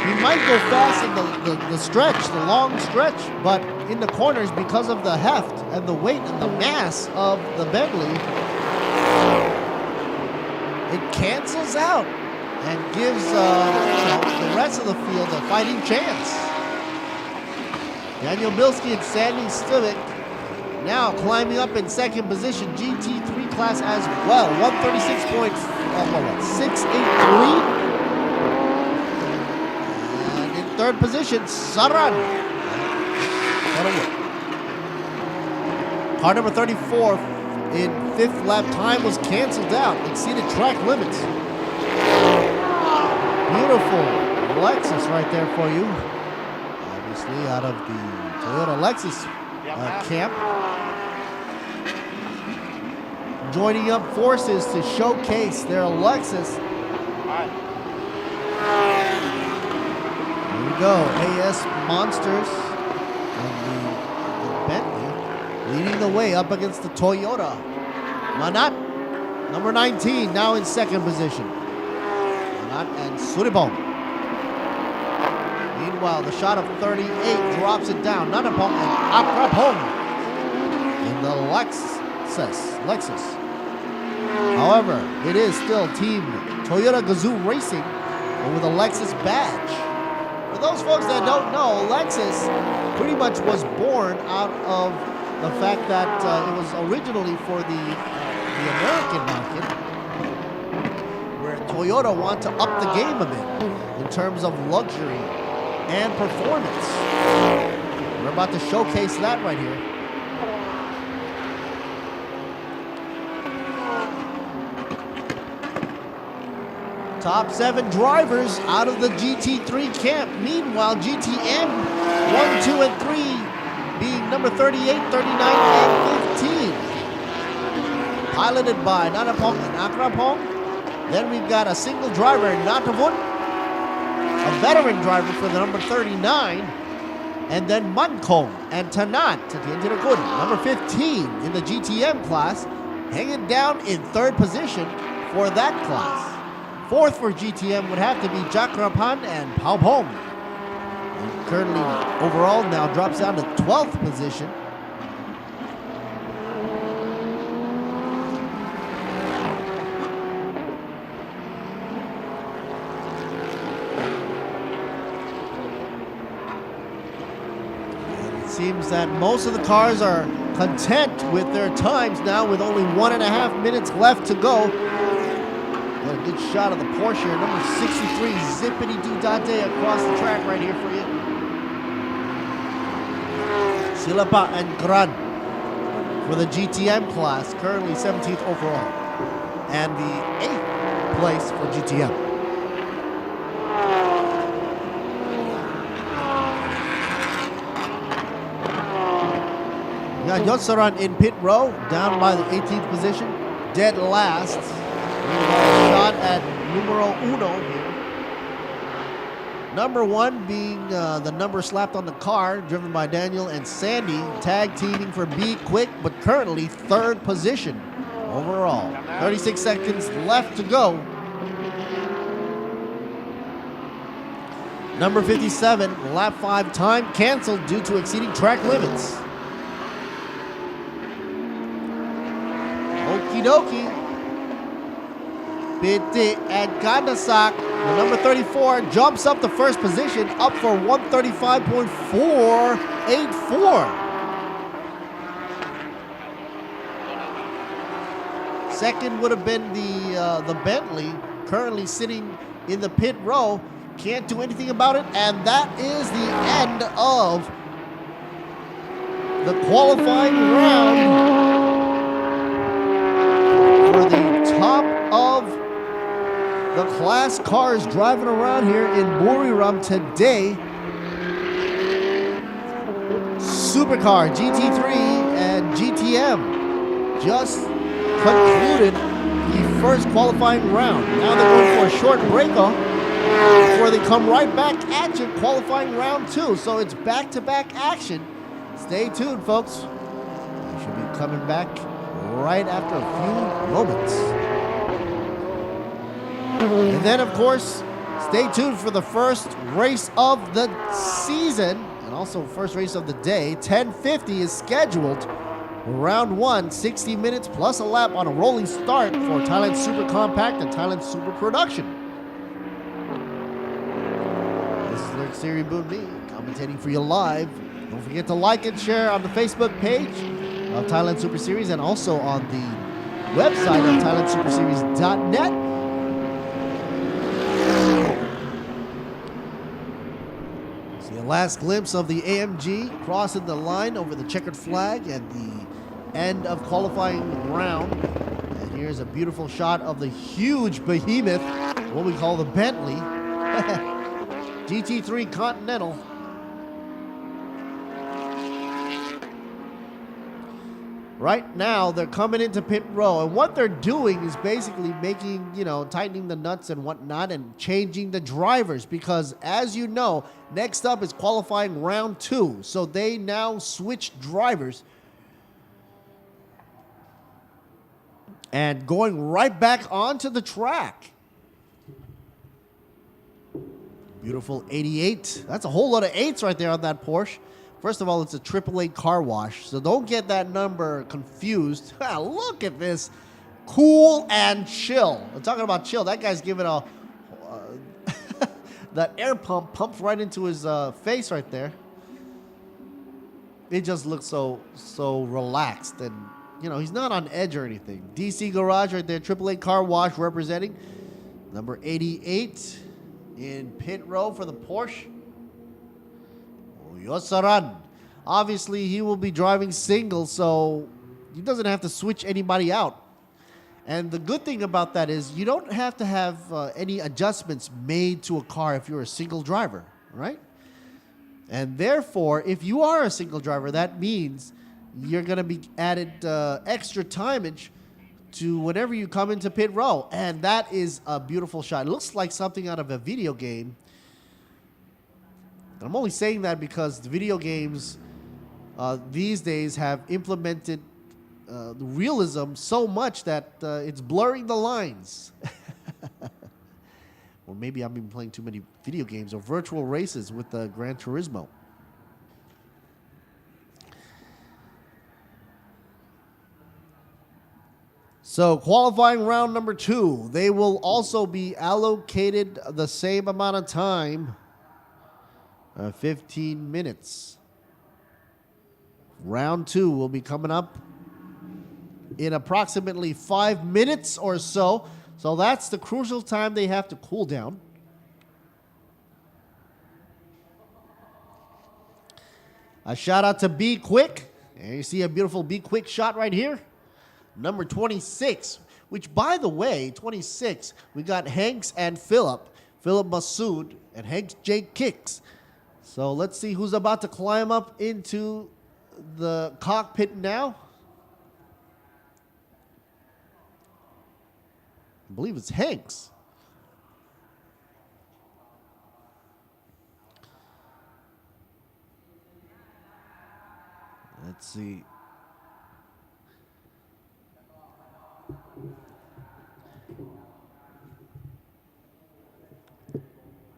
Speaker 3: he might go fast in the stretch, the long stretch, but in the corners, because of the heft and the weight and the mass of the Bentley, it cancels out and gives the rest of the field a fighting chance. Daniel Bilski and Sandy Stivic now climbing up in second position, GT3 class as well, 136.683. And in third position, Saran. Car number 34, in fifth lap time was canceled out, exceeded track limits. Beautiful Lexus right there for you. Obviously out of the Toyota Lexus camp. Joining up forces to showcase their Lexus. Here we go, AS Monsters and the Bentley leading the way up against the Toyota. Manat, number 19, now in second position. Manat and Suripong. Meanwhile, the shot of 38 drops it down. Nanapong and Akrapong in the Lexus. However, it is still Team Toyota Gazoo Racing with a Lexus badge. For those folks that don't know, Lexus pretty much was born out of the fact that it was originally for the American market, where Toyota wanted to up the game a bit in terms of luxury and performance. We're about to showcase that right here. Top 7 drivers out of the GT3 camp. Meanwhile, GTM 1, 2, and 3 being number 38, 39, and 15. Piloted by Nanapong and Akrapong. Then we've got a single driver, Natavun, a veteran driver for the number 39. And then Mankong and Tanat, number 15 in the GTM class, hanging down in third position for that class. Fourth for GTM would have to be Jakrapan and Paupong. And currently, overall, now drops down to 12th position. And it seems that most of the cars are content with their times now, with only 1.5 minutes left to go. Got a good shot of the Porsche, number 63, zippity-doo-dah-day across the track right here for you. Silapa and Gran for the GTM class, currently 17th overall. And the 8th place for GTM. We got Yotsaran in pit row, down by the 18th position, dead last. Shot at numero uno here. Number 1 being the number slapped on the car, driven by Daniel and Sandy, tag teaming for Be Quick, but currently 3rd position overall. 36 seconds left to go. Number 57, lap 5 time canceled due to exceeding track limits. Okie dokie. Bitte and Gandasak, the number 34, jumps up to first position, up for 135.484. Second would have been the Bentley, currently sitting in the pit row. Can't do anything about it, and that is the end of the qualifying round for the top of the class cars driving around here in Buriram today. Supercar, GT3, and GTM just concluded the first qualifying round. Now they're going for a short break off before they come right back at you, qualifying round 2. So it's back-to-back action. Stay tuned, folks. We should be coming back right after a few moments. And then, of course, stay tuned for the first race of the season and also first race of the day. 10:50 is scheduled. Round 1, 60 minutes plus a lap on a rolling start for Thailand Super Compact and Thailand Super Production. This is Lurk Siri Bunmi commentating for you live. Don't forget to like and share on the Facebook page of Thailand Super Series and also on the website of thailandsuperseries.net. See a last glimpse of the AMG crossing the line over the checkered flag and the end of qualifying round. And here's a beautiful shot of the huge behemoth, what we call the Bentley, GT3 Continental. Right now, they're coming into pit row, and what they're doing is basically making, tightening the nuts and whatnot and changing the drivers because, as you know, next up is qualifying round 2. So they now switch drivers and going right back onto the track. Beautiful 88. That's a whole lot of 8s right there on that Porsche. First of all, it's a AAA car wash, so don't get that number confused. Look at this. Cool and chill. I'm talking about chill. That guy's giving a... that air pump pumps right into his face right there. It just looks so relaxed, and, he's not on edge or anything. DC Garage right there, AAA car wash representing number 88 in pit row for the Porsche. Yosaran. Obviously, he will be driving single, so he doesn't have to switch anybody out. And the good thing about that is you don't have to have any adjustments made to a car if you're a single driver, right? And therefore, if you are a single driver, that means you're going to be added extra timeage to whenever you come into pit row. And that is a beautiful shot. It looks like something out of a video game. I'm only saying that because the video games these days have implemented the realism so much that it's blurring the lines. Or maybe I've been playing too many video games or virtual races with Gran Turismo. So qualifying round number 2, they will also be allocated the same amount of time. 15 minutes. Round 2 will be coming up in approximately 5 minutes or so. So that's the crucial time they have to cool down. A shout out to Be Quick. And you see a beautiful Be Quick shot right here. Number 26, which, by the way, 26, we got Hanks and Philip Masood and Hanks J. Kicks. So let's see who's about to climb up into the cockpit now. I believe it's Hanks. Let's see.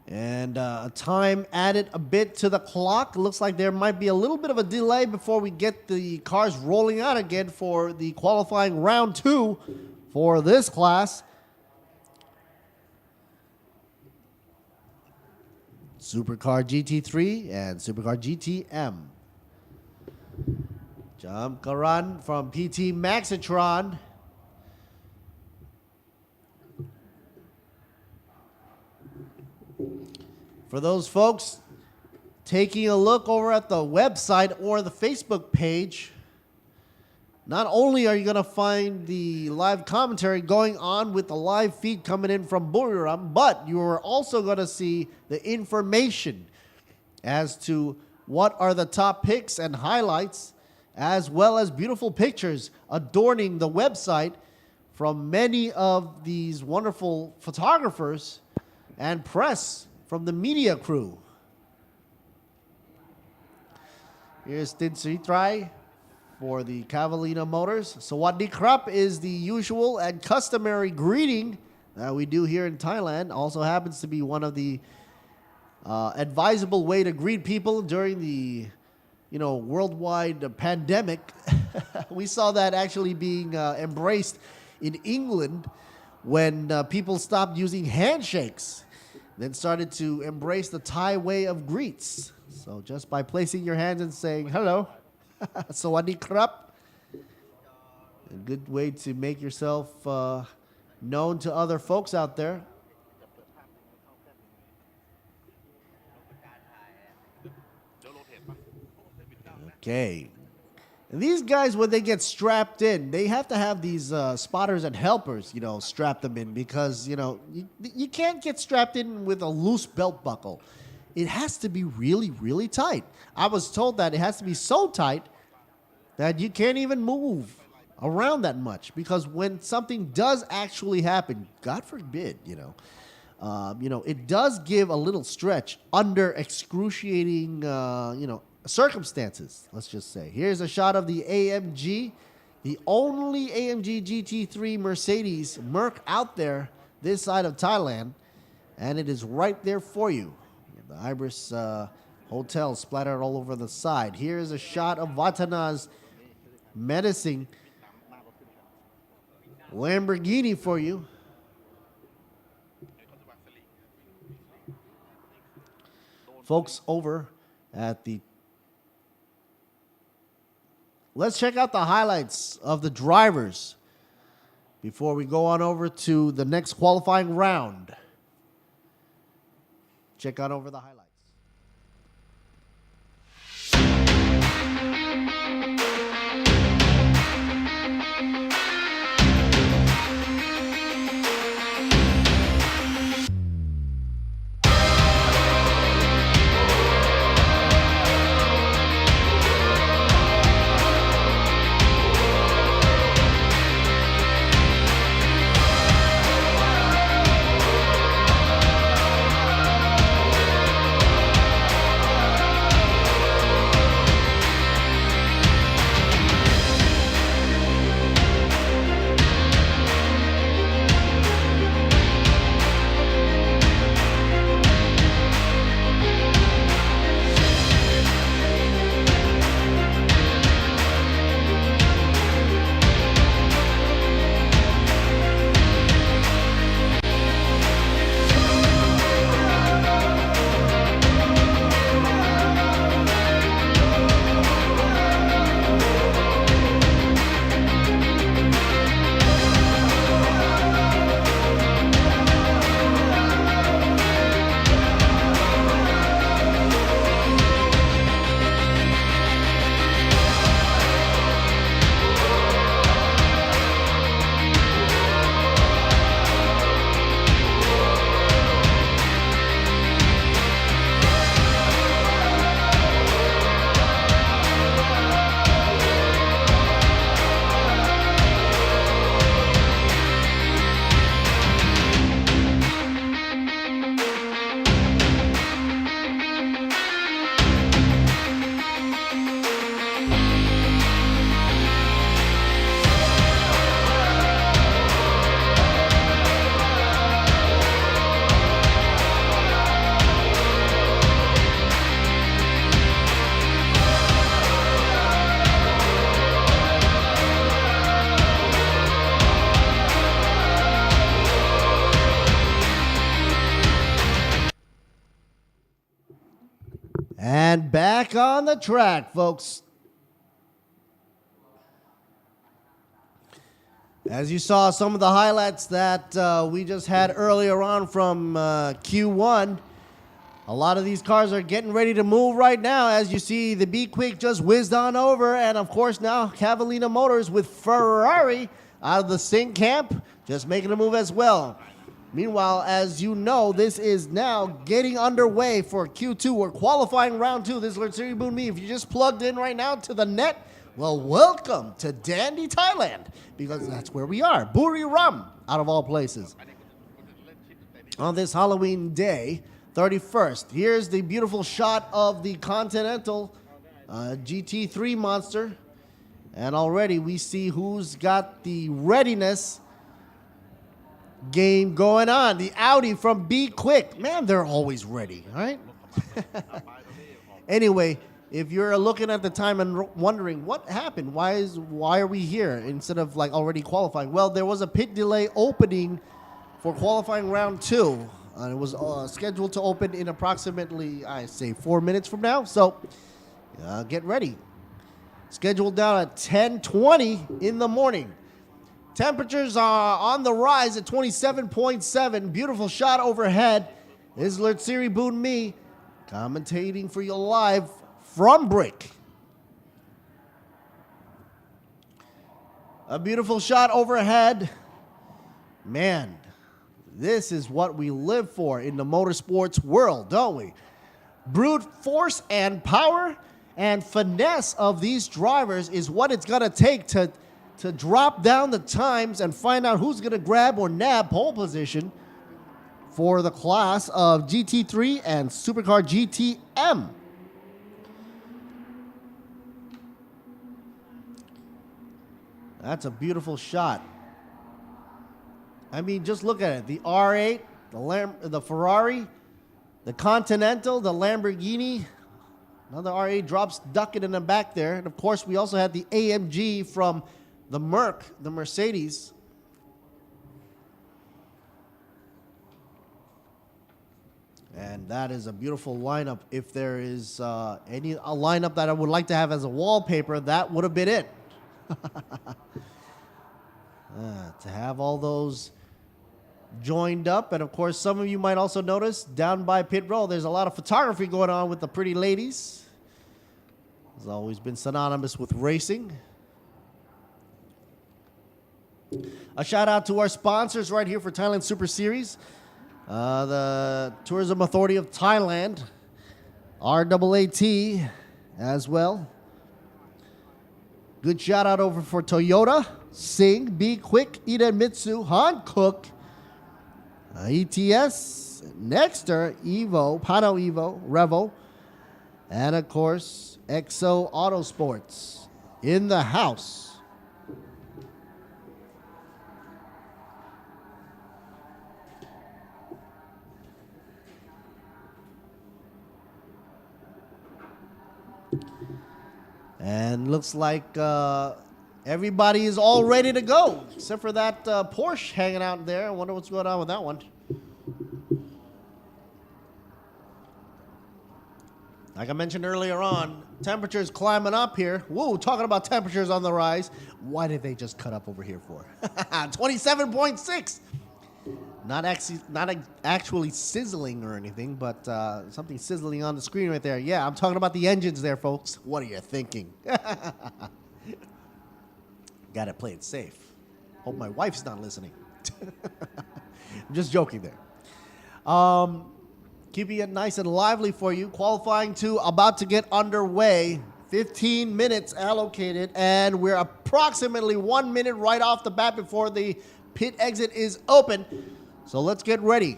Speaker 3: And time added a bit to the clock. Looks like there might be a little bit of a delay before we get the cars rolling out again for the qualifying round 2 for this class. Supercar GT3 and Supercar GTM. Jump Karan from PT Maxitron. For those folks taking a look over at the website or the Facebook page, not only are you going to find the live commentary going on with the live feed coming in from Buriram, but you are also going to see the information as to what are the top picks and highlights, as well as beautiful pictures adorning the website from many of these wonderful photographers and press from the media crew. Here's Tin Sritrai for the Cavallina Motors. Sawadee Krap is the usual and customary greeting that we do here in Thailand. Also happens to be one of the advisable way to greet people during the worldwide pandemic. We saw that actually being embraced in England when people stopped using handshakes, then started to embrace the Thai way of greets. So just by placing your hands and saying hello, Sawadee Krap, a good way to make yourself known to other folks out there. Okay. And these guys, when they get strapped in, they have to have these spotters and helpers, strap them in because, you can't get strapped in with a loose belt buckle. It has to be really, really tight. I was told that it has to be so tight that you can't even move around that much because when something does actually happen, God forbid, it does give a little stretch under excruciating, circumstances, let's just say. Here's a shot of the AMG, the only AMG GT3 Mercedes Merc out there this side of Thailand, and it is right there for you. The Ibis Hotel splattered all over the side. Here's a shot of Vatana's menacing Lamborghini for you. Folks over at the... Let's check out the highlights of the drivers before we go on over to the next qualifying round. Check out over the highlights. And back on the track, folks. As you saw some of the highlights that we just had earlier on from Q1, a lot of these cars are getting ready to move right now. As you see, the Be Quick just whizzed on over. And of course now Cavallina Motors with Ferrari out of the sync camp, just making a move as well. Meanwhile, as you know, this is now getting underway for Q2. We're qualifying round 2. This is Lord Siri Boon Me. If you just plugged in right now to the net, well, welcome to Dandy, Thailand, because that's where we are. Buriram, out of all places. On this Halloween day, 31st, here's the beautiful shot of the Continental GT3 monster. And already we see who's got the readiness game going on. The Audi from Be Quick. Man, they're always ready, right? Anyway, if you're looking at the time and wondering what happened, why are we here instead of like already qualifying? Well, there was a pit delay opening for qualifying round 2. And it was scheduled to open in approximately, I say, 4 minutes from now. So get ready. Scheduled down at 10:20 in the morning. Temperatures are on the rise at 27.7. Beautiful shot overhead. This is Lurtsiri Boon Me commentating for you live from Brick. A beautiful shot overhead. Man, this is what we live for in the motorsports world, don't we? Brute force and power and finesse of these drivers is what it's going to take to drop down the times and find out who's going to grab or nab pole position for the class of GT3 and Supercar GTM. That's a beautiful shot. I mean, just look at it. The R8, the Ferrari, the Continental, the Lamborghini. Another R8 drops ducking in the back there. And of course, we also had the AMG from the Mercedes. And that is a beautiful lineup. If there is a lineup that I would like to have as a wallpaper, that would have been it. To have all those joined up. And of course, some of you might also notice down by pit row, there's a lot of photography going on with the pretty ladies. It's always been synonymous with racing. A shout out to our sponsors right here for Thailand Super Series. The Tourism Authority of Thailand, RAAT as well. Good shout out over for Toyota, Sing, Be Quick, Idemitsu, Hankook, ETS, Nexter, Evo, Pano Evo, Revo, and of course, Exo Autosports in the house. And looks like everybody is all ready to go, except for that Porsche hanging out there. I wonder what's going on with that one. Like I mentioned earlier on, temperatures climbing up here. Whoa, talking about temperatures on the rise. Why did they just cut up over here for? 27.6. Not actually sizzling or anything, but something sizzling on the screen right there. Yeah, I'm talking about the engines there, folks. What are you thinking? Gotta play it safe. Hope my wife's not listening. I'm just joking there. Keeping it nice and lively for you. Qualifying 2 about to get underway. 15 minutes allocated, and we're approximately 1 minute right off the bat before the pit exit is open. So let's get ready.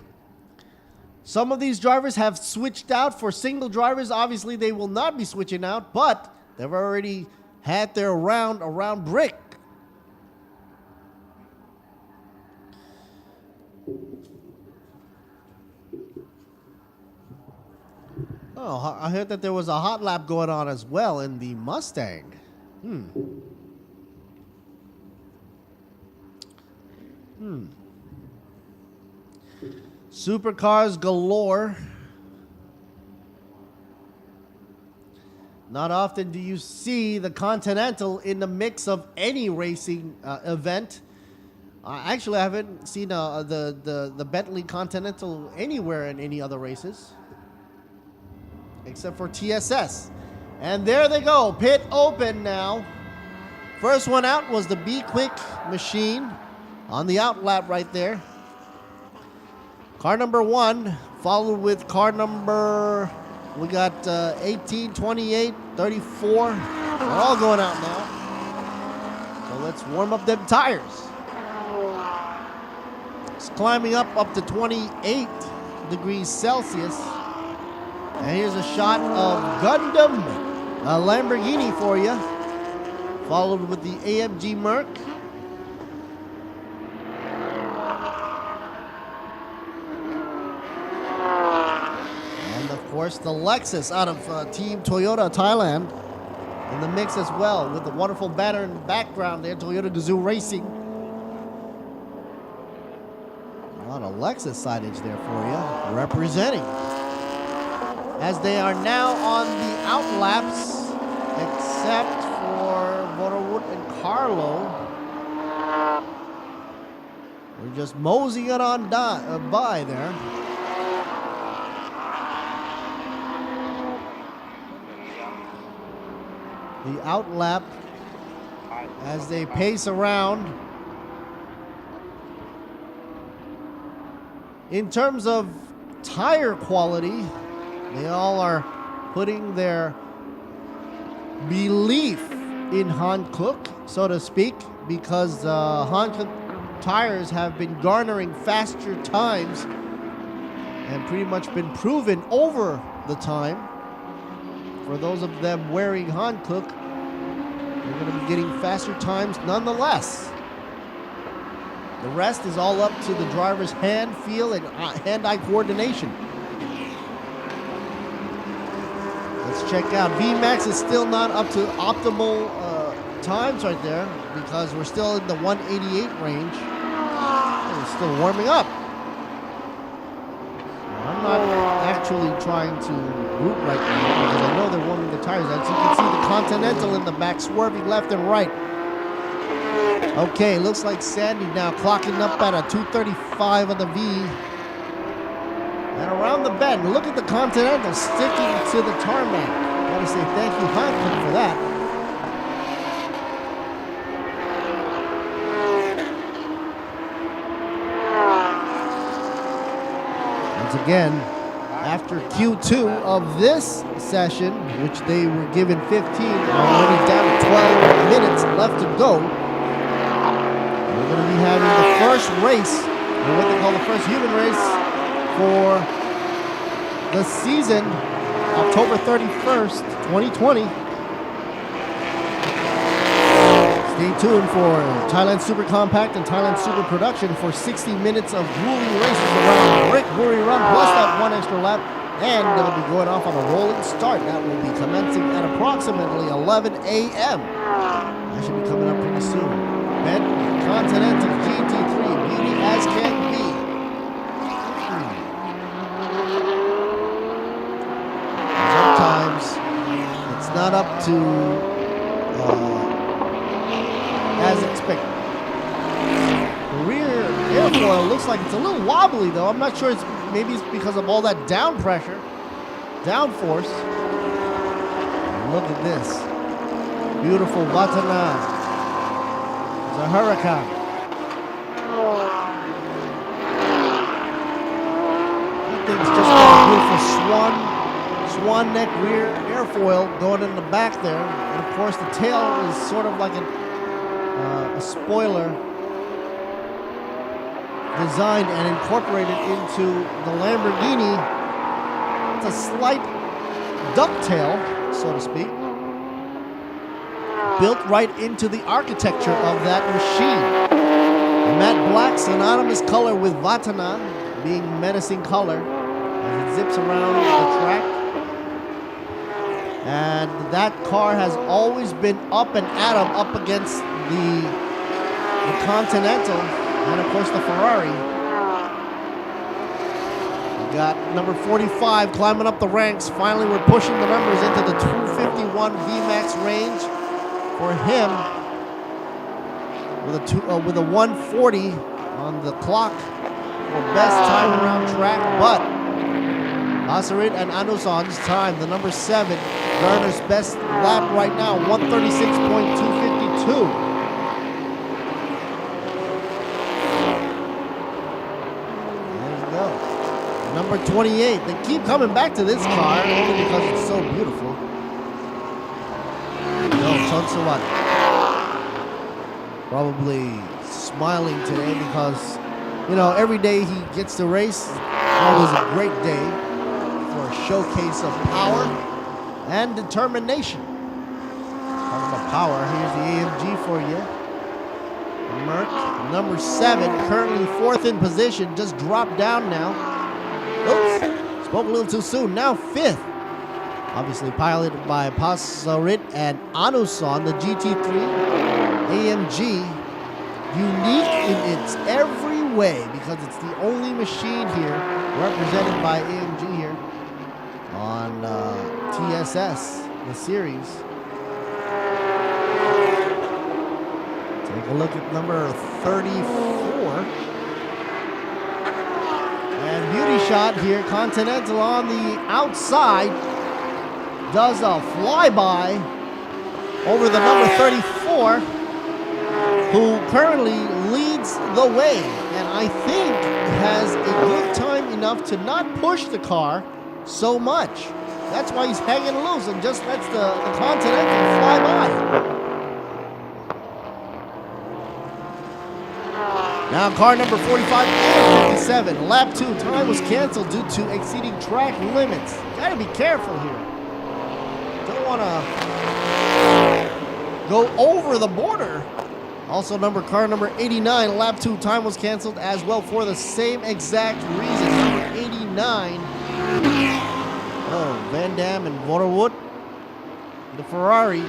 Speaker 3: Some of these drivers have switched out. For single drivers, obviously they will not be switching out, but they've already had their round around brick. Oh, I heard that there was a hot lap going on as well in the Mustang. Supercars galore. Not often do you see the Continental in the mix of any racing event. Actually, I haven't seen the Bentley Continental anywhere in any other races, except for TSS. And there they go, pit open now. First one out was the Be Quick machine on the out lap right there. Car number 1, followed with car number, we got 18, 28, 34. They're all going out now. So let's warm up them tires. It's climbing up to 28 degrees Celsius. And here's a shot of Gundam, a Lamborghini for you, followed with the AMG Merc. Of course, the Lexus out of Team Toyota Thailand in the mix as well, with the wonderful banner in the background there, Toyota Gazoo Racing. A lot of Lexus signage there for you, representing. As they are now on the out laps, except for Motorwood and Carlo. We're just moseying it on by there. The out lap as they pace around. In terms of tire quality, they all are putting their belief in Hankook, so to speak, because Hankook tires have been garnering faster times and pretty much been proven over the time. For those of them wearing Hankook, they're going to be getting faster times nonetheless. The rest is all up to the driver's hand feel and hand-eye coordination. Let's check out. VMAX is still not up to optimal times right there because we're still in the 188 range. It's still warming up. I'm not actually trying to root right now because I know they're warming the tires. As you can see the Continental in the back swerving left and right. Okay, looks like Sandy now clocking up at a 235 on the V. And around the bend, look at the Continental sticking to the tarmac. I want to say thank you, Hankook, for that. Once again, after Q2 of this session, which they were given 15, already down to 12 minutes left to go, we're going to be having the first race, or what they call the first human race, for the season, October 31st, 2020. Stay tuned for Thailand Super Compact and Thailand Super Production for 60 minutes of grueling races around Brick Buri Run, plus that one extra lap. And they'll be going off on a rolling start. That will be commencing at approximately 11 a.m. That should be coming up pretty soon. Ben, Continental GT3, beauty as can be. Sometimes it's not up to as expected. The rear airfoil looks like it's a little wobbly though. I'm not sure, maybe it's because of all that down pressure, downforce. Look at this. Beautiful Vatana. It's a Huracan. That thing's just got a beautiful swan neck rear airfoil going in the back there. And of course the tail is sort of like a spoiler designed and incorporated into the Lamborghini. It's a slight ducktail, so to speak, built right into the architecture of that machine. Matte black, synonymous color with Vatana, being menacing color as it zips around the track. And that car has always been up and at 'em, up against the Continental and of course the Ferrari. We got number 45 climbing up the ranks. Finally, we're pushing the numbers into the 251 VMAX range for him with a 140 on the clock for best time around track. But Asarit and Anuson's time, the number 7, Garner's best lap right now, 136.252. Number 28. They keep coming back to this car only because it's so beautiful. No, Chonsawat probably smiling today because, you know, every day he gets to race, always a great day for a showcase of power and determination. Talking about power, here's the AMG for you. Merc, number 7, currently 4th in position, just dropped down now. Oops, spoke a little too soon. Now 5th. Obviously piloted by Pasarit and Anuson, the GT3 AMG. Unique in its every way because it's the only machine here represented by AMG here on TSS, the series. Take a look at number 34. And beauty shot here, Continental on the outside does a flyby over the number 34. who currently leads the way and I think has a good time enough to not push the car so much. That's why he's hanging loose and just lets the Continental fly by. Now car number 45 and 57, lap 2, time was canceled due to exceeding track limits. Gotta be careful here. Don't wanna go over the border. Also car number 89, lap 2, time was canceled as well for the same exact reason. Number 89. Oh, Van Dam and Waterwood. The Ferrari.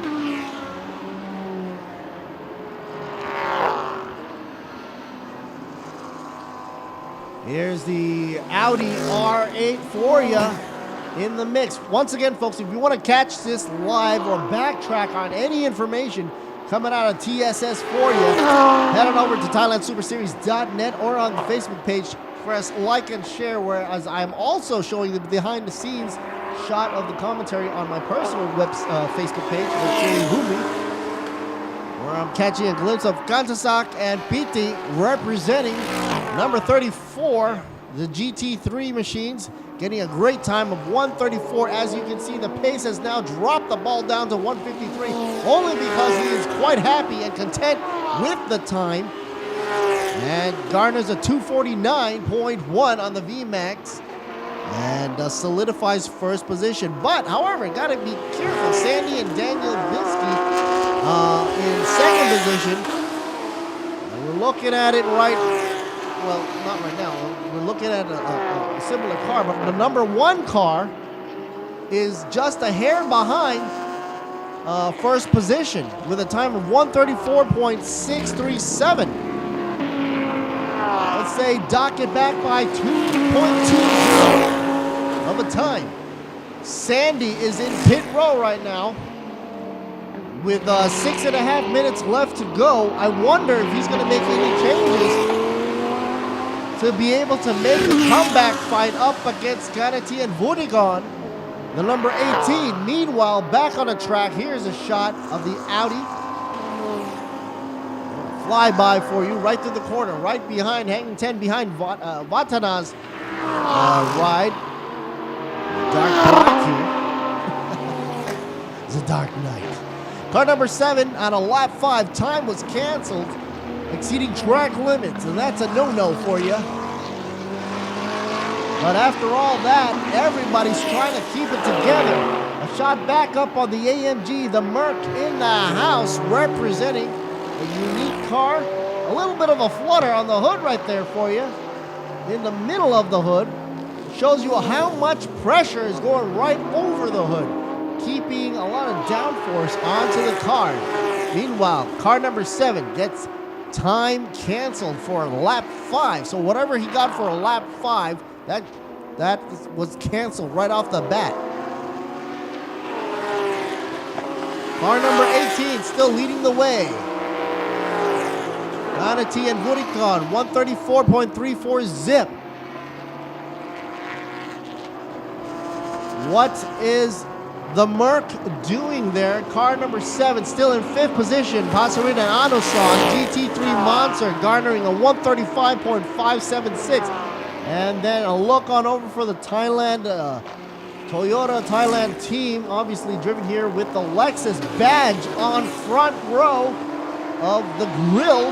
Speaker 3: Here's the Audi R8 for you in the mix. Once again, folks, if you want to catch this live or backtrack on any information coming out of TSS for you, head on over to ThailandSuperSeries.net or on the Facebook page. Press like and share, whereas I'm also showing the behind-the-scenes shot of the commentary on my personal Facebook page, where I'm catching a glimpse of Kantasak and Piti representing number 34, the GT3 machines, getting a great time of 134. As you can see, the pace has now dropped the ball down to 153, only because he is quite happy and content with the time, and garners a 249.1 on the VMAX and solidifies first position. But, however, gotta be careful. Sandy and Daniel Bilski in second position. And we're looking at it well, not right now. We're looking at a similar car, but the number 1 car is just a hair behind first position with a time of 134.637. Let's say dock it back by 2.20 of a time. Sandy is in pit row right now with 6.5 minutes left to go. I wonder if he's going to make any changes to be able to make a comeback fight up against Ganati and Vudigon, the number 18. Meanwhile, back on the track, here's a shot of the Audi. Flyby for you, right through the corner, right behind, hanging 10 behind Vatana's ride. Dark black here. It's a dark night. Car number 7 on a lap 5, time was canceled, exceeding track limits, and that's a no-no for you. But after all that, everybody's trying to keep it together. A shot back up on the AMG, the Merc in the house, representing a unique car. A little bit of a flutter on the hood right there for you. In the middle of the hood. Shows you how much pressure is going right over the hood, keeping a lot of downforce onto the car. Meanwhile, car number 7 gets time canceled for lap 5. So whatever he got for a lap 5, that was canceled right off the bat. Car number 18 still leading the way. Ganati and Vudigon, 134.34 zip. What is the Merc doing there? Car number 7 still in 5th position. Pasarina and Anosan, GT3 Monster, garnering a 135.576. And then a look on over for the Toyota Thailand team, obviously driven here with the Lexus badge on front row of the grill.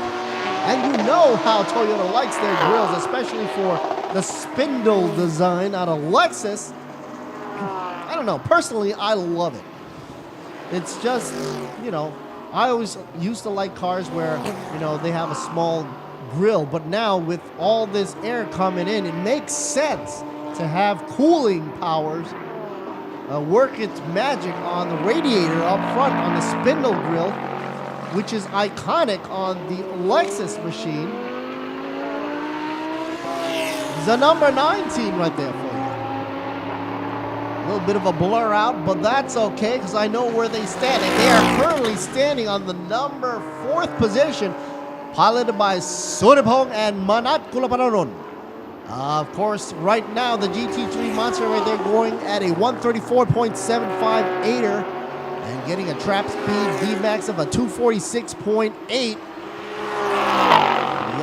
Speaker 3: And you know how Toyota likes their grills, especially for the spindle design out of Lexus. I don't know, personally, I love it. It's just, I always used to like cars where, they have a small grill, but now with all this air coming in, it makes sense to have cooling powers work its magic on the radiator up front on the spindle grill, which is iconic on the Lexus machine. The number 19 right there for you. A little bit of a blur out, but that's okay because I know where they stand. And they are currently standing on the number 4th position, piloted by Suripong and Manat Kulapanaron. Of course, right now, the GT3 Monster right there going at a 134.758er and getting a trap speed VMAX of a 246.8.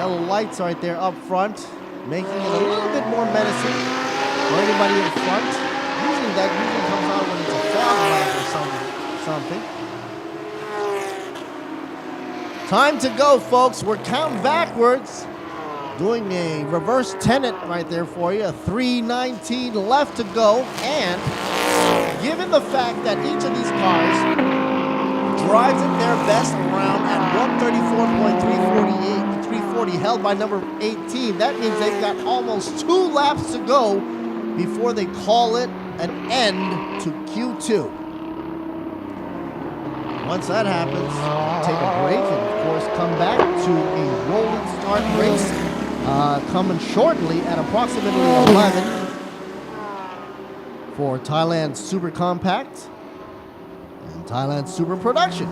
Speaker 3: yellow lights right there up front, making it a little bit more menacing for anybody in front. Usually that comes out when it's a fog lamp or something. Time to go, folks. We're counting backwards. Doing a reverse tenet right there for you. 3:19 left to go. And given the fact that each of these cars drives at their best around at 134.340 held by number 18, that means they've got almost 2 laps to go before they call it an end to Q2. Once that happens, take a break and, of course, come back to a rolling start race coming shortly at approximately 11 for Thailand Super Compact and Thailand Super Production.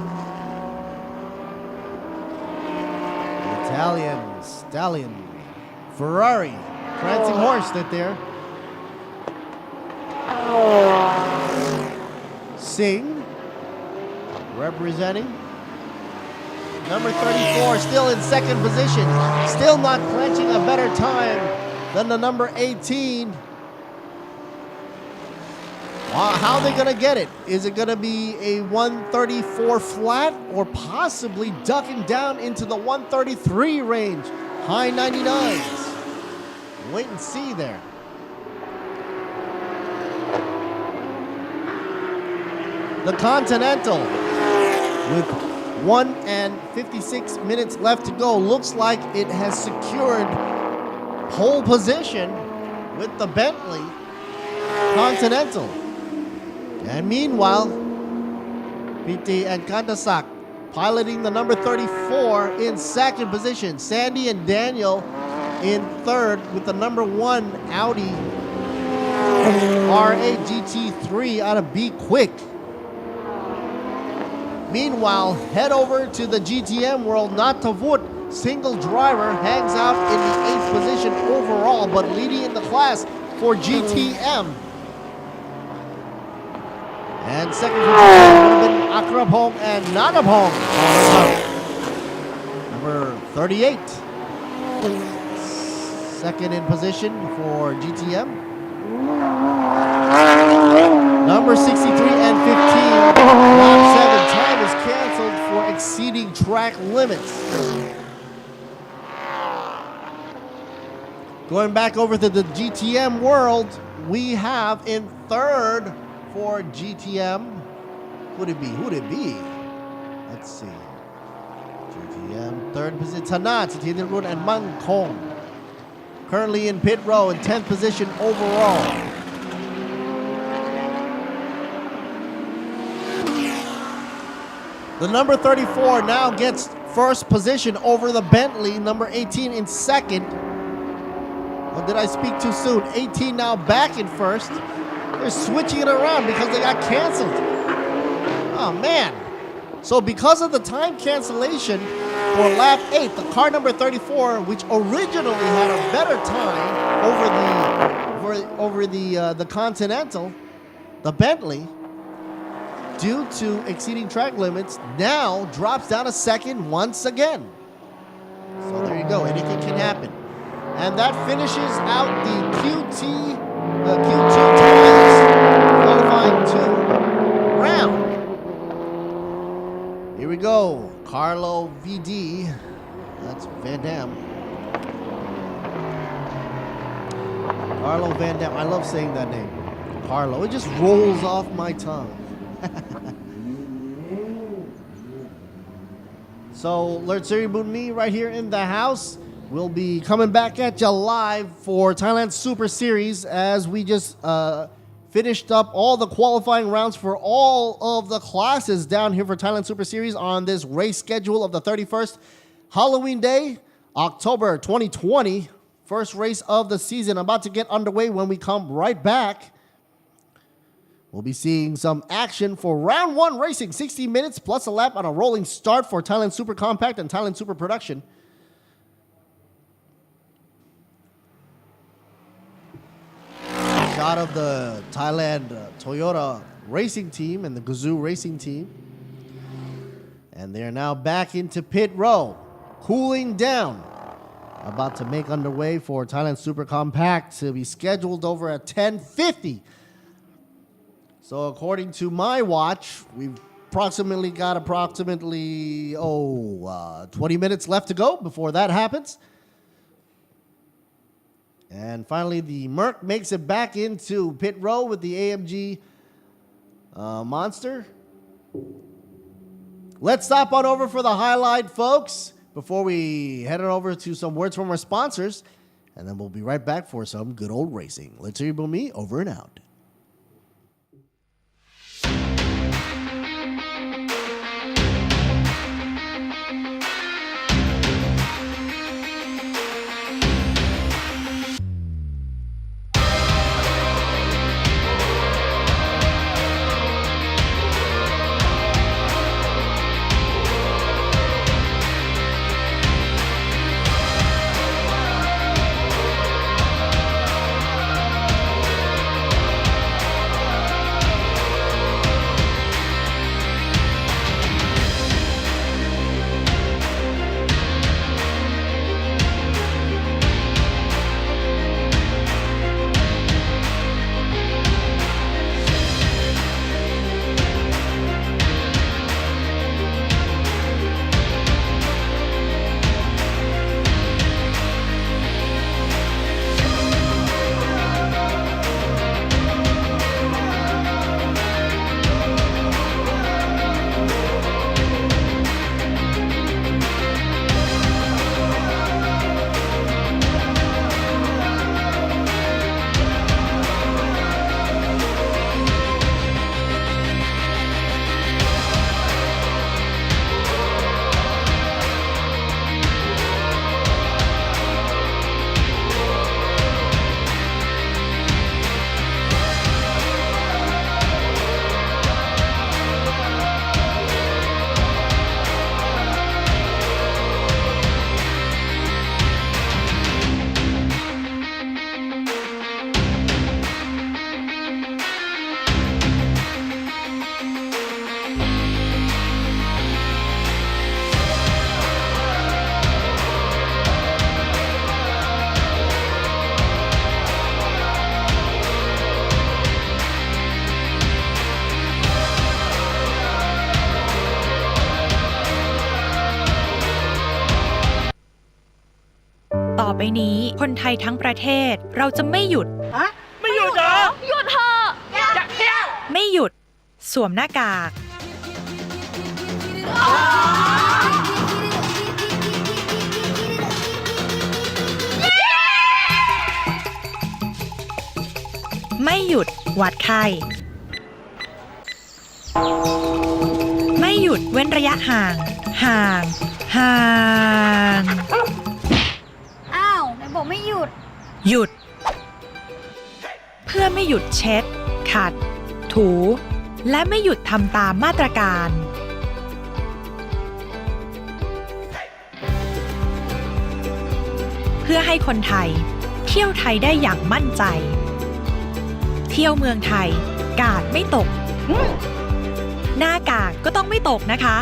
Speaker 3: Italian Stallion Ferrari prancing horse right there. Singh representing. Number 34 still in second position, still not clenching a better time than the number 18. How are they going to get it? Is it going to be a 134 flat or possibly ducking down into the 133 range? High 99s. Wait and see there. The Continental with 1 and 56 minutes left to go. Looks like it has secured pole position with the Bentley Continental. And meanwhile, Piti and Kandasak piloting the number 34 in second position. Sandy and Daniel in third with the number 1 Audi R8 GT3 out of Be Quick. Meanwhile, head over to the GTM world. Natavut, single driver, hangs out in the 8th position overall, but leading in the class for GTM. And second position would have been Akrapong and Nanapong. Number 38. Second in position for GTM. Number 63 and 15. Lap 7 time is canceled for exceeding track limits. Going back over to the GTM world, we have in third for GTM. Who'd it be? Let's see. GTM, third position, Tanat, Tianrun, and Mang Kong. Currently in pit row in 10th position overall. The number 34 now gets first position over the Bentley, number 18 in second. Or did I speak too soon? 18 now back in first. They're switching it around because they got canceled. Oh, man. So because of the time cancellation for lap 8, the car number 34, which originally had a better time over the Continental, the Bentley, due to exceeding track limits, now drops down a second once again. So there you go. Anything can happen. And that finishes out the Q2 times qualifying 2 round. Here we go. Carlo VD. That's Van Dam. Carlo Van Dam. I love saying that name. Carlo. It just rolls off my tongue. So, Lertsuri Bunmi right here in the house. We'll be coming back at you live for Thailand Super Series as we just finished up all the qualifying rounds for all of the classes down here for Thailand Super Series on this race schedule of the 31st. Halloween Day, October 2020. First race of the season about to get underway. When we come right back, we'll be seeing some action for round 1 racing. 60 minutes plus a lap on a rolling start for Thailand Super Compact and Thailand Super Production. Shot of the Thailand Toyota racing team and the Gazoo racing team. And they're now back into pit row, cooling down. about to make underway for Thailand Super Compact to be scheduled over at 10:50. So according to my watch, we've got 20 minutes left to go before that happens. And finally, the Merc makes it back into pit row with the AMG Monster. Let's stop on over for the highlight, folks, before we head on over to some words from our sponsors. And then we'll be right back for some good old racing. Let's hear about me, over and out.
Speaker 4: ต่อไปนี้คนไทยทั้งประเทศเราจะไม่หยุด
Speaker 5: ไม่หยุดเหรอ หยุดเถอะอยากเที่ยว
Speaker 4: ไม่หยุดสวมหน้ากากไม่หยุดวัดไข้ไม่หยุดเว้นระยะห่างห่าง
Speaker 5: อ้าวไหนบอกไม่หยุด
Speaker 4: หยุดเพื่อไม่หยุดเช็ดขัดถูและไม่หยุดทำตามมาตรการเพื่อให้คนไทยเที่ยวไทยได้อย่างมั่นใจเที่ยวเมืองไทยกาดไม่ตกหน้ากากก็ต้องไม่ตกนะคะ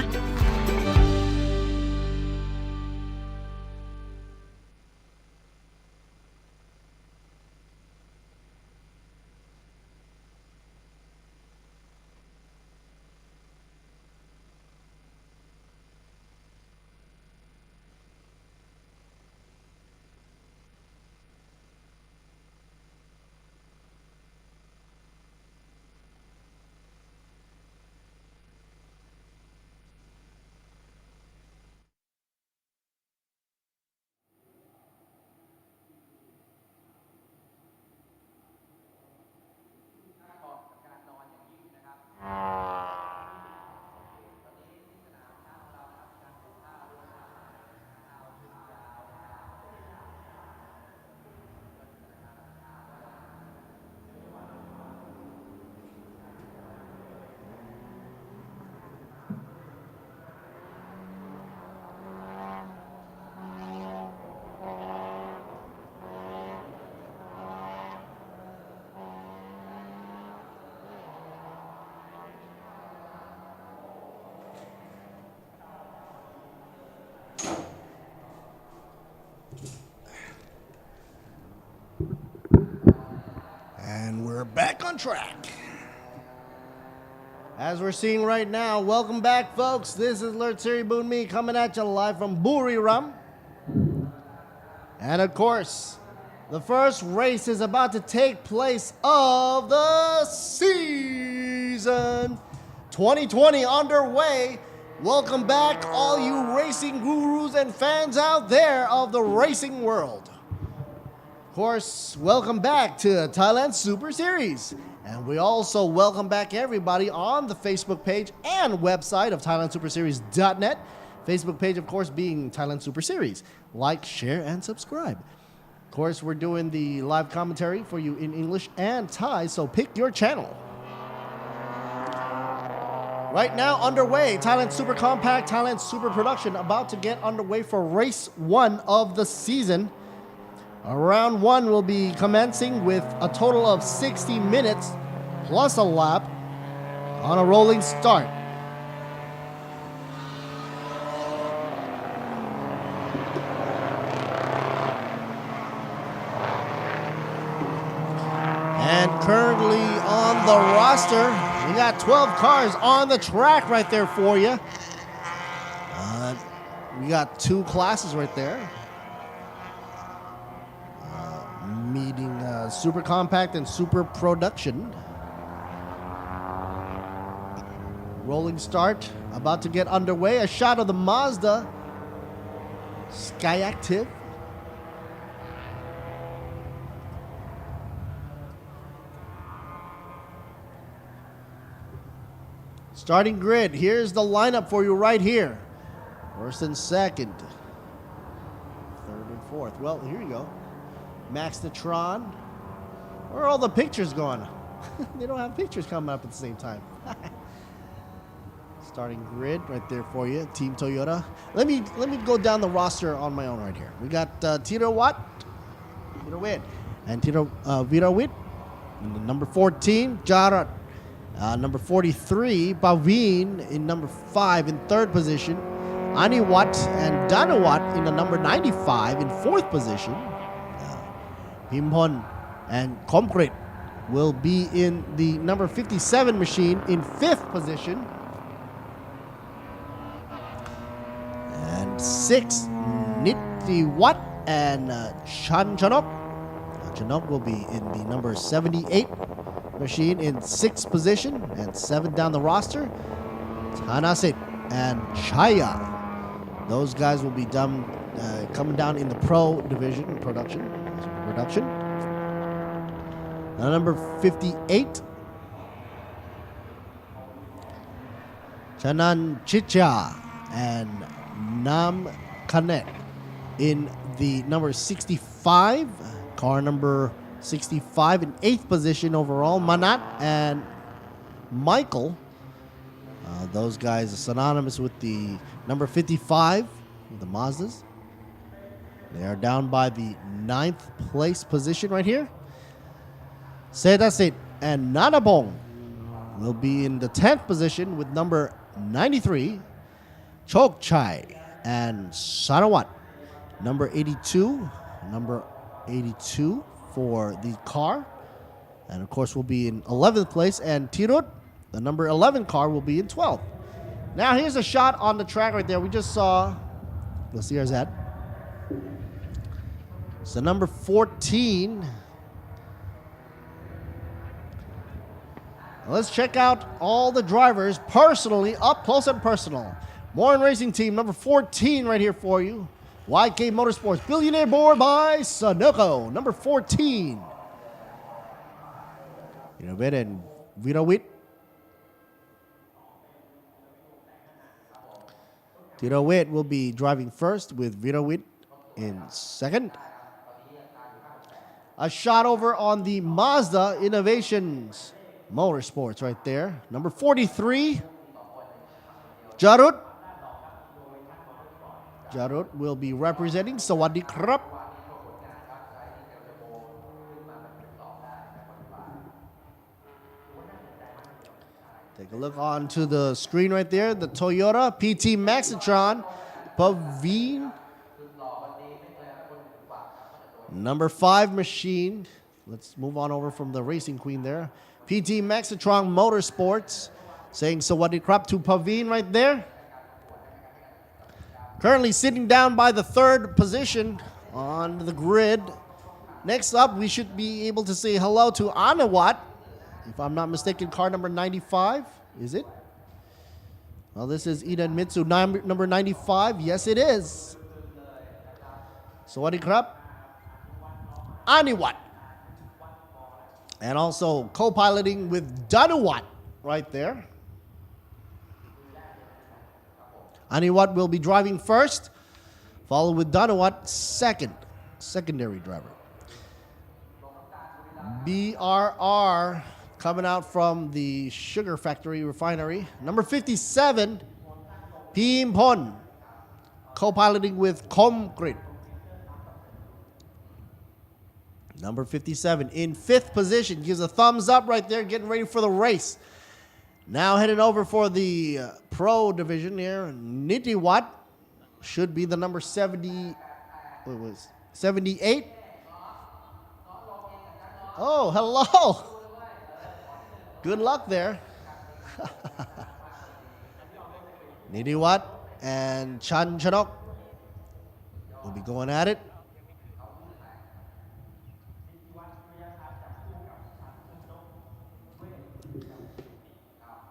Speaker 3: we're back on track. As we're seeing right now, welcome back, folks. This is Lert Siri Boon Me coming at you live from Buriram. And of course, the first race is about to take place of the season 2020 underway. Welcome back, all you racing gurus and fans out there of the racing world. Of course, welcome back to Thailand Super Series. And we also welcome back everybody on the Facebook page and website of ThailandSuperSeries.net. Facebook page, of course, being Thailand Super Series. Like, share, and subscribe. Of course, we're doing the live commentary for you in English and Thai, so pick your channel. Right now, underway, Thailand Super Compact, Thailand Super Production, about to get underway for race 1 of the season. Round 1 will be commencing with a total of 60 minutes plus a lap on a rolling start. And currently on the roster, we got 12 cars on the track right there for you. We got 2 classes right there. Meeting Super Compact and Super Production. Rolling start about to get underway. A shot of the Mazda Sky Active. Starting grid. Here's the lineup for you right here. First and second. Third and fourth. Well, here you go. Max Natron. Where are all the pictures going? They don't have pictures coming up at the same time. Starting grid right there for you. Team Toyota. Let me go down the roster on my own right here. We got Tiro Witt, and Tiro Virawit. Number 14, Jarat. Number 43, Paveen in number 5 in 3rd position. Aniwat and Danawat in the number 95 in 4th position. Pimpon and Concrete will be in the number 57 machine in 5th position. And 6, Nitiwat and Chanok. Chanok will be in the number 78 machine in 6th position, and 7 down the roster. Tanasit and Chaya. Those guys will be done coming down in the pro division production. Number 58, Chanan Chicha and Nam Kanet in the number 65, car number 65 in 8th position overall. Manat and Michael, those guys are synonymous with the number 55, the Mazdas. They are down by the 9th place position right here. Sedasit and Nanabong will be in the 10th position with number 93. Chok Chai and Sarawat, number 82. Number 82 for the car. And of course will be in 11th place. And Tirut, the number 11 car, will be in 12th. Now here's a shot on the track right there. We just saw, let's see, here's that. So number 14. Let's check out all the drivers personally, up close and personal. Morin Racing Team, number 14 right here for you. YK Motorsports, Billionaire Board by Sunoco, number 14. Virawit and Virawit. Virawit will be driving first with Virawit in second. A shot over on the Mazda Innovations Motorsports right there. Number 43, Jarut. Jarut will be representing Sawadee Krap. Take a look onto the screen right there. The Toyota PT Maxitron Paveen. Number 5 machine Let's move on over from the Racing Queen there. PT Maxitron Motorsports saying Sawadee Krap to Paveen right there. Currently sitting down by the third position on the grid. Next up, we should be able to say hello to Anawat. If I'm not mistaken, car number 95. Is it? Well, this is Eden Mitsu, number 95. Yes, it is. Sawadee Krap. Aniwat. And also co-piloting with Danuwat right there. Aniwat will be driving first, followed with Danuwat secondary driver. BRR coming out from the Sugar Factory Refinery. Number 57, Pim Pon, co-piloting with Comgrid. Number 57 in 5th position, gives a thumbs up right there, getting ready for the race. Now heading over for the pro division here, Nitiwat should be the number 78. Oh, hello. Good luck there. Nitiwat and Chan Chanok will be going at it.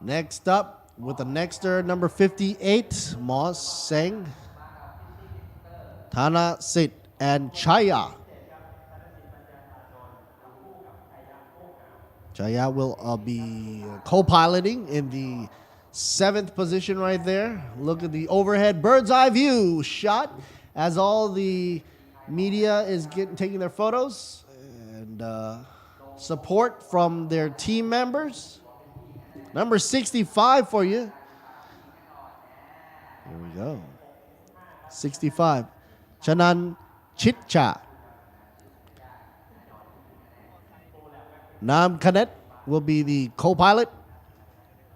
Speaker 3: Next up, with the nexter, number 58, Moss Seng, Tana Sit, and Chaya. Chaya will be co-piloting in the 7th position right there. Look at the overhead bird's eye view shot as all the media is taking their photos and support from their team members. Number 65 for you. Here we go. 65. Chanan Chitcha. Nam Kanet will be the co-pilot,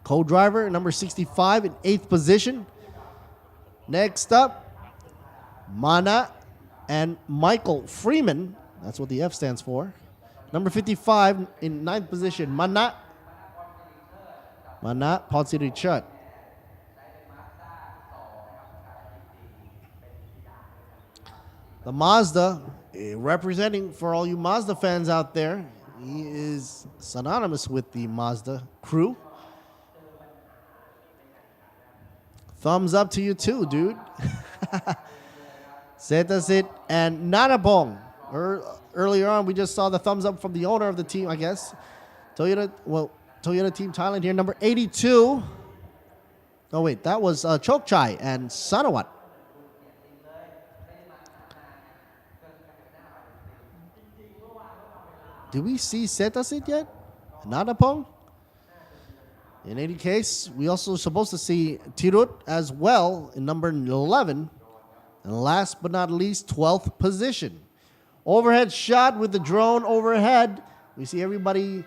Speaker 3: co-driver, number 65 in 8th position. Next up, Mana and Michael Freeman. That's what the F stands for. Number 55 in 9th position, Mana Ponsiri Chut. The Mazda, representing for all you Mazda fans out there, he is synonymous with the Mazda crew. Thumbs up to you too, dude. Setasit and Nanabong. Earlier on, we just saw the thumbs up from the owner of the team, I guess. Toyota Team Thailand here, number 82. Oh, wait, that was Chokchai and Sanawat. Did we see Setasit yet? Nanapong? In any case, we also supposed to see Tirut as well in number 11. And last but not least, 12th position. Overhead shot with the drone overhead. We see everybody,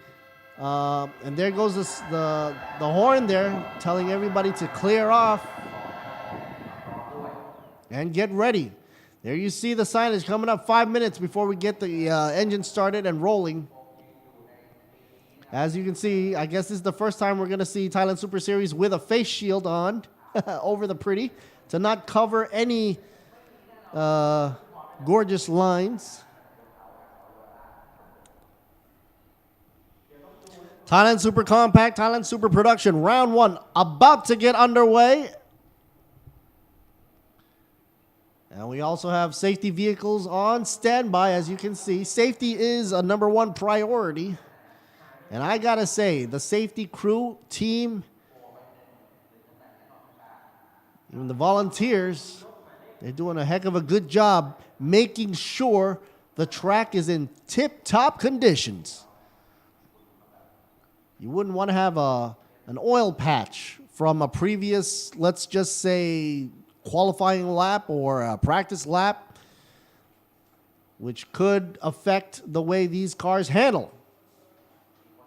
Speaker 3: and there goes the horn there, telling everybody to clear off and get ready. There you see the signage coming up 5 minutes before we get the engine started and rolling. As you can see, I guess this is the first time we're going to see Thailand Super Series with a face shield on over the pretty to not cover any gorgeous lines. Thailand Super Compact, Thailand Super Production, round 1 about to get underway. And we also have safety vehicles on standby, as you can see. Safety is a number 1 priority. And I gotta say, the safety crew, team, even the volunteers, they're doing a heck of a good job making sure the track is in tip-top conditions. You wouldn't want to have an oil patch from a previous, let's just say, qualifying lap or a practice lap, which could affect the way these cars handle.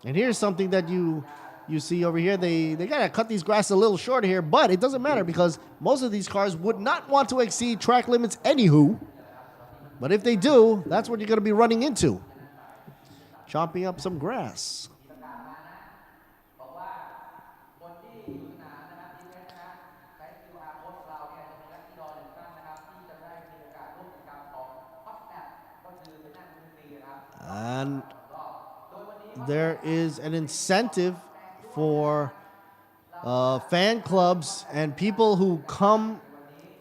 Speaker 3: And here's something that you see over here. They gotta cut these grass a little shorter here, but it doesn't matter because most of these cars would not want to exceed track limits anywho. But if they do, that's what you're gonna be running into. chopping up some grass. And there is an incentive for fan clubs and people who come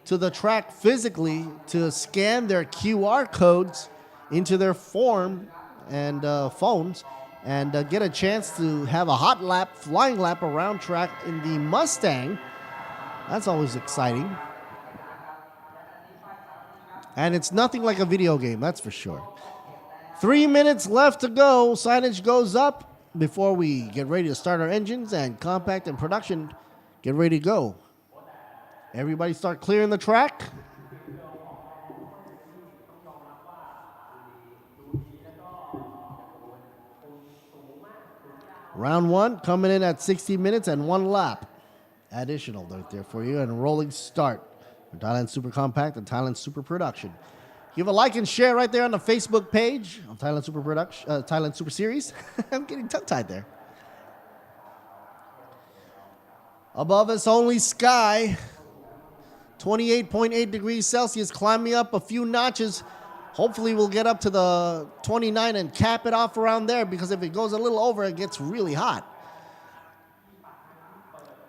Speaker 3: to the track physically to scan their QR codes into their form and phones and get a chance to have a hot lap, flying lap around track in the Mustang. That's always exciting. And it's nothing like a video game, that's for sure. 3 minutes left to go. Signage goes up before we get ready to start our engines, and compact and production get ready to go. Everybody start clearing the track. Round one coming in at 60 minutes and 1 lap. Additional right there for you, and a rolling start for Thailand Super Compact and Thailand Super Production. Give a like and share right there on the Facebook page of Thailand Super Production, Thailand Super Series. I'm getting tongue-tied there. Above us only sky. 28.8 degrees Celsius, climbing up a few notches. Hopefully we'll get up to the 29 and cap it off around there, because if it goes a little over, it gets really hot.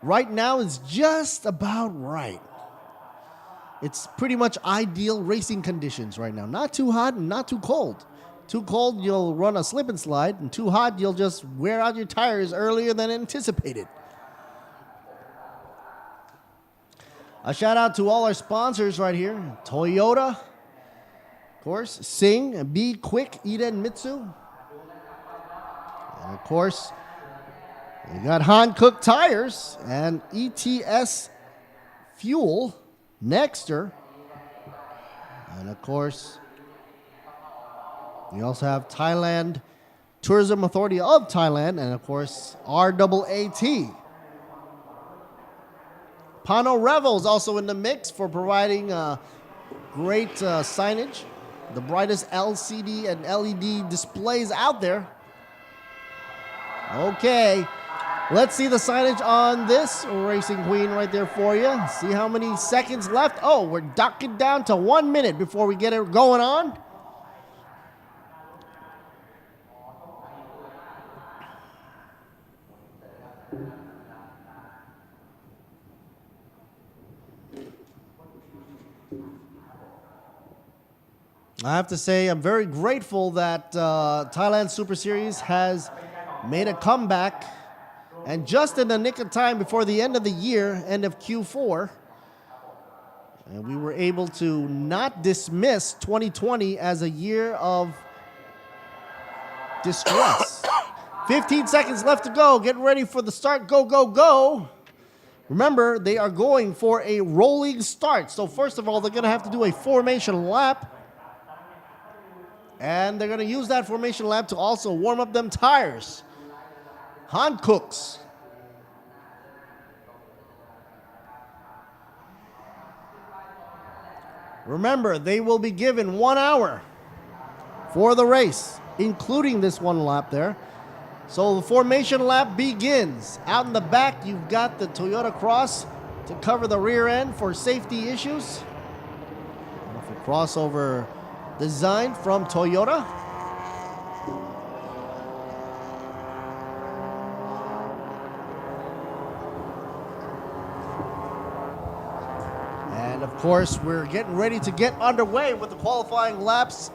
Speaker 3: Right now is just about right. It's pretty much ideal racing conditions right now. Not too hot and not too cold. Too cold, you'll run a slip and slide, and too hot, you'll just wear out your tires earlier than anticipated. A shout out to all our sponsors right here. Toyota, of course, Sing, Be Quick, Eden Mitsu. And of course, we got Hankook Tires and ETS Fuel, Nexter. And of course, we also have Thailand Tourism Authority of Thailand, and of course, RAAT. Pano Revo is also in the mix for providing great signage, the brightest LCD and LED displays out there. Okay, let's see the signage on this Racing Queen right there for you. See how many seconds left. Oh, we're ducking down to 1 minute before we get it going on. I have to say, I'm very grateful that Thailand Super Series has made a comeback, and just in the nick of time before the end of the year, end of Q4, and we were able to not dismiss 2020 as a year of distress. 15 seconds left to go. Get ready for the start. Go, go, go. Remember, they are going for a rolling start. So first of all, they're going to have to do a formation lap. And they're going to use that formation lap to also warm up them tires. Hankooks. Remember, they will be given 1 hour for the race, including this 1 lap there. So the formation lap begins. Out in the back, you've got the Toyota Cross to cover the rear end for safety issues. Wonderful crossover design from Toyota. And of course, we're getting ready to get underway with the qualifying laps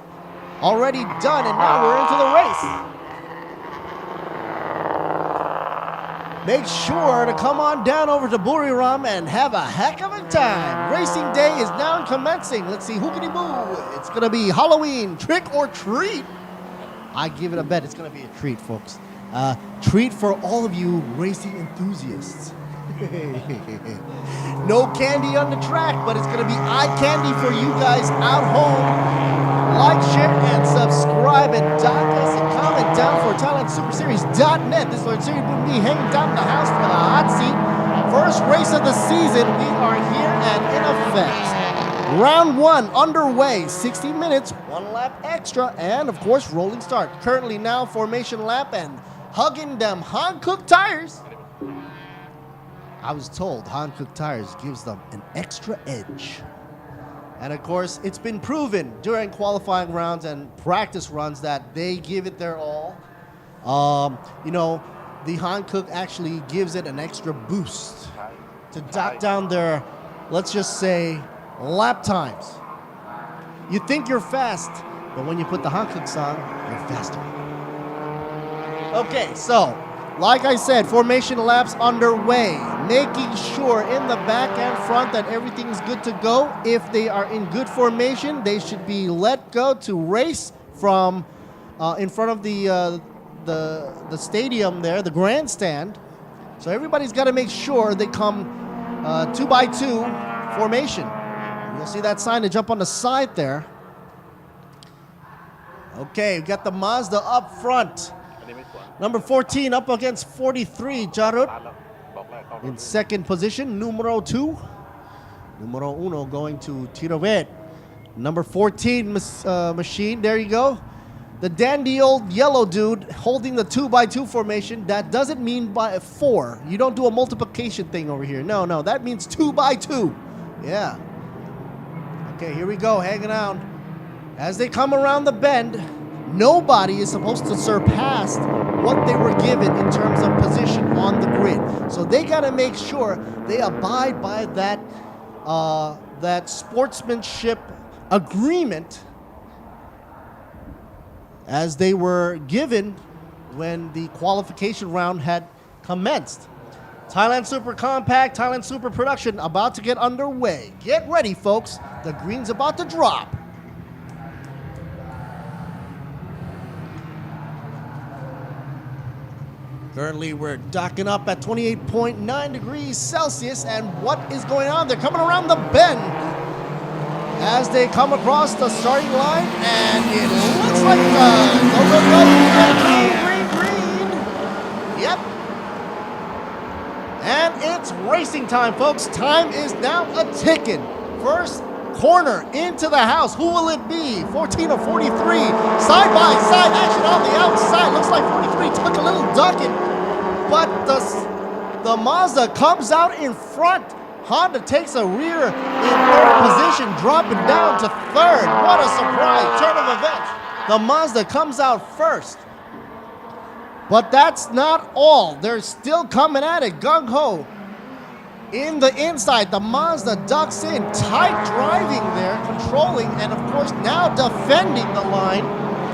Speaker 3: already done, and now we're into the race. Make sure to come on down over to Buriram and have a heck of a time. Racing day is now commencing. Let's see, hookity-boo. It's going to be Halloween, trick or treat. I give it a bet it's going to be a treat, folks. Treat for all of you racing enthusiasts. No candy on the track, but it's going to be eye candy for you guys out home. Like, share, and subscribe, and us and comment down for ThailandSuperSeries.net. This is Lord Series with me hanging down in the house for the hot seat. First race of the season, we are here and in effect. Round 1 underway, 60 minutes, 1 lap extra, and of course, rolling start. Currently now, formation lap and hugging them Hankook tires. I was told Hankook tires gives them an extra edge. And of course, it's been proven during qualifying rounds and practice runs that they give it their all. You know, the Hankook actually gives it an extra boost to knock down their, let's just say, lap times. You think you're fast, but when you put the Hankooks on, you're faster. Okay, so, like I said, formation laps underway. Making sure in the back and front that everything's good to go. If they are in good formation, they should be let go to race from in front of the stadium there, the grandstand. So everybody's got to make sure they come 2x2 formation. You'll see that sign to jump on the side there. Okay, we got the Mazda up front. Number 14 up against 43, Jarut. In second position, numero 2. Numero 1 going to Tiravet. Number 14 machine, there you go. The dandy old yellow dude holding the 2x2 formation. That doesn't mean by 4. You don't do a multiplication thing over here. No, that means 2x2. Yeah. Okay, here we go, hanging out. As they come around the bend, nobody is supposed to surpass what they were given in terms of position on the grid. So they got to make sure they abide by that sportsmanship agreement as they were given when the qualification round had commenced. Thailand Super Compact, Thailand Super Production about to get underway. Get ready, folks. The green's about to drop. Currently, we're docking up at 28.9 degrees Celsius, and what is going on? They're coming around the bend as they come across the starting line, and it looks like green. Yep. And it's racing time, folks. Time is now a-ticking. First corner into the house. Who will it be? 14 or 43? Side-by-side action on the outside. Looks like 43 took a little ducking, but the Mazda comes out in front. Honda takes a rear in third position, dropping down to third. What a surprise. Turn of events. The Mazda comes out first. But that's not all. They're still coming at it, gung-ho. In the inside, the Mazda ducks in, tight driving there, controlling, and of course now defending the line.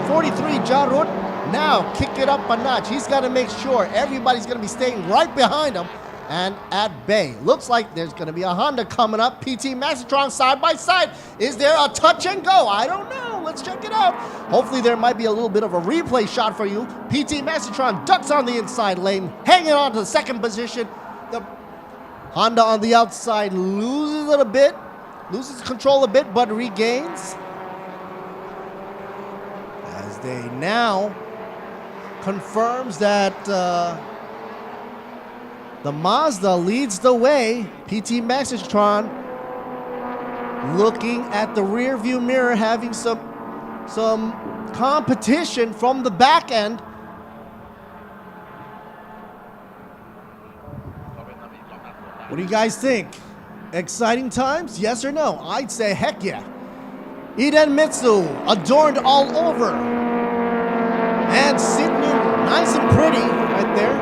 Speaker 3: 43 Jarut now kick it up a notch. He's got to make sure everybody's going to be staying right behind him and at bay. Looks like there's going to be a Honda coming up. PT Maxitron side by side. Is there a touch and go? I don't know. Let's check it out. Hopefully there might be a little bit of a replay shot for you. PT Maxitron ducks on the inside lane, hanging on to the second position. The Honda on the outside loses it a bit, loses control a bit, but regains. As they now confirms that the Mazda leads the way. PT Maxitron looking at the rear view mirror, having some competition from the back end. What do you guys think? Exciting times? Yes or no? I'd say heck yeah. Iden Mitsu adorned all over and sitting in nice and pretty right there.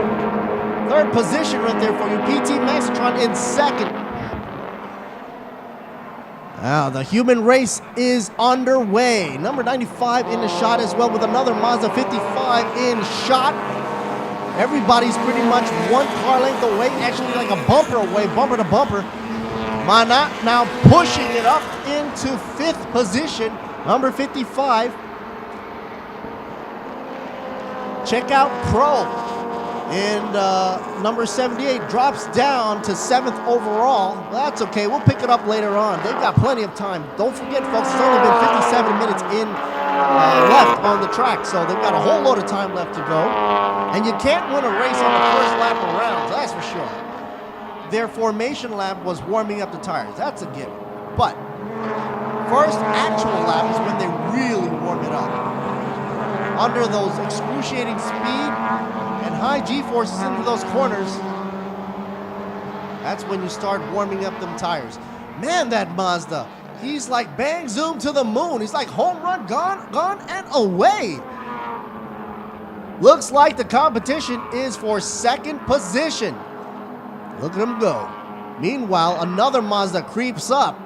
Speaker 3: Third position right there for you. PT Maxitron in second. Now the human race is underway. Number 95 in the shot as well, with another Mazda 55 in shot. Everybody's pretty much one car length away, actually like a bumper away, bumper to bumper. Mana now pushing it up into fifth position, number 55. Check out Pro. And number 78 drops down to 7th overall. That's okay, we'll pick it up later on. They've got plenty of time. Don't forget, folks, it's only been 57 minutes in left on the track, so they've got a whole load of time left to go. And you can't win a race on the first lap of rounds, that's for sure. Their formation lap was warming up the tires. That's a given. But first actual lap is when they really warm it up. Under those excruciating speed and high G-forces into those corners, that's when you start warming up them tires. Man, that Mazda, he's like bang zoom to the moon. He's like home run, gone and away. Looks like the competition is for second position. Look at him go. Meanwhile, another Mazda creeps up.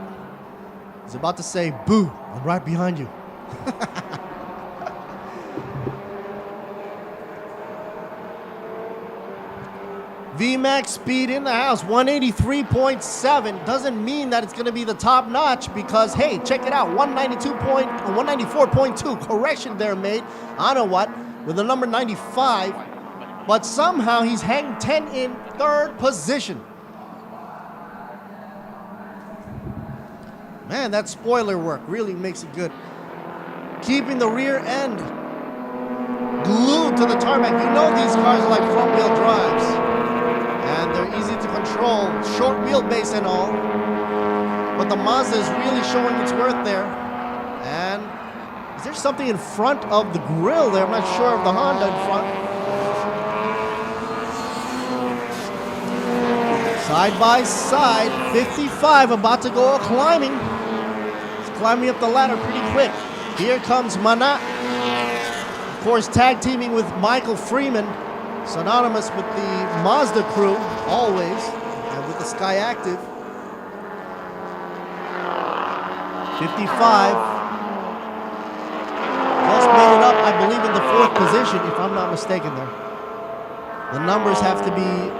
Speaker 3: He's about to say, boo, I'm right behind you. VMAX speed in the house, 183.7. Doesn't mean that it's going to be the top notch because, hey, check it out, 194.2. Correction there made. I know what, with the number 95. But somehow he's hanging 10 in third position. Man, that spoiler work really makes it good. Keeping the rear end glued to the tarmac. You know these cars are like front wheel drives. And they're easy to control, short wheelbase and all. But the Mazda is really showing its worth there. And is there something in front of the grill there? I'm not sure of the Honda in front. Side by side, 55 about to go climbing. He's climbing up the ladder pretty quick. Here comes Manat. Of course, tag teaming with Michael Freeman. Synonymous with the Mazda crew, always, and with the Sky Active. 55. Just made it up, I believe, in the fourth position, if I'm not mistaken there. The numbers have to be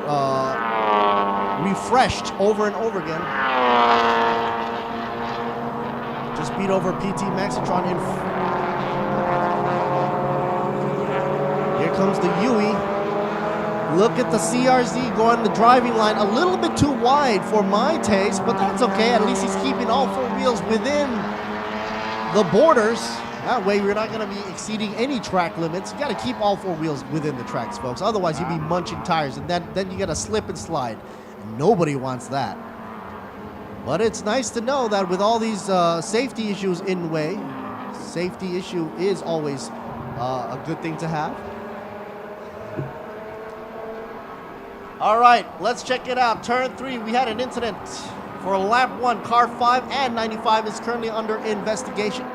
Speaker 3: refreshed over and over again. Just beat over PT Maxitron in. Here comes the Yui. Look at the CRZ going the driving line a little bit too wide for my taste, but that's okay. At least he's keeping all four wheels within the borders. That way we're not going to be exceeding any track limits. You got to keep all four wheels within the tracks, folks. Otherwise you'll be munching tires, and then you got to slip and slide. And nobody wants that. But it's nice to know that with all these safety issues in the way, safety issue is always a good thing to have. All right, let's check it out. Turn 3, we had an incident for lap 1. Car 5 and 95 is currently under investigation.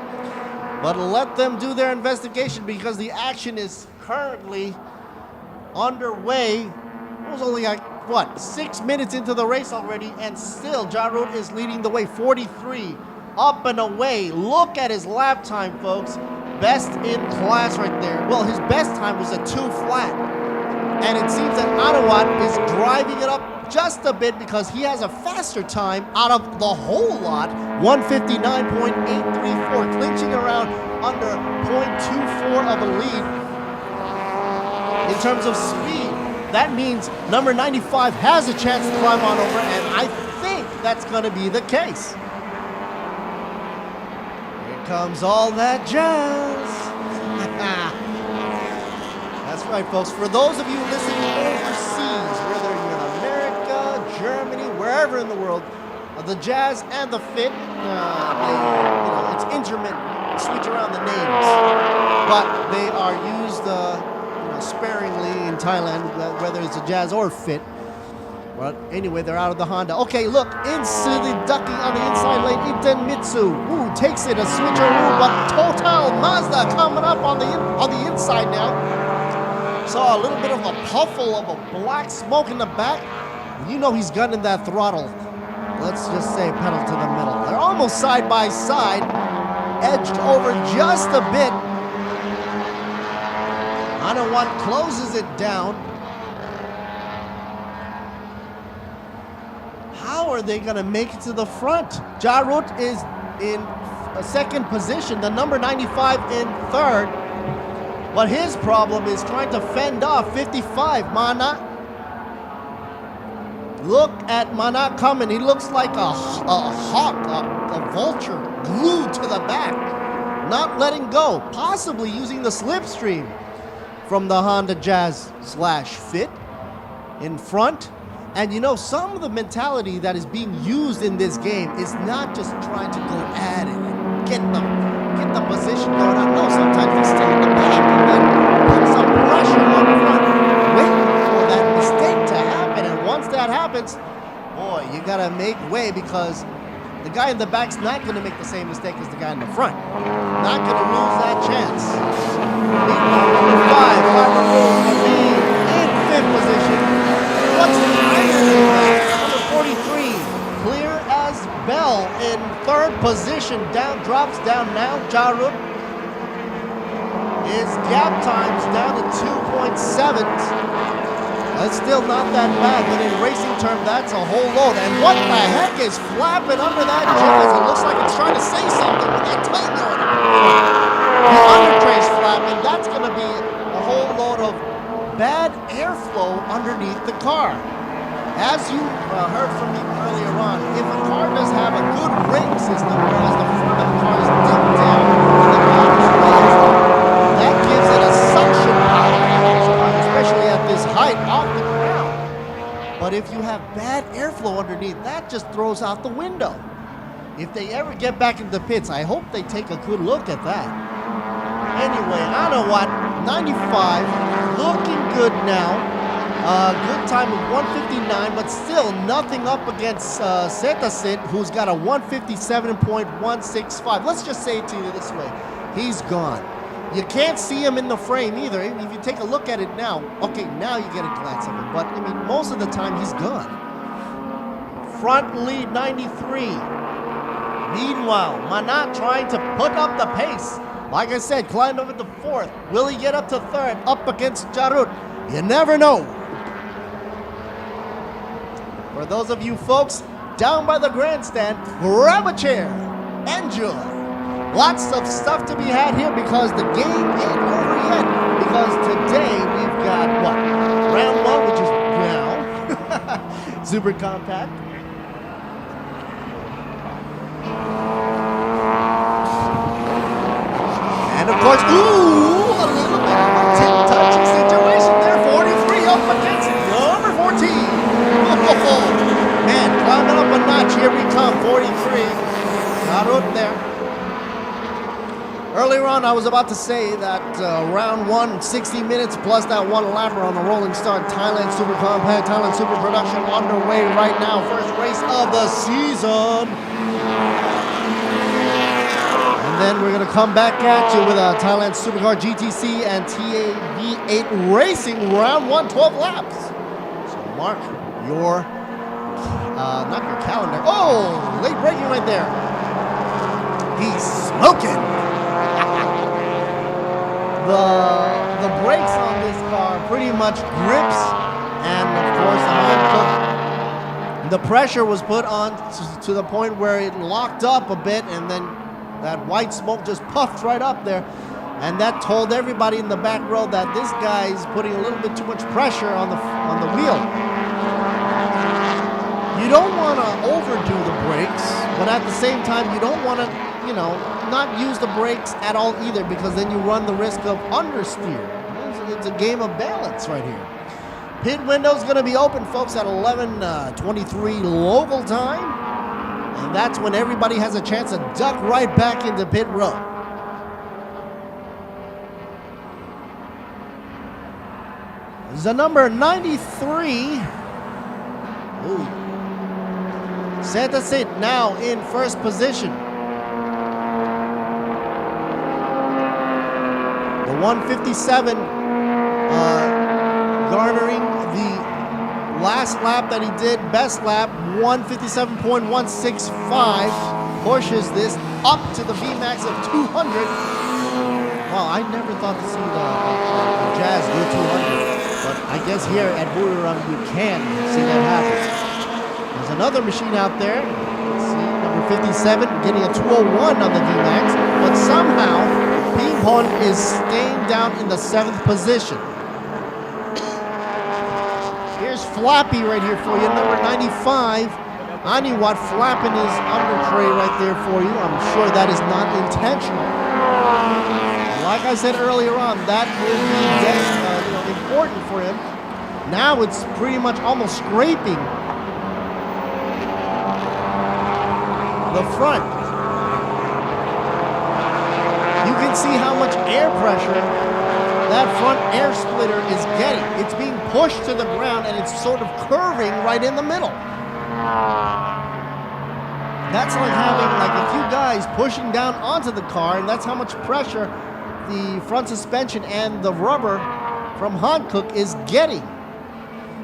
Speaker 3: But let them do their investigation because the action is currently underway. It was only like, what, 6 minutes into the race already, and still Jarod is leading the way, 43, up and away. Look at his lap time, folks. Best in class right there. Well, his best time was a 2 flat. And it seems that Anawat is driving it up just a bit because he has a faster time out of the whole lot, 159.834, clinching around under 0.24 of a lead. In terms of speed, that means number 95 has a chance to climb on over, and I think that's going to be the case. Here comes all that jazz. That's right, folks. For those of you listening overseas, whether you're in America, Germany, wherever in the world, the Jazz and the Fit, it's intermittent. Switch around the names, but they are used sparingly in Thailand, whether it's a Jazz or Fit. But anyway, they're out of the Honda. Okay, look, instantly ducking on the inside lane. Iten Mitsu, takes it a switcheroo, but Total Mazda coming up on the inside now. Saw a little bit of a puffle of a black smoke in the back. You know he's gunning that throttle. Let's just say pedal to the metal. They're almost side by side, edged over just a bit. Anawat closes it down. How are they going to make it to the front? Jarut is in a second position, the number 95 in third. But his problem is trying to fend off 55, Mana. Look at Mana coming. He looks like a hawk, a vulture glued to the back, not letting go, possibly using the slipstream from the Honda Jazz / Fit in front. And you know, some of the mentality that is being used in this game is not just trying to go at it get the position going on. No, sometimes they stay in the back and then put some pressure on the front, waiting for that mistake to happen. And once that happens, boy, you gotta make way because the guy in the back's not gonna make the same mistake as the guy in the front. Not gonna lose that chance. Meanwhile, number 5, Barbara Rose, remain in 5th position. What's the irony of that? Number 43, Clear as Bell in 3rd position. Drops down now. Jarut. His gap time's down to 2.7. That's still not that bad, but in racing term, that's a whole load. And what the heck is flapping under that jet? It looks like it's trying to say something with that tongue going up. The undertray's flapping. That's going to be a whole load of bad airflow underneath the car. As you heard from me earlier on, if a car does have a good brake system, whereas the front of the car is dipped down and the back is raised, that gives it a suction power, especially at this height off the ground. But if you have bad airflow underneath, that just throws out the window. If they ever get back into the pits, I hope they take a good look at that. Anyway, I know what, 95, looking good now. Good time of 159, but still nothing up against Setasit, who's got a 157.165. Let's just say it to you this way. He's gone. You can't see him in the frame either. If you take a look at it now, okay, now you get a glance of him. But, I mean, most of the time he's gone. Front lead 93. Meanwhile, Manat trying to put up the pace. Like I said, climbed over to 4th. Will he get up to 3rd? Up against Jarut? You never know. For those of you folks down by the grandstand, grab a chair. Enjoy. Lots of stuff to be had here because the game ain't over yet. Because today we've got what? Round 1, which is now. Super compact. And of course, ooh, a little bit of a touchy situation there. 43 up against number 14. Oh, man, climbing up a notch. Here we come. 43. Jarut there. Earlier on, I was about to say that round 1, 60 minutes plus that one lapper on the rolling start. Thailand Super Compact, Thailand Super Production underway right now. First race of the season. And then we're going to come back at you with a Thailand Supercar GTC and TAV8 Racing round 1, 12 laps. So mark your, not your calendar. Oh, late braking right there. He's smoking. The brakes on this car pretty much grips, and of course the pressure was put on to the point where it locked up a bit, and then that white smoke just puffed right up there, and that told everybody in the back row that this guy's putting a little bit too much pressure on the wheel. You don't want to overdo the brakes, but at the same time you don't want to, not use the brakes at all either, because then you run the risk of understeer. It's a game of balance right here. Pit window's going to be open, folks, at 11:23 local time. And that's when everybody has a chance to duck right back into pit row. The number 93. Ooh. Setasit now in 1st position. The 157 garnering the last lap that he did, best lap, 157.165, pushes this up to the VMAX of 200. Wow, I never thought to see the Jazz do 200, but I guess here at Buriram you can see that happen. There's another machine out there. Let's see, number 57 getting a 201 on the VMAX, but somehow Pimpon is staying down in the 7th position. Here's Flappy right here for you, number 95. Aniwat flapping his under tray right there for you. I'm sure that is not intentional. Like I said earlier on, that will be important for him. Now it's pretty much almost scraping the front. you can see how much air pressure that front air splitter is getting. It's being pushed to the ground and it's sort of curving right in the middle. That's like having like a few guys pushing down onto the car, and that's how much pressure the front suspension and the rubber from Hankook is getting,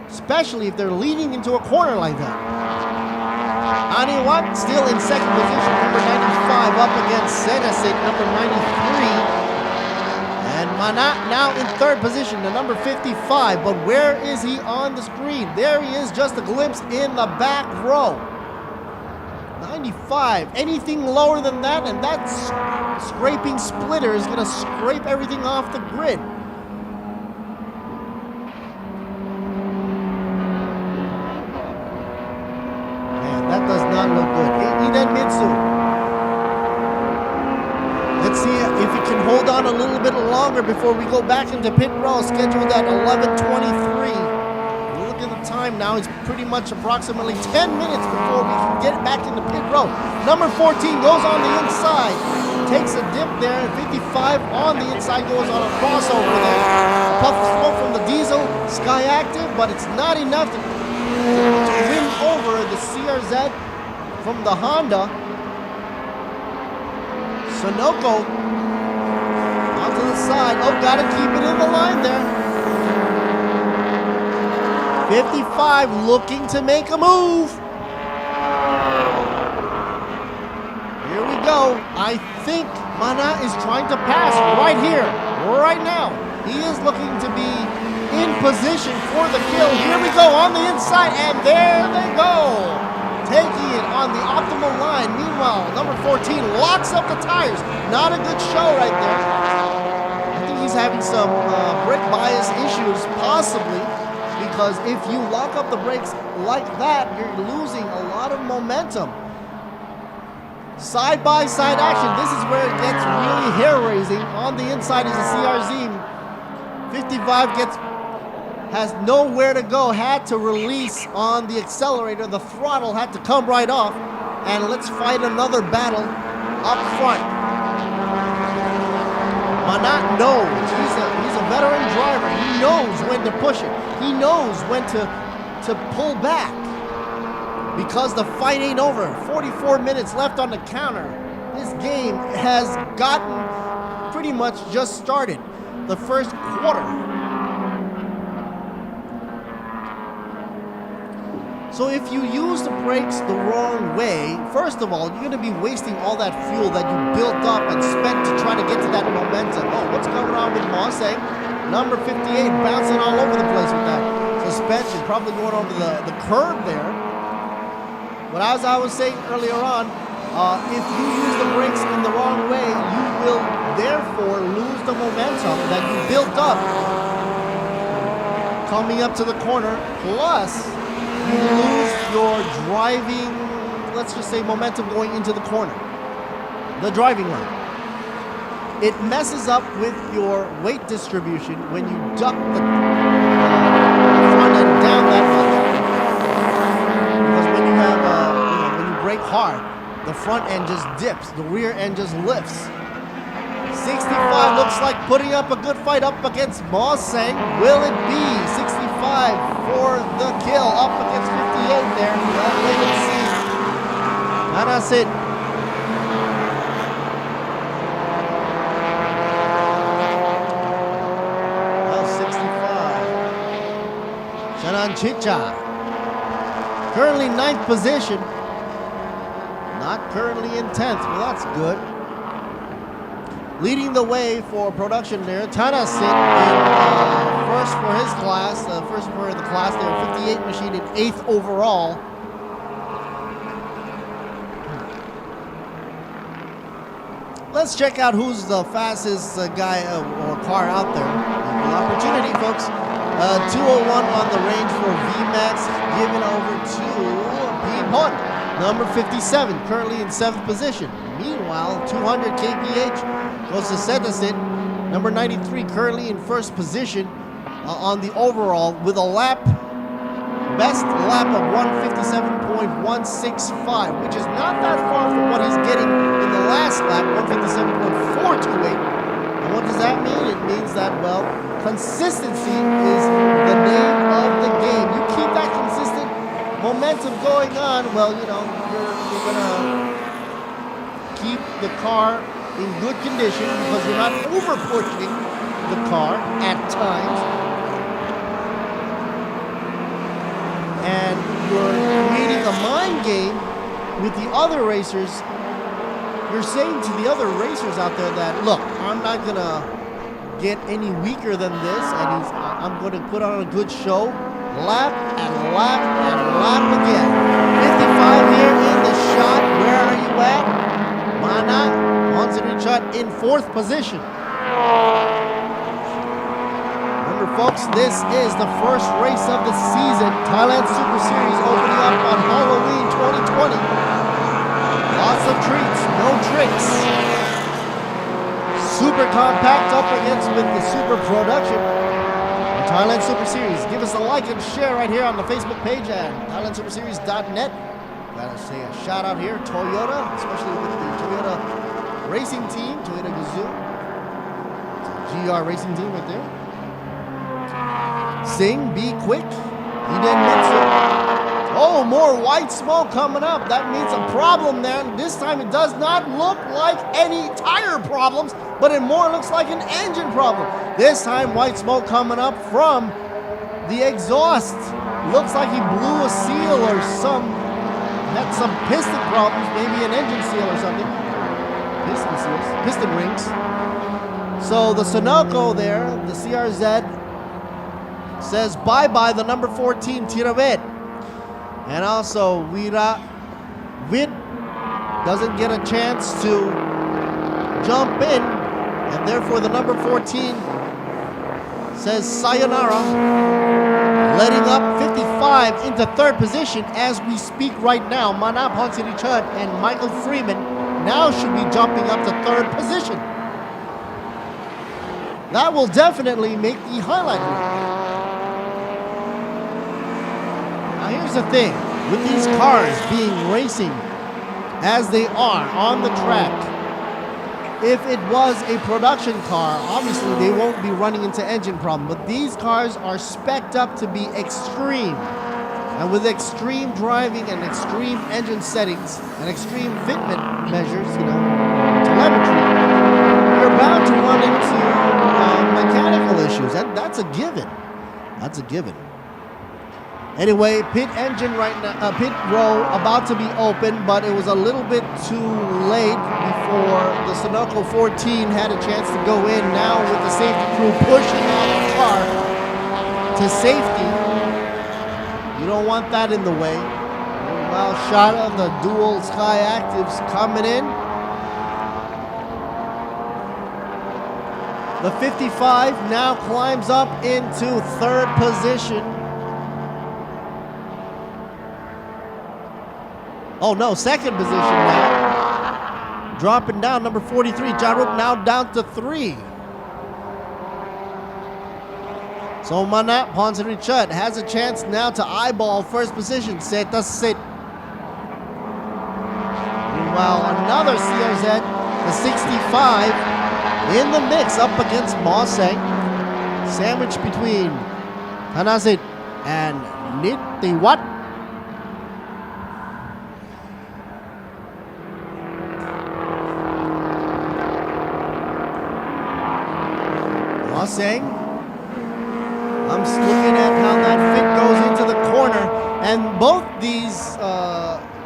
Speaker 3: especially if they're leading into a corner like that. Aniwat still in second position, number 95 up against Senasit, number 93. And Manat now in third position, the number 55. But where is he on the screen? There he is, just a glimpse in the back row. 95. Anything lower than that, and that scraping splitter is going to scrape everything off the grid. Man, that does not look good. Iden Mitsu. Let's see if he can hold on a little bit longer before we go back into pit row, scheduled at 11:23. Look at the time now. It's pretty much approximately 10 minutes before we can get back into pit row. Number 14 goes on the inside, takes a dip there, and 55 on the inside goes on a crossover there. A puff of smoke from the diesel, Sky Active, but it's not enough to win over the CRZ from the Honda. Sonoko onto the side. Oh, gotta keep it in the line there. 55 looking to make a move. Here we go. I think Mana is trying to pass right here, right now. He is looking to be in position for the kill. Here we go on the inside, and there they go. Taking it on the optimal line. Meanwhile, number 14 locks up the tires. Not a good show right there. I think he's having some brake bias issues, possibly, because if you lock up the brakes like that, you're losing a lot of momentum. Side-by-side action. This is where it gets really hair-raising. On the inside is a CRZ. 55 has nowhere to go, had to release on the accelerator. The throttle had to come right off. And let's fight another battle up front. Manat knows. He's a veteran driver. He knows when to push it. He knows when to pull back. Because the fight ain't over. 44 minutes left on the counter. This game has gotten pretty much just started. The first quarter. So if you use the brakes the wrong way, first of all, you're going to be wasting all that fuel that you built up and spent to try to get to that momentum. Oh, what's going on with Mossang? Number 58 bouncing all over the place with that suspension, probably going over the curb there. But as I was saying earlier on, if you use the brakes in the wrong way, you will therefore lose the momentum that you built up coming up to the corner. Plus, you lose your driving, let's just say, momentum going into the corner, the driving line. It messes up with your weight distribution when you duck the front end down that much. Because when you have, when you brake hard, the front end just dips, the rear end just lifts. 65 looks like putting up a good fight up against Mossang. Will it be 65 for the kill up against 58 there? Let's wait and see. And that's it. Well, 65. Shanan Chicha. Currently 9th position. Not currently in 10th. Well, that's good. Leading the way for production there, Tanasit in first for his class, first for the class there, 58 machine in 8th overall. Let's check out who's the fastest guy or car out there. Equal opportunity, folks. 201 on the range for VMAX, given over to P1, number 57, currently in 7th position. Meanwhile, 200 kph goes to Sedasit, number 93, currently in 1st position on the overall with a best lap of 157.165, which is not that far from what he's getting in the last lap, 157.4. 428. And what does that mean? It means that, well, consistency is the name of the game. You keep that consistent momentum going on, well, you know, you're gonna keep the car in good condition because you're not over-pushing the car at times. And you're creating a mind game with the other racers. You're saying to the other racers out there that, look, I'm not gonna get any weaker than this, and I'm gonna put on a good show, lap and lap and lap again. 55 here in the shot. Where are you at? Mana Richard in 4th position. Remember, folks, this is the first race of the season. Thailand Super Series opening up on Halloween 2020. Lots of treats, no tricks. Super compact up against with the Super Production. Thailand Super Series. Give us a like and share right here on the Facebook page at ThailandSuperSeries.net. Gotta say a shout out here, Toyota, especially with the Toyota racing team, Toyota Gazoo. It's a GR racing team right there. Sing, be quick. Hidenmitsu. Oh, more white smoke coming up. That means a problem there. This time it does not look like any tire problems, but it more looks like an engine problem. This time white smoke coming up from the exhaust. Looks like he blew a seal or had some piston problems, maybe an engine seal or something. Piston seals, piston rings. So the Sunoco there, the CRZ, says bye-bye the number 14 Tiravet. And also Vira Vid doesn't get a chance to jump in, and therefore the number 14 says sayonara, letting up 55 into 3rd position as we speak right now. Mana Richard and Michael Freeman now should be jumping up to 3rd position. That will definitely make the highlight reel. Now here's the thing, with these cars being racing as they are on the track, if it was a production car, obviously they won't be running into engine problem, but these cars are spec'd up to be extreme. And with extreme driving and extreme engine settings and extreme fitment measures, you know, telemetry, you're bound to run into mechanical issues, and that's a given. That's a given. Anyway, pit engine right now, pit row about to be open, but it was a little bit too late before the Sunoco 14 had a chance to go in. Now with the safety crew pushing out the car to safety. You don't want that in the way. Well, shot of the dual Sky Actives coming in. The 55 now climbs up into 3rd position. Oh no, 2nd position now. Dropping down, number 43, Jaruk now down to 3. So Mana Richard has a chance now to eyeball 1st position. Seta sit. Meanwhile, another CRZ, the 65, in the mix up against Moseng. Sandwich between Tanasit and Nitiwat. Moseng. I'm just looking at how that fit goes into the corner, and both these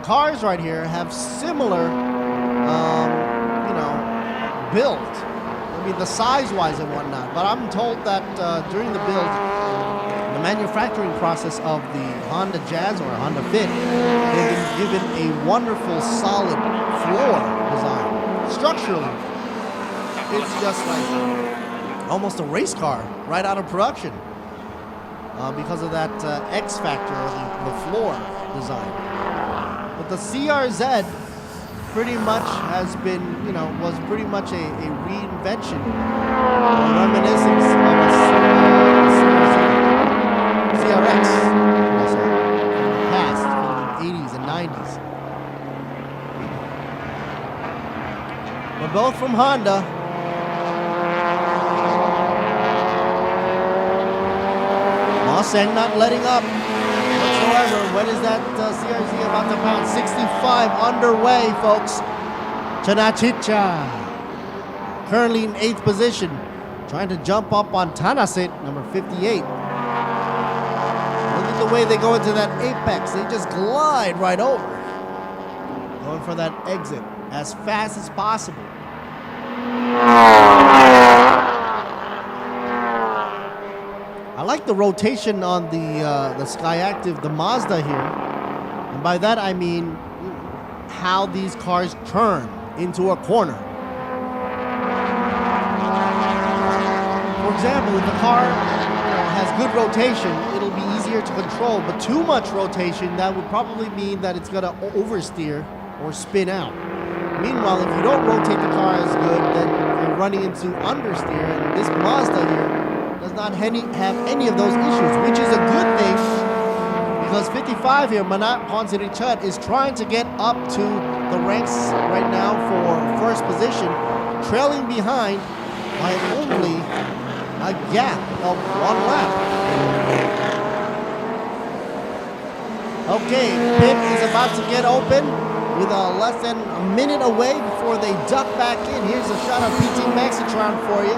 Speaker 3: cars right here have similar, build. I mean, the size-wise and whatnot. But I'm told that during the build, the manufacturing process of the Honda Jazz or Honda Fit, they've been given a wonderful, solid floor design. Structurally, it's just like almost a race car right out of production. Because of that X factor, the floor design. But the CRZ pretty much has been, was pretty much a reinvention, a reminiscence of a CRX past, from the 80s and 90s. But both from Honda, Moseng not letting up whatsoever. When is that CRZ about to pound? 65 underway, folks. Chanachicha currently in 8th position, trying to jump up on Tanasit, number 58. Look at the way they go into that apex. They just glide right over. Going for that exit as fast as possible. I like the rotation on the Sky Active, the Mazda here. And by that I mean how these cars turn into a corner. For example, if the car has good rotation, it'll be easier to control, but too much rotation, that would probably mean that it's gonna oversteer or spin out. Meanwhile, if you don't rotate the car as good, then you're running into understeer, and this Mazda here does not have any of those issues, which is a good thing, because 55 here, Manat Ponsirichut, is trying to get up to the ranks right now for first position, trailing behind by only a gap of 1 lap. Okay, pit is about to get open with less than a minute away before they duck back in. Here's a shot of PT Maxitron for you.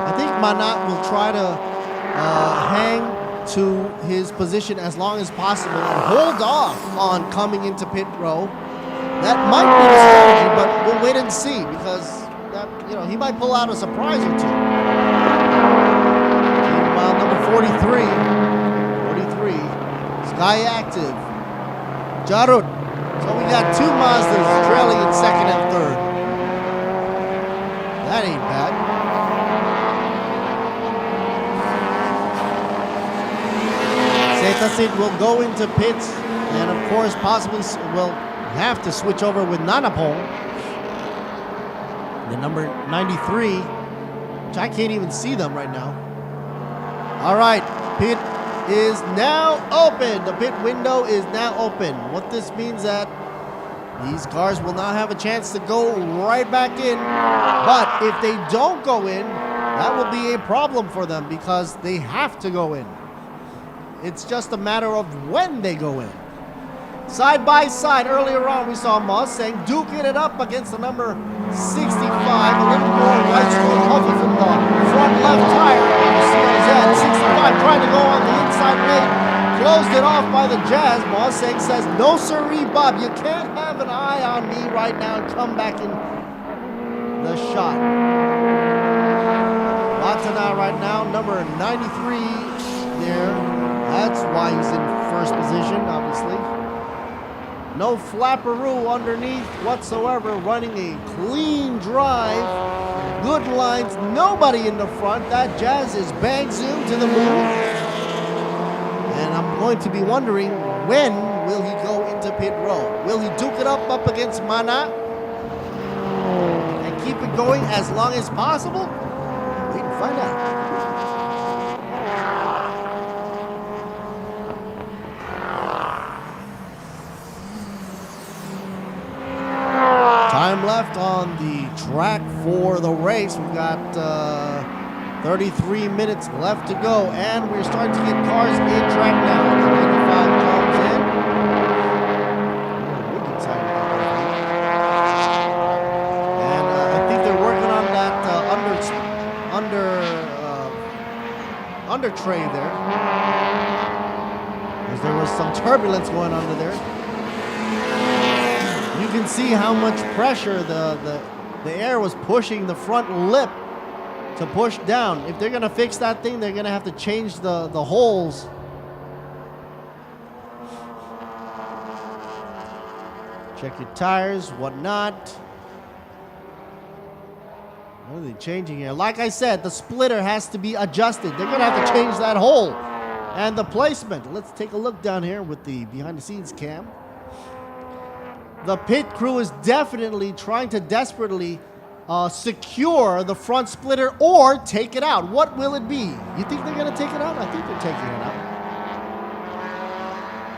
Speaker 3: I think Manat will try to hang to his position as long as possible and hold off on coming into pit row. That might be the strategy, but we'll wait and see, because that, he might pull out a surprise or two. Meanwhile, number 43, Sky Active, Jarut. So we got 2 Mazdas trailing in 2nd and 3rd. That ain't bad. Setasid will go into pits, and of course possibly will have to switch over with Nanapong, the number 93, which I can't even see them right now. All right, pit is now open. The pit window is now open. What this means that these cars will not have a chance to go right back in, but if they don't go in, that will be a problem for them, because they have to go in. It's just a matter of when they go in. Side by side, earlier on we saw Moseng duking it up against the number 65, a little more right stroke Huffy from the front left tire. CRZ 65 trying to go on the inside lane, closed it off by the Jazz. Moseng says, no sirree, Bob, you can't have an eye on me right now and come back in the shot. Watana right now, number 93 there. That's why he's in first position, obviously. No flapperoo underneath whatsoever, running a clean drive. Good lines, nobody in the front. That Jazz is bang zoom to the moon. And I'm going to be wondering, when will he go into pit row? Will he duke it up against Mana and keep it going as long as possible? We can find out. Time left on the track for the race. We've got 33 minutes left to go, and we're starting to get cars in track now. The 95 comes in. Oh, really excited about that. And I think they're working on that under tray there, because there was some turbulence going under there. You can see how much pressure the air was pushing the front lip to push down. If they're gonna fix that thing, they're gonna have to change the holes. Check your tires, whatnot. What are they changing here? Like I said, the splitter has to be adjusted. They're gonna have to change that hole and the placement. Let's take a look down here with the behind the scenes cam. The pit crew is definitely trying to desperately secure the front splitter or take it out. What will it be? You think they're going to take it out? I think they're taking it out.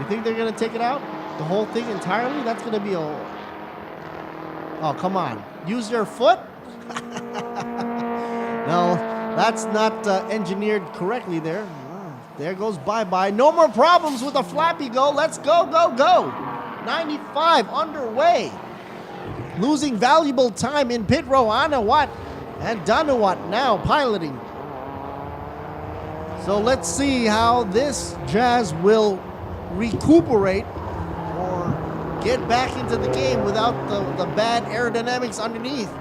Speaker 3: You think they're going to take it out? The whole thing entirely? That's going to be a... Oh, come on. Use your foot? No, that's not engineered correctly there. There goes bye-bye. No more problems with the flappy go. Let's go, go, go. 95 underway. Losing valuable time in pit row. Anawat and Danawat now piloting. So let's see how this Jazz will recuperate or get back into the game without the bad aerodynamics underneath.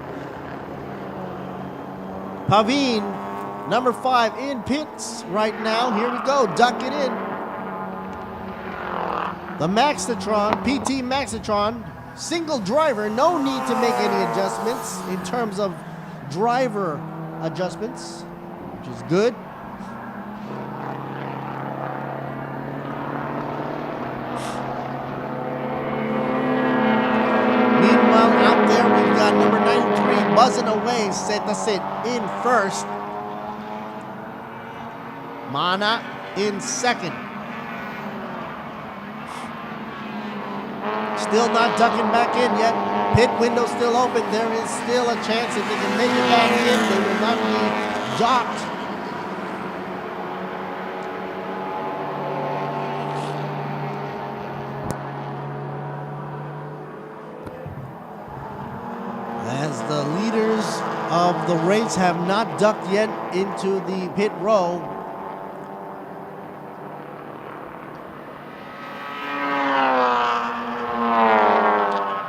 Speaker 3: Pavin, number 5 in pits right now. Here we go, duck it in. The Maxitron, PT Maxitron, single driver, no need to make any adjustments in terms of driver adjustments, which is good. Meanwhile, out there we've got number 93 buzzing away, TSS in first. Mana in second. Still not ducking back in yet. Pit window still open. There is still a chance if they can make it back in, they will not be docked. As the leaders of the race have not ducked yet into the pit row.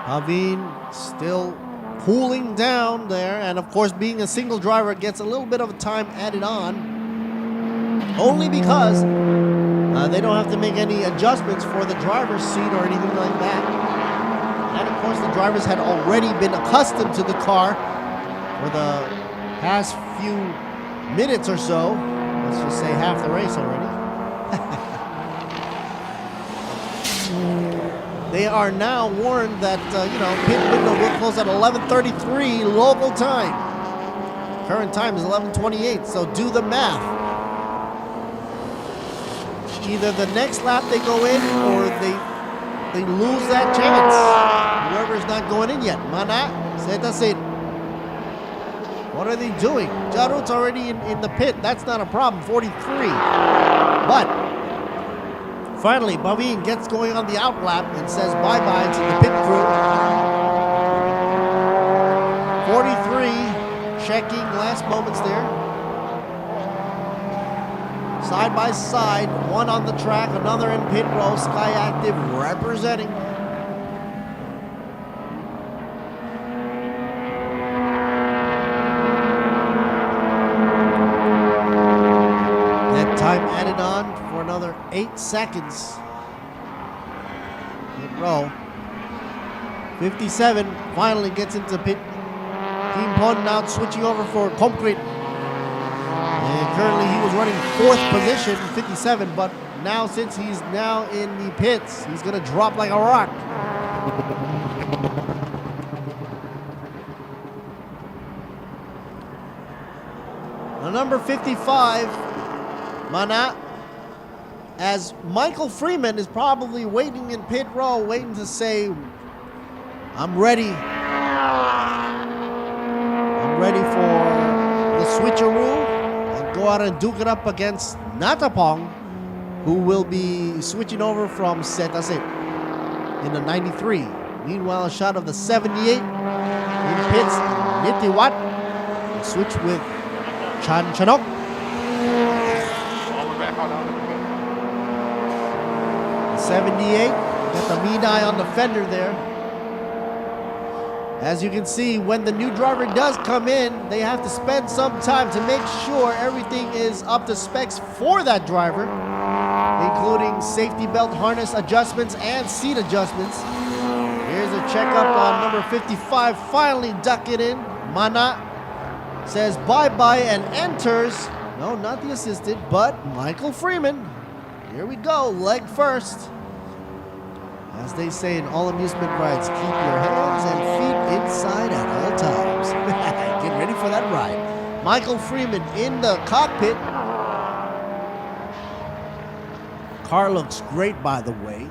Speaker 3: Pavin still cooling down there, and of course being a single driver gets a little bit of time added on, only because they don't have to make any adjustments for the driver's seat or anything like that. And of course the drivers had already been accustomed to the car for the past few minutes or so. Let's just say half the race already. They are now warned that, pit window will close at 11:33 local time. Current time is 11:28, so do the math. Either the next lap they go in or they lose that chance. Whoever's not going in yet. Mana, TSS. What are they doing? Jarut's already in the pit. That's not a problem. 43. But finally, Pavin gets going on the out lap and says bye-bye to the pit crew. 43, checking last moments there. Side by side, one on the track, another in pit row. Sky Active representing. That time added on for another 8 seconds. Pit row. 57 finally gets into pit. Team Pon now switching over for Concrete. And currently he was running 4th position, 57, but now since he's now in the pits, he's gonna drop like a rock. The number 55, Mana, as Michael Freeman is probably waiting in pit row, waiting to say, I'm ready. I'm ready for the switcheroo and go out and duke it up against Natapong, who will be switching over from TSS in the 93. Meanwhile, a shot of the 78 in pits, Nitiwat, switch with Chan Chanok. 78, got the mean eye on the fender there. As you can see, when the new driver does come in, they have to spend some time to make sure everything is up to specs for that driver, including safety belt harness adjustments and seat adjustments. Here's a checkup on number 55, finally duck it in. Mana says bye-bye and enters, no, not the assisted, but Michael Freeman. Here we go, leg first. As they say in all amusement rides, keep your hands and feet inside at all times. Get ready for that ride. Michael Freeman in the cockpit. Car looks great, by the way.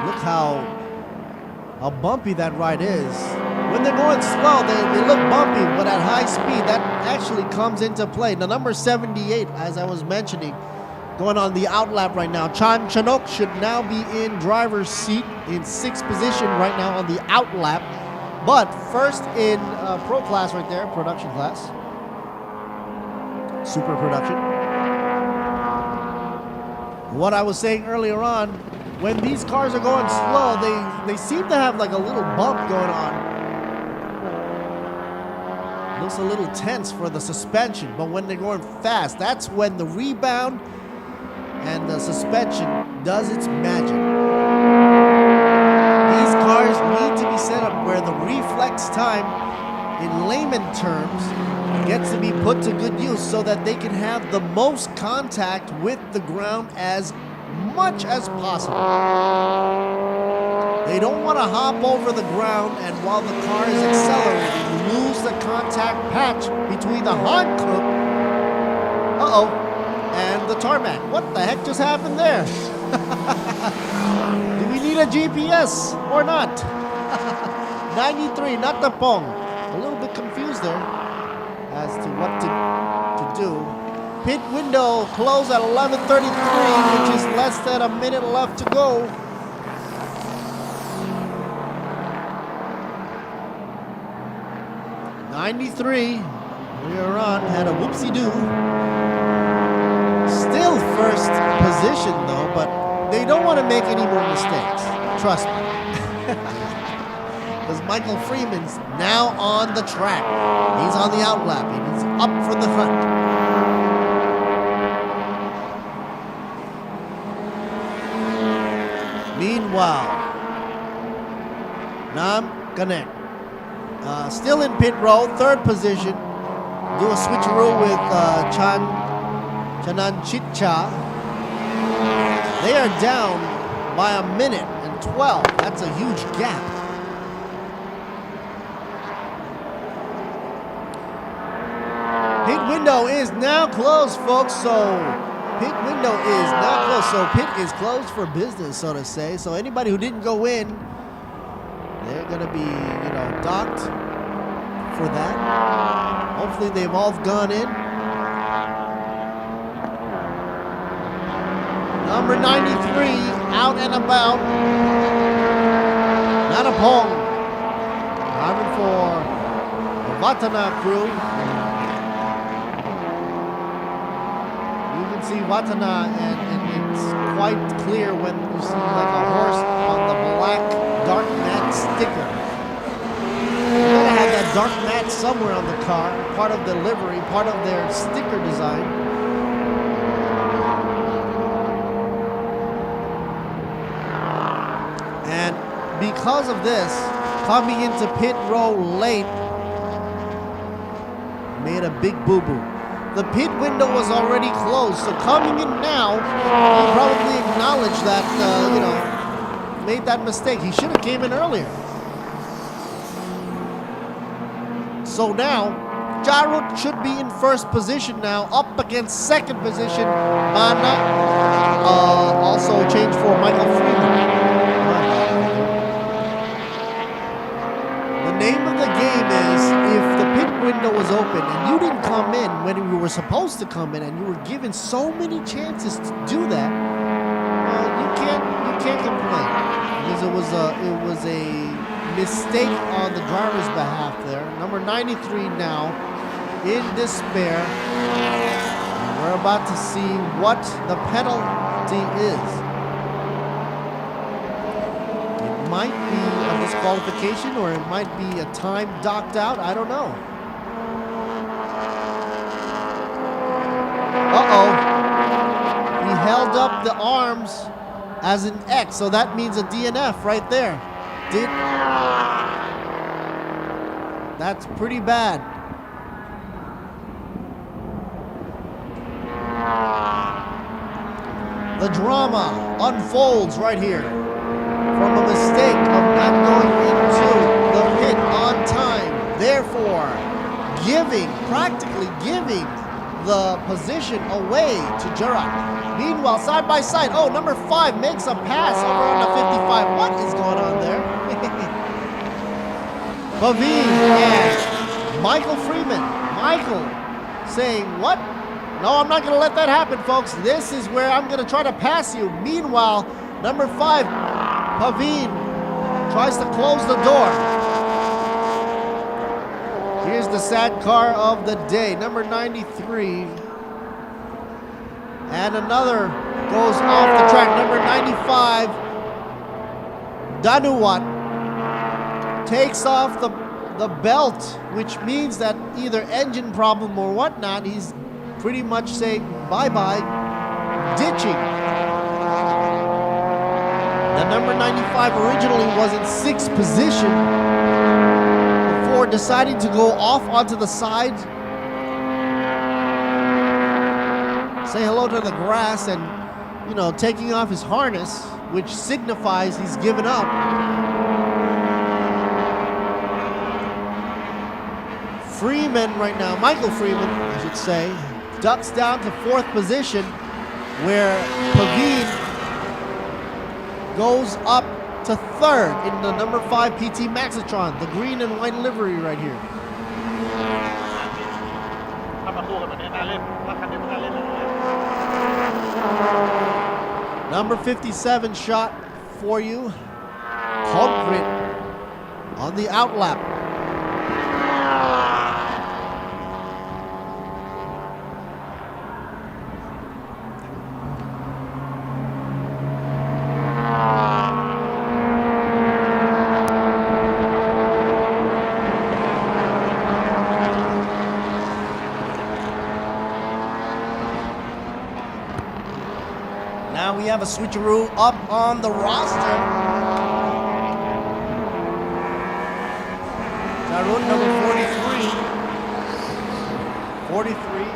Speaker 3: Look how how bumpy that ride is. When they're going slow, they look bumpy, but at high speed, that actually comes into play. Now, number 78, as I was mentioning, going on the outlap right now. Chan Chanok should now be in driver's seat in 6th position right now on the outlap. But first in pro class right there, production class. Super production. What I was saying earlier on, when these cars are going slow, they seem to have like a little bump going on. Looks a little tense for the suspension, but when they're going fast, that's when the rebound and the suspension does its magic. These cars need to be set up where the reflex time, in layman terms, gets to be put to good use so that they can have the most contact with the ground as much as possible. They don't want to hop over the ground and while the car is accelerating, lose the contact patch between the Hankook and the tarmac. What the heck just happened there? Do we need a GPS or not? 93, not the Pong. A little bit confused there as to what to do. Pit window closed at 11:33, which is less than a minute left to go. '93, we are on, had a whoopsie-doo. Still first position though, but they don't want to make any more mistakes. Trust me. Because Michael Freeman's now on the track. He's on the outlap. He's up from the front. Meanwhile, Nam Ganek, still in pit row, 3rd position. Do a switcheroo with Chanan Chitcha. They are down by a minute and 12. That's a huge gap. Pit window is now closed, folks. So pit window is now closed. So pit is closed for business, so to say. So anybody who didn't go in, they're gonna be, docked for that. Hopefully they've all gone in. Number 93 out and about. Nanapong driving for the Watana crew. You can see Watana and it's quite clear when you see like a horse on the black dark matte sticker. You gotta have that dark matte somewhere on the car, part of the livery, part of their sticker design. And because of this, coming into pit row late made a big boo-boo. The pit window was already closed, so coming in now, he probably acknowledged that, made that mistake. He should have came in earlier. So now, Jarut should be in 1st position now, up against 2nd position. Mana also changed for Michael Freeman. The name of the game is if the pit window was open and you didn't come in when you were supposed to come in and you were given so many chances to do that, you can't complain because it was a mistake on the driver's behalf there. Number 93 now in despair. We're about to see what the penalty is. It might be a disqualification or it might be a time docked out. I don't know. He held up the arms as an X, so that means a DNF right there. That's pretty bad. The drama unfolds right here from a mistake of not going into the pit on time, therefore practically giving the position away to Gerard. Meanwhile, side by side, number 5 makes a pass over on the 55. What is going on there? Paveen and Michael Freeman. Michael saying, what? No, I'm not going to let that happen, folks. This is where I'm going to try to pass you. Meanwhile, number 5, Paveen, tries to close the door. Here's the sad car of the day, number 93. And another goes off the track, number 95. Danuwat takes off the belt, which means that either engine problem or whatnot, he's pretty much saying bye-bye, ditching. The number 95 originally was in 6th position before deciding to go off onto the side, say hello to the grass, and, you know, taking off his harness, which signifies he's given up. Freeman right now, Michael Freeman, I should say, ducks down to 4th position, where Paveen goes up to 3rd in the number 5 PT Maxitron, the green and white livery right here. Number 57 shot for you, Concrete on the outlap. Now we have a switcheroo up on the roster. Jarun, number 43. 43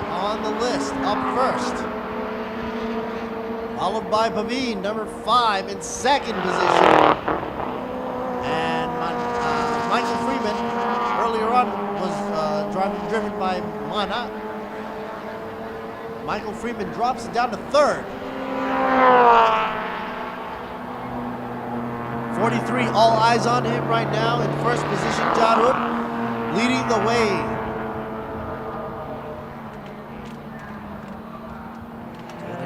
Speaker 3: on the list, up first. Followed by Paveen, number 5 in 2nd position. And Michael Freeman, earlier on, was driven by Mana. Michael Freeman drops it down to 3rd. 43, all eyes on him right now in 1st position. Jarun leading the way. And a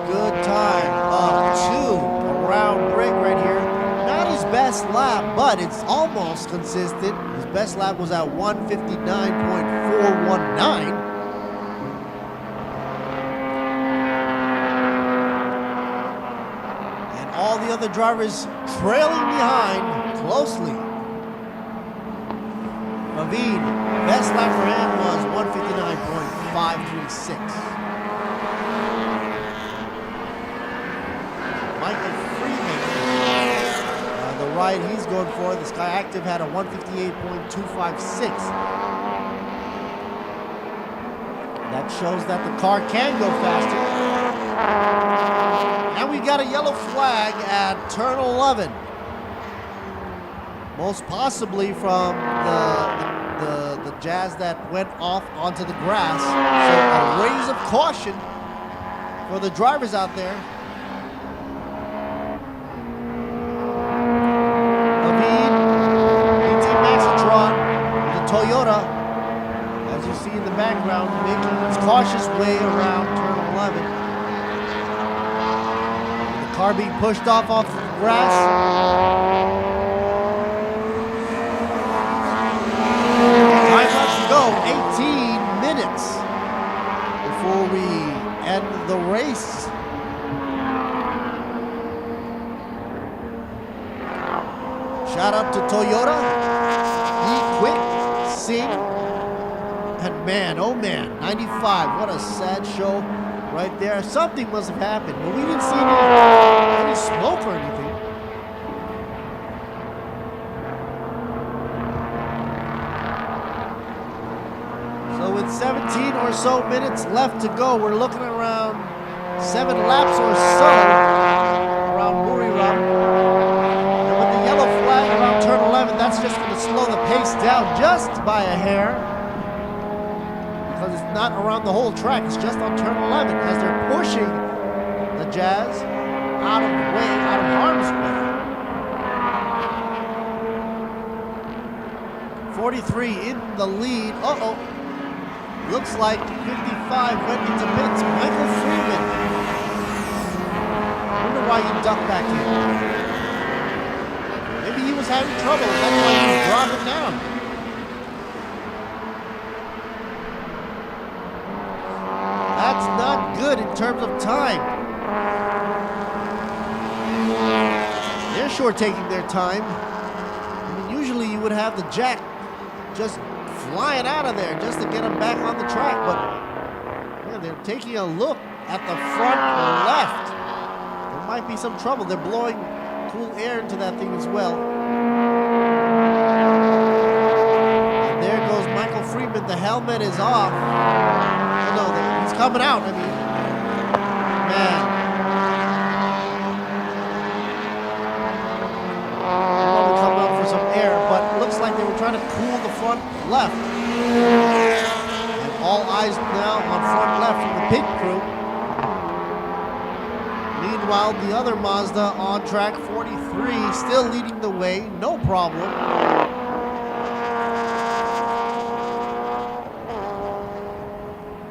Speaker 3: good time of 2 around break right here. Not his best lap, but it's almost consistent. His best lap was at 159.419. All the other drivers trailing behind closely. Paveen, best lap for him was 159.536. Michael Freeman, the ride he's going for, the Sky Active had a 158.256. That shows that the car can go faster. And we got a yellow flag at turn 11. Most possibly from the Jazz that went off onto the grass. So a raise of caution for the drivers out there. Paveen, PT Maxitron, the Toyota, as you see in the background, making its cautious way around turn 11. Car being pushed off the grass. Time left to go, 18 minutes before we end the race. Shout out to Toyota, E-Quick, Sing, and man, oh man, 95, what a sad show. Right there, something must have happened, but we didn't see any smoke or anything. So with 17 or so minutes left to go, we're looking at around 7 laps or so around Buriram. And with the yellow flag around turn 11, that's just going to slow the pace down just by a hair. Because it's not around the whole track, it's just on turn 11 as they're pushing the Jazz out of the way, out of harm's way. 43 in the lead. Uh-oh. Looks like 55 went into pits. Michael Freeman. I wonder why he ducked back in. Maybe he was having trouble. That's why he was dropping down. That's not good in terms of time. They're sure taking their time. I mean, usually you would have the jack just flying out of there just to get them back on the track, but yeah, they're taking a look at the front left. There might be some trouble. They're blowing cool air into that thing as well. And there goes Michael Freeman. The helmet is off. Oh, no, he's coming out. I mean, man. Probably come out for some air, but it looks like they were trying to cool the front left. And all eyes now on front left from the pit crew. Meanwhile, the other Mazda on track 43 still leading the way, no problem.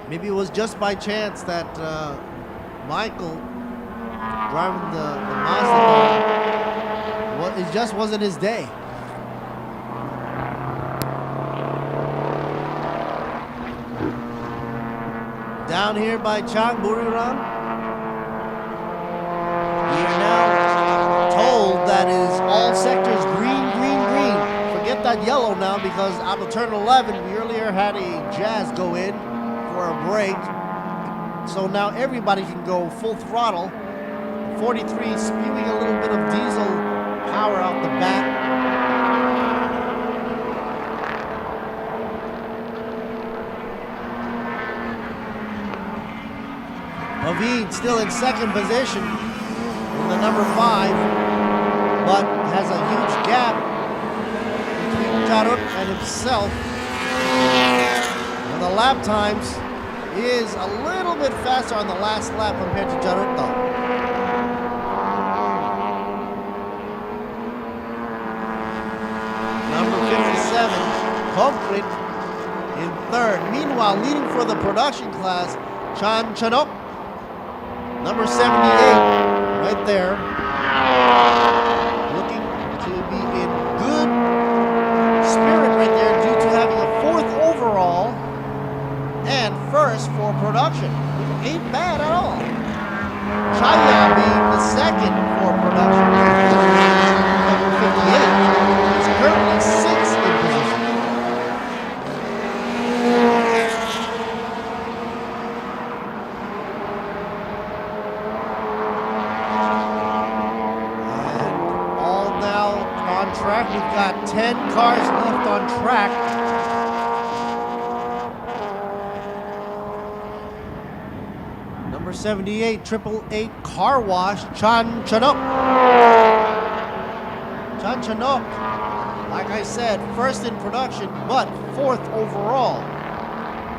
Speaker 3: Maybe it was just by chance that Michael driving the Mazda, it just wasn't his day. Down here by Changburiran, we are now told that is all sectors green, green, green. Forget that yellow now, because out of turn 11, we earlier had a Jazz go in for a break. So now everybody can go full throttle. 43 spewing a little bit of diesel power out the back. Pavine still in second position in the number 5, but has a huge gap between Jarut and himself. And the lap times is a little bit faster on the last lap compared to Jarut though. Number 57, Concrete in third. Meanwhile, leading for the production class, Chan Chanok. Number 78, right there, looking to be in good spirit right there due to having a 4th overall and first for production. Ain't bad at all. Chaya being the 2nd for production. Number 58 is currently 6th in position. We've got 10 cars left on track. Number 78, 888 Car Wash, Chan Chanok. Chan Chanok, like I said, 1st in production, but 4th overall.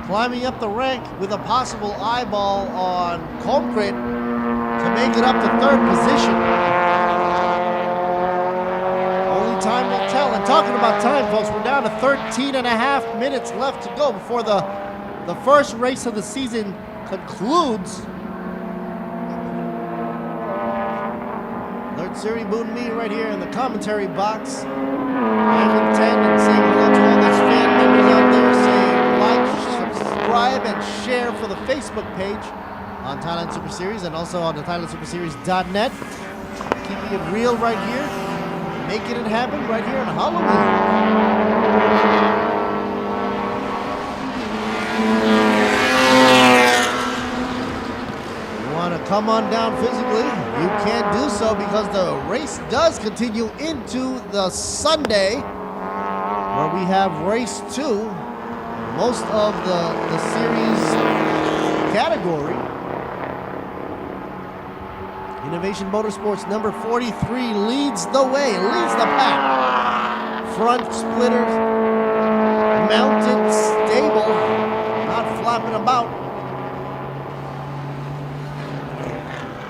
Speaker 3: Climbing up the rank with a possible eyeball on Concrete to make it up to 3rd position. Time will tell. And talking about time, folks, we're down to 13.5 minutes left to go before the first race of the season concludes. Alert Siri Boon Me right here in the commentary box. And 10 and saying hello to all those fan members out there, saying like, subscribe, and share for the Facebook page on Thailand Super Series and also on the ThailandSuperSeries.net. Keeping it real right here. Making it happen right here on Halloween. You want to come on down physically? You can't do so because the race does continue into the Sunday, where we have race 2, most of the series category. Innovation Motorsports number 43 leads the way, leads the pack. Front splitters, mounted, stable, not flapping about.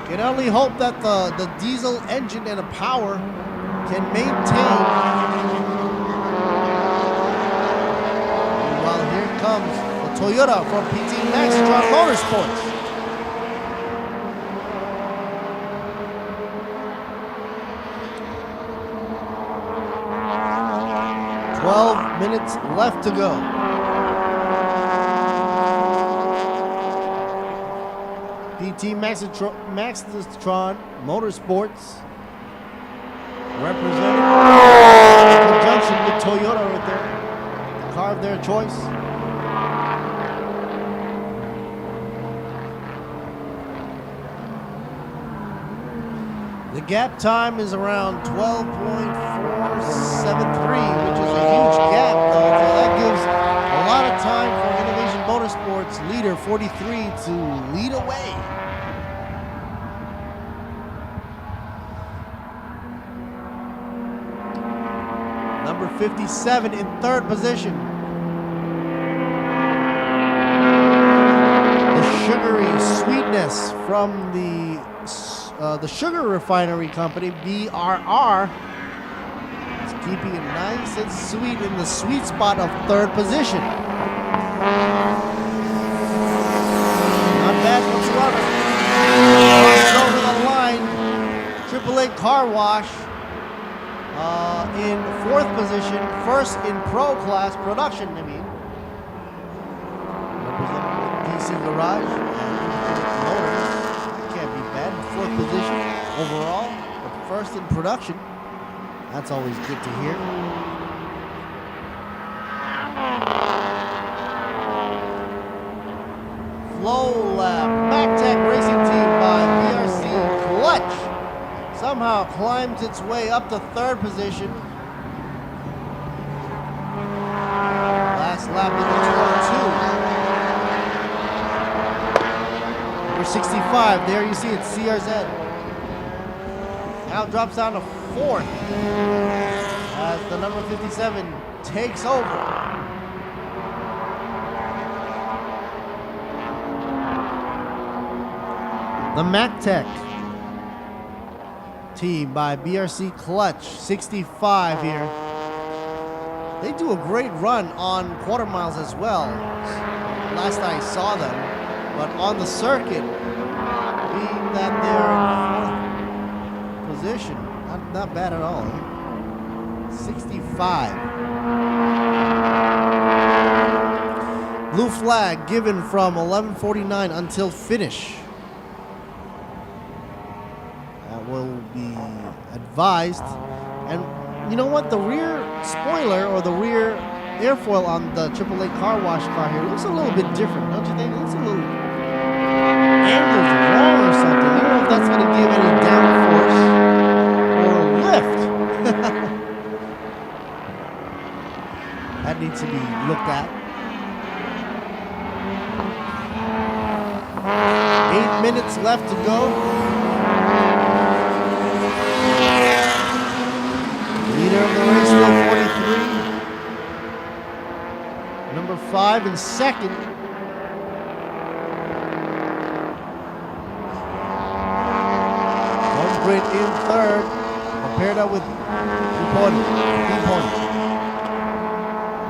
Speaker 3: Can only hope that the diesel engine and the power can maintain comes the Toyota from PT Maxitron Motorsports. Minutes left to go. PT Maxitron Motorsports representing in conjunction with Toyota right there, the car of their choice. The gap time is around 12.473, which is a huge gap, though. So that gives a lot of time for Innovation Motorsports leader 43 to lead away. Number 57 in third position. The sugary sweetness from the sugar refinery company, BRR, is keeping it nice and sweet in the sweet spot of third position. Not bad whatsoever. Over the line, AAA Car Wash in fourth position, first in Pro Class production, representing DC Garage and Motors. Fourth position overall, but first in production. That's always good to hear. Flow Lab MacTech Racing Team by BRC Clutch somehow climbs its way up to third position. Last lap in the 202. Number 65, there you see it, CRZ. Now drops down to fourth as the number 57 takes over. The MacTech team by BRC Clutch, 65 here. They do a great run on quarter miles as well. Last I saw them, but on the circuit, being that they're in fourth position, not bad at all. 65. Blue flag given from 11:49 until finish. That will be advised. And you know what? The rear spoiler or the rear airfoil on the AAA Car Wash car here looks a little bit different, don't you think? It looks a little angled wrong or something. I don't know if that's going to give any downforce or lift. That needs to be looked at. 8 minutes left to go. Leader of the race, still 43. Number 5 in second. Homebred in third. Paired up with Dupont.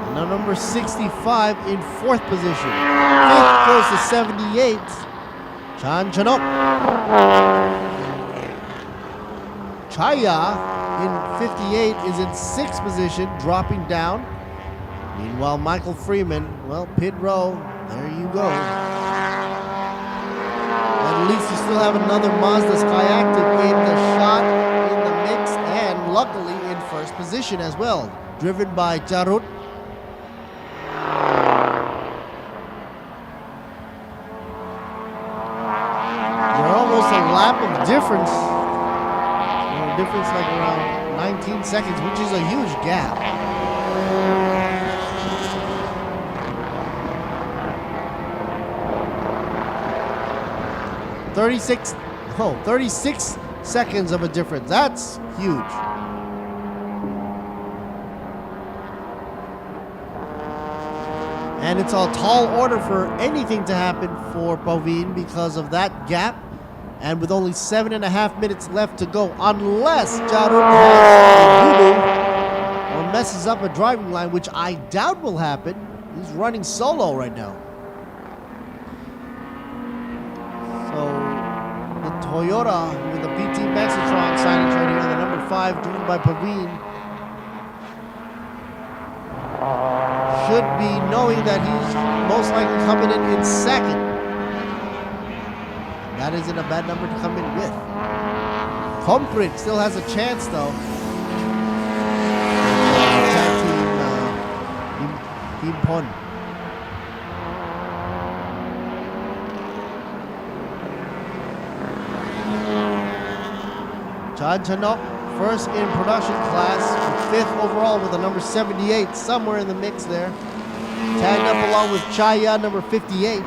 Speaker 3: And now number 65 in fourth position. Fifth goes to 78. Chan Chanok. Chaya in 58 is in sixth position, dropping down. Meanwhile, Michael Freeman, well, pit row, there you go. At least you still have another Mazda Skyactiv in the shot, in the mix, and luckily in first position as well, driven by Jarut. They're almost a lap of difference. Difference like around 19 seconds, which is a huge gap. Oh, 36 seconds of a difference. That's huge. And it's a tall order for anything to happen for Pavin because of that gap. And with only 7.5 minutes left to go, unless Jarut has a boo-boo or messes up a driving line, which I doubt will happen. He's running solo right now. So the Toyota with the PT Maxitron signage right here, the number 5 driven by Paveen, should be knowing that he's most likely coming in second. That isn't a bad number to come in with. Concrete still has a chance though. Tag team Pon. Chan Chanok, first in production class, 5th overall with the number 78, somewhere in the mix there. Tagged up along with Chaya, number 58.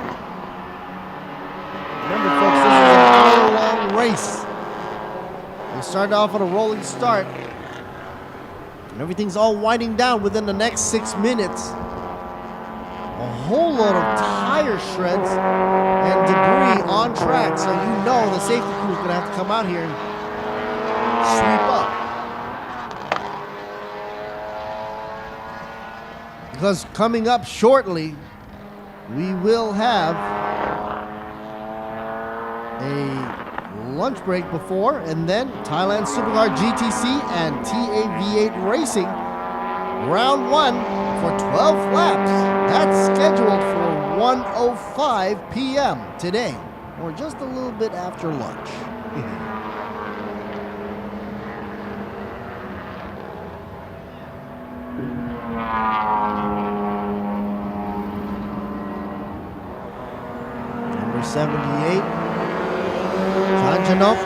Speaker 3: Remember, folks, this is an hour-long race. They started off on a rolling start, and everything's all winding down within the next 6 minutes. A whole load of tire shreds and debris on track, so you know the safety crew is going to have to come out here and sweep up. Because coming up shortly, we will have a lunch break before, and then Thailand Supercar GTC and TAV8 Racing round 1 for 12 laps. That's scheduled for 1:05 p.m. today, or just a little bit after lunch. Number 78, Kanchanok.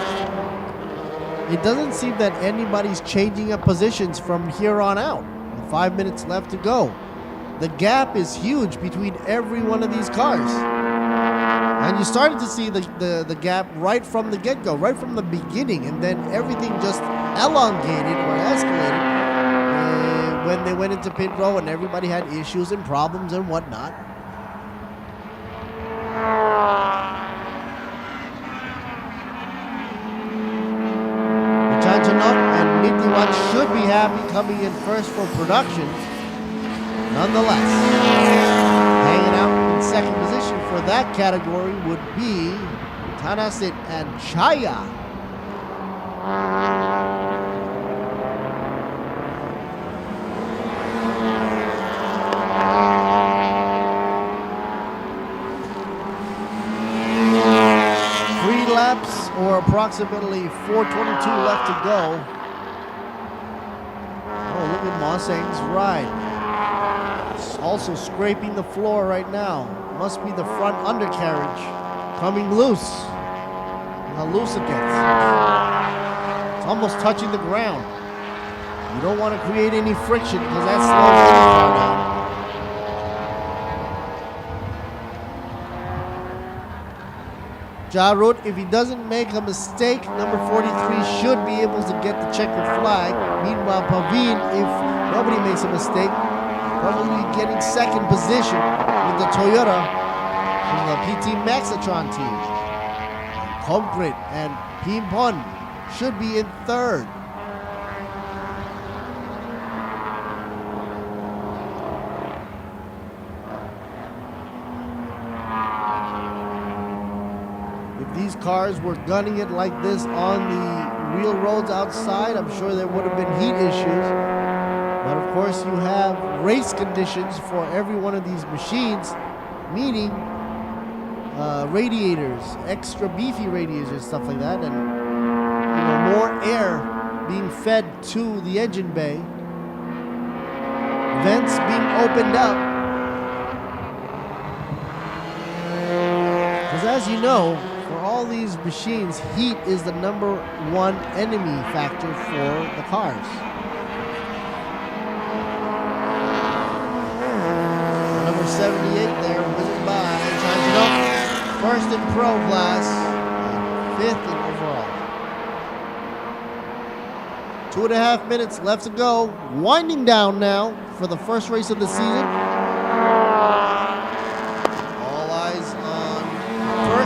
Speaker 3: It doesn't seem that anybody's changing up positions from here on out. 5 minutes left to go. The gap is huge between every one of these cars. And you started to see the gap right from the get-go, right from the beginning, and then everything just elongated or escalated when they went into pit row and everybody had issues and problems and whatnot. Chanchanok and Nitiwan should be happy coming in first for production. Nonetheless, hanging out in second position for that category would be Tanasit and Chaya. Or approximately 4:22 left to go. Oh, look at Mosang's ride. It's also scraping the floor right now. Must be the front undercarriage coming loose. Look how loose it gets. It's almost touching the ground. You don't want to create any friction because that slows the car down. Jarut, if he doesn't make a mistake, number 43 should be able to get the checkered flag. Meanwhile, Paveen, if nobody makes a mistake, probably getting second position with the Toyota from the PT Maxitron team. Concrete and Pimpon should be in third. These cars were gunning it like this on the real roads outside, I'm sure there would have been heat issues. But of course you have race conditions for every one of these machines, meaning radiators, extra beefy radiators, stuff like that, and more air being fed to the engine bay, vents being opened up. Because as you know, for all these machines, heat is the number one enemy factor for the cars. Number 78 there, wizard by Chanjanok. First in pro class, and 5th in overall. 2.5 minutes left to go. Winding down now for the first race of the season.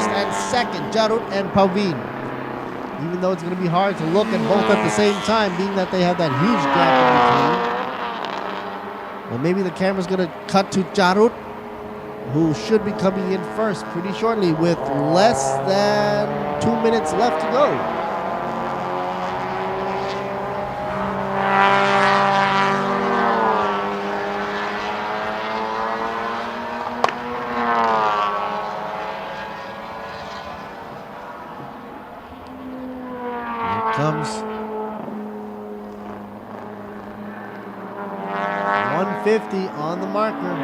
Speaker 3: And second, Jarut and Paveen. Even though it's going to be hard to look at both at the same time, being that they have that huge gap in between. Well, maybe the camera's going to cut to Jarut, who should be coming in first pretty shortly with less than 2 minutes left to go. Here comes 150 on the marker.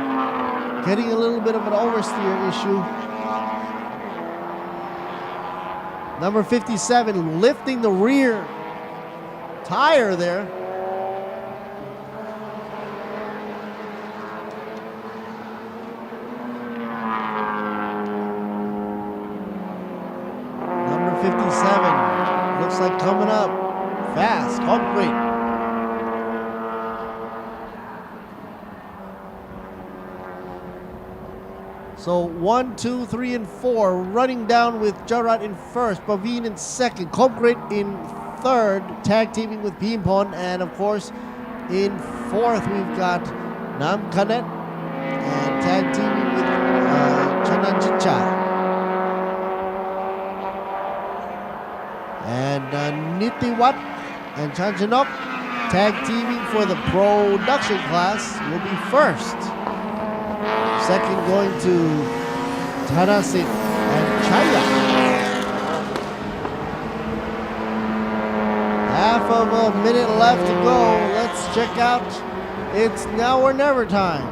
Speaker 3: Getting a little bit of an oversteer issue. Number 57 lifting the rear tire there. Number 57 looks like coming up fast, concrete. So 1, 2, 3, and 4 running down with Jarat in first, Paveen in second, Concrete in third, tag teaming with Pimpon, and of course in fourth we've got Nam Kanet and tag teaming with Chananjicha. And Nitiwat and Chanchanok tag teaming for the production class will be first. Second going to Tarasit and Chaya. Half of a minute left to go. Let's check out. It's now or never time.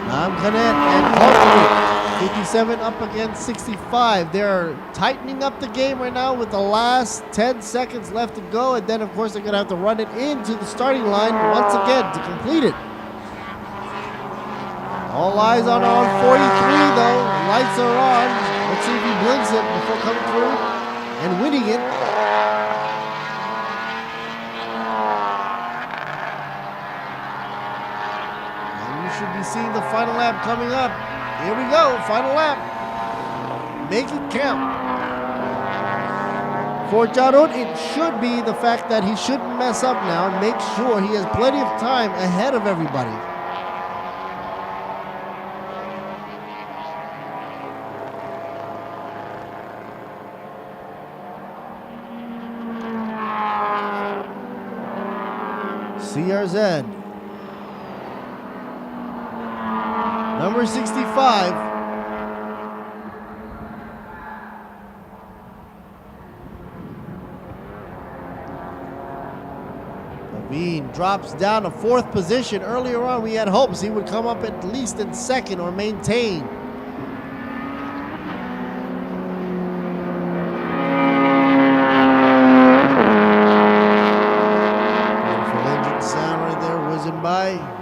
Speaker 3: Namkanet and Koku. 57 up against 65. They're tightening up the game right now with the last 10 seconds left to go. And then, of course, they're going to have to run it into the starting line once again to complete it. All eyes on 43, though. Lights are on. Let's see if he blinks it before coming through and winning it. And you should be seeing the final lap coming up. Here we go, final lap. Make it count. For Jarut, it should be the fact that he shouldn't mess up now and make sure he has plenty of time ahead of everybody. CRZ. Number 65. Paveen drops down to fourth position. Earlier on, we had hopes he would come up at least in second or maintain. Beautiful engine sound right there, whizzing by.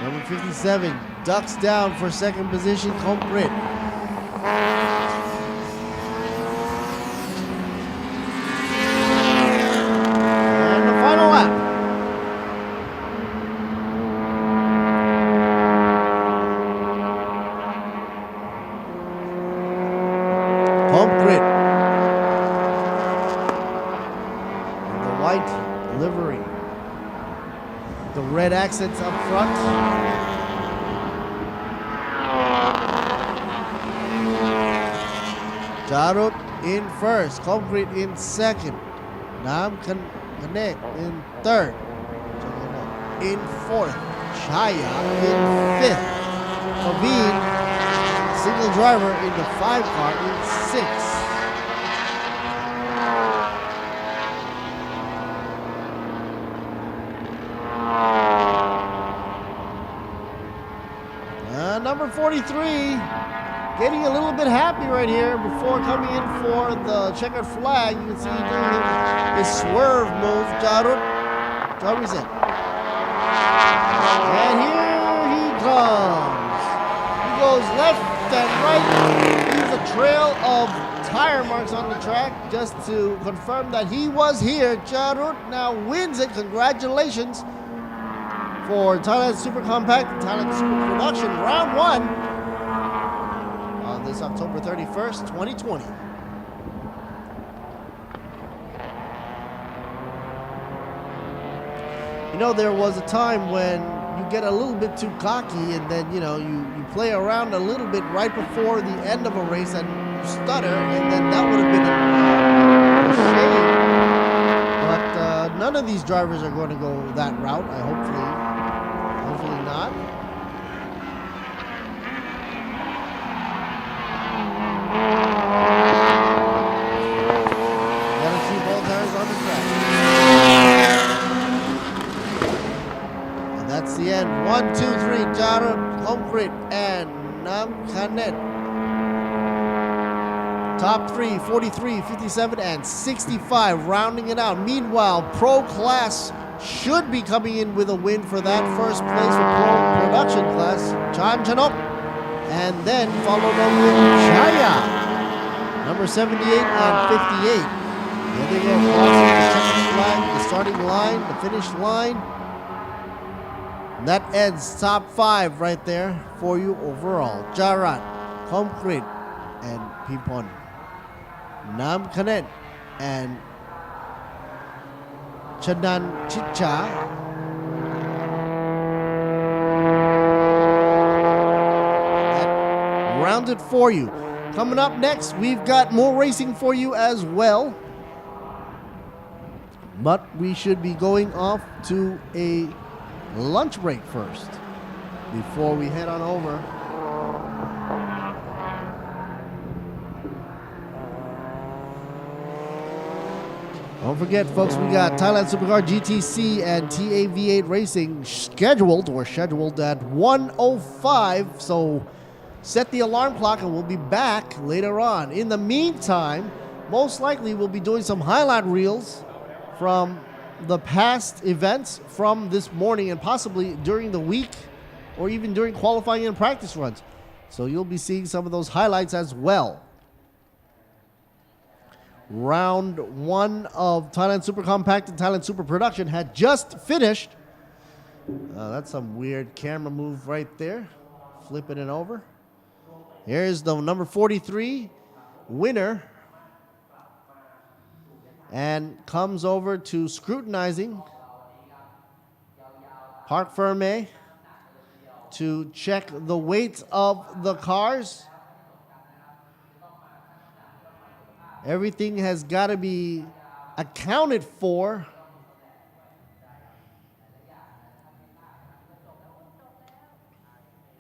Speaker 3: Number 57 ducks down for second position, Comprit. And the final lap. Comprit. The white livery. The red accents up front. Jarut in first, Concrete in second, Nam Kanek in third, in fourth, Chaya in fifth, Paveen, single driver in the 5 car in sixth. Number 43 getting a little bit happy right here before coming in for the checkered flag. You can see doing his swerve move, Jarut. Jarut. And here he comes. He goes left and right. Leaves a trail of tire marks on the track just to confirm that he was here. Jarut now wins it. Congratulations for Thailand Super Compact, Thailand Super Production, round 1 on this October 31st, 2020. You know, there was a time when you get a little bit too cocky and then, you know, you play around a little bit right before the end of a race and you stutter, and then that would have been a shame. But none of these drivers are going to go that route. Hopefully not. Gotta see both tires on the track. And that's the end. 1, 2, 3. Jarrod, Concrete, and Nam Kanet. Top 3, 43, 57, and 65, rounding it out. Meanwhile, Pro Class should be coming in with a win for that first place for Pro Production Class, Chan Chanok, and then followed up with Chaya, number 78 and 58. There they go, crossing the checkered flag, the starting line, the finish line. And that ends top 5 right there for you overall. Jarrod, Concrete, and Pimpon. Nam Kanet and Chanan Chicha. That rounded for you. Coming up next, we've got more racing for you as well. But we should be going off to a lunch break first before we head on over. Don't forget, folks, we got Thailand Supercar GTC and TAV8 Racing scheduled at 1:05. So set the alarm clock and we'll be back later on. In the meantime, most likely we'll be doing some highlight reels from the past events from this morning and possibly during the week or even during qualifying and practice runs. So you'll be seeing some of those highlights as well. Round 1 of Thailand Super Compact and Thailand Super Production had just finished. That's some weird camera move right there. Flipping it over. Here's the number 43 winner. And comes over to scrutinizing Park Ferme to check the weight of the cars. Everything has got to be accounted for.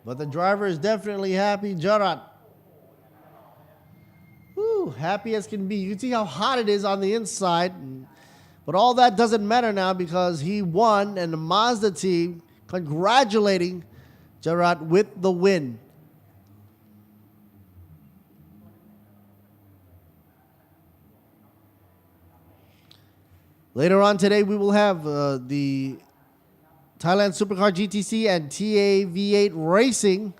Speaker 3: But the driver is definitely happy. Jarrod. Woo, happy as can be. You can see how hot it is on the inside. But all that doesn't matter now because he won, and the Mazda team congratulating Jarrod with the win. Later on today, we will have the Thailand Supercar GTC and TAV8 Racing,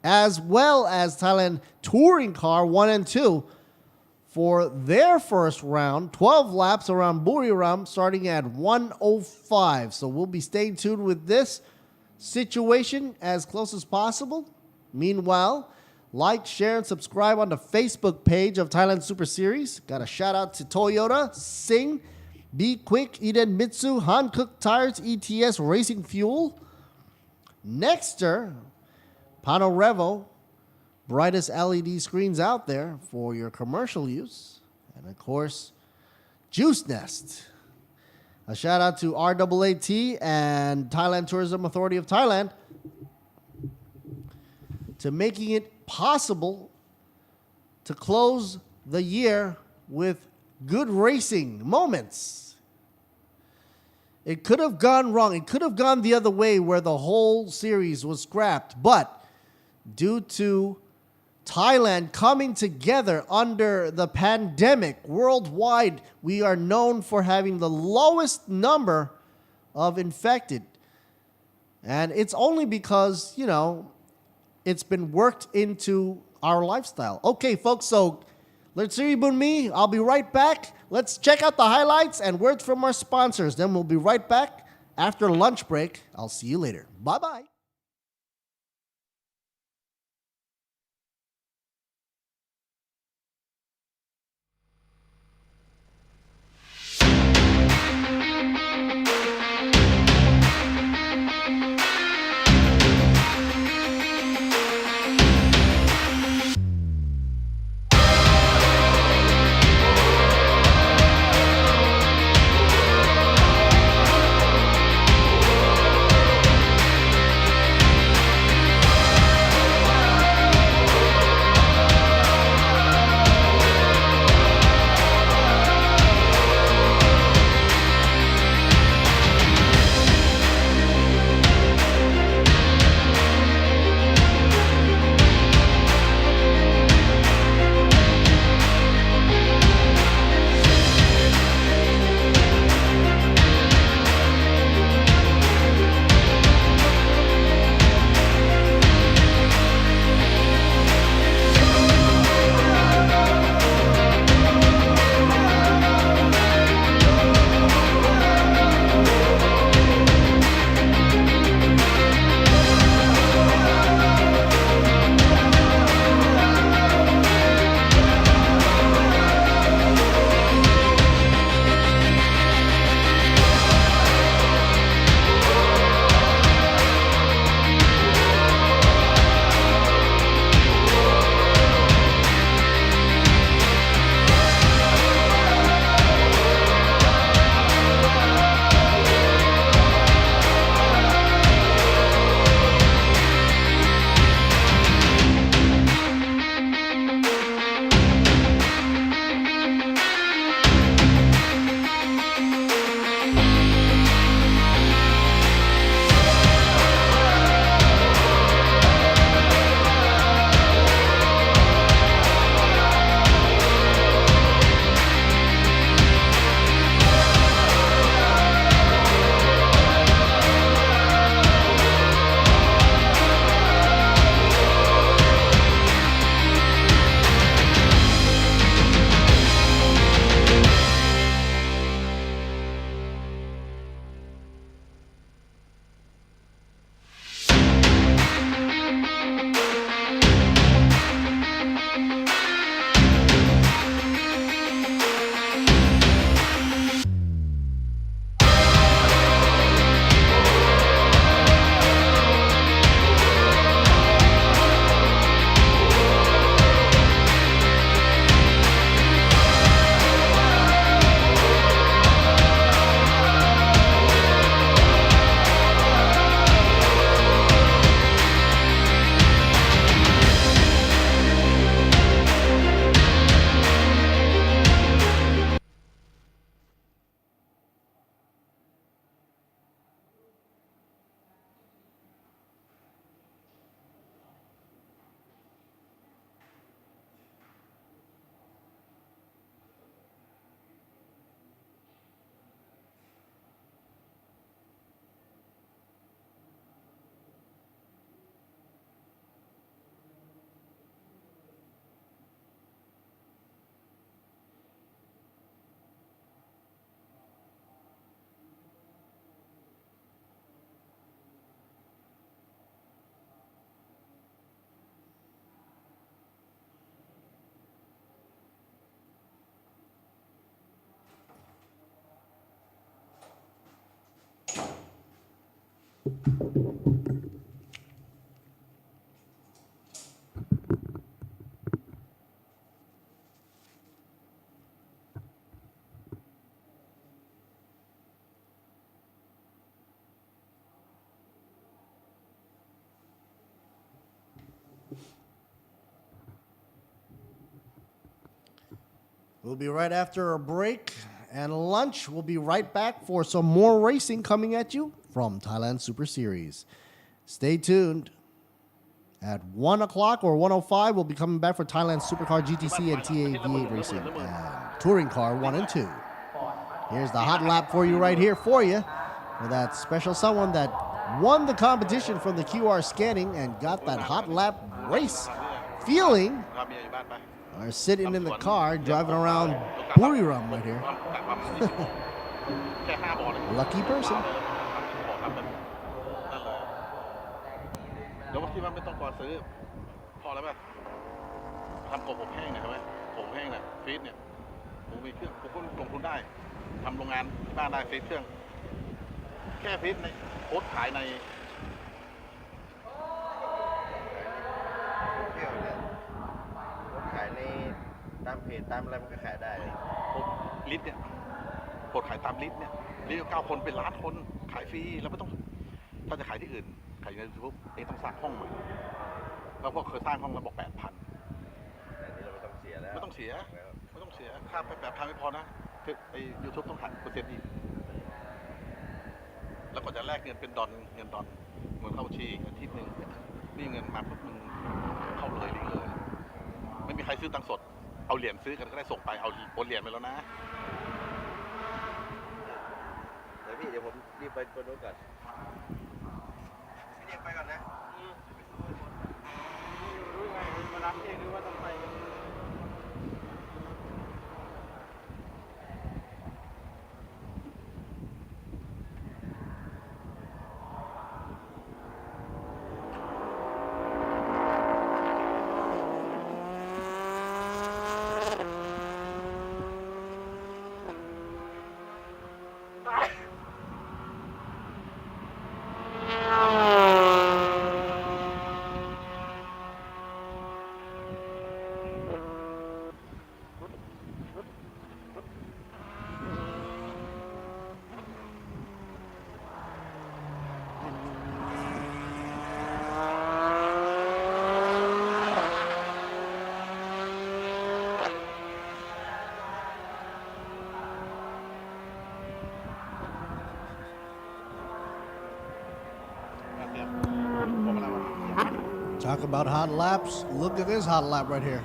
Speaker 3: as well as Thailand Touring Car 1 and 2 for their first round, 12 laps around Buriram, starting at 1:05. So we'll be staying tuned with this situation as close as possible. Meanwhile, like, share, and subscribe on the Facebook page of Thailand Super Series. Got a shout out to Toyota, Sing, Be Quick, Eden Mitsu, Hankook Tires, ETS Racing Fuel, Nexter, Pano Revo, brightest LED screens out there for your commercial use, and of course, Juice Nest. A shout out to RAAT and Thailand Tourism Authority of Thailand to making it possible to close the year with good racing moments. It could have gone wrong. It could have gone the other way where the whole series was scrapped. But due to Thailand coming together under the pandemic worldwide, we are known for having the lowest number of infected. And it's only because, you know, it's been worked into our lifestyle. Okay, folks, so let's see me. I'll be right back. Let's check out the highlights and words from our sponsors. Then we'll be right back after lunch break. I'll see you later. Bye-bye. We'll be right after a break and lunch. We'll be right back for some more racing coming at you from Thailand Super Series. Stay tuned. At 1 o'clock or 1:05, we'll be coming back for Thailand Supercar GTC and TA V8 Racing and Touring Car 1 and 2. Here's the hot lap for you right here for you. For that special someone that won the competition from the QR scanning and got that hot lap race feeling. Are sitting in the car driving around Buriram right here. Lucky person.
Speaker 15: เดี๋ยวที่ว่าไม่ต้องก่อนซื้อพอแล้วป่ะทำกบอบแห้งเนี่ยใช่ไหมกบอบแห้งเนี่ยฟีดเนี่ยผมมีเครื่องผมก็ลงทุนได้ทำโรงงานที่บ้านได้ฟีดเครื่องแค่ฟีดในโพสต์ขายใน
Speaker 16: ขายในตามเพจตามอะไรมันก็ขายได้
Speaker 15: ลิตรเนี่ยโพสต์ขายตามลิตรเนี่ยลิตร9 คนเป็นล้านคนขายฟรีแล้วไม่ต้องถ้าจะขายที่อื่นขายในยูทูบเองต้องสร้างห้องใหม่แล้วพวกเคยสร้างห้องแล้วบอก8,000
Speaker 16: แต่นี้เราไม่ต้องเสียแล้ว
Speaker 15: ไม่ต้องเสียค่า8,000ไม่พอนะไอ้ยูทูบต้องหักเปอร์เซ็นต์อีกแล้วก็จะแลกเงินเป็นดอนเงินเข้าบัญชีอาทิตย์นึงนี่เงินมาปุ๊บมึงเข้าเลยลิงก์เลยไม่มีใครซื้อตังค์สดเอาเหรียญซื้อกันก็ได้ส่งไปเอาโอนเหรียญไปแล้วนะ
Speaker 16: เดี๋ยวผมรีบไปบนรถก่อนพี่เรียกไปก่อนนะรู้ไงมารับเองหรือว่าต้องไป
Speaker 3: Talk about hot laps. Look at this hot lap right here.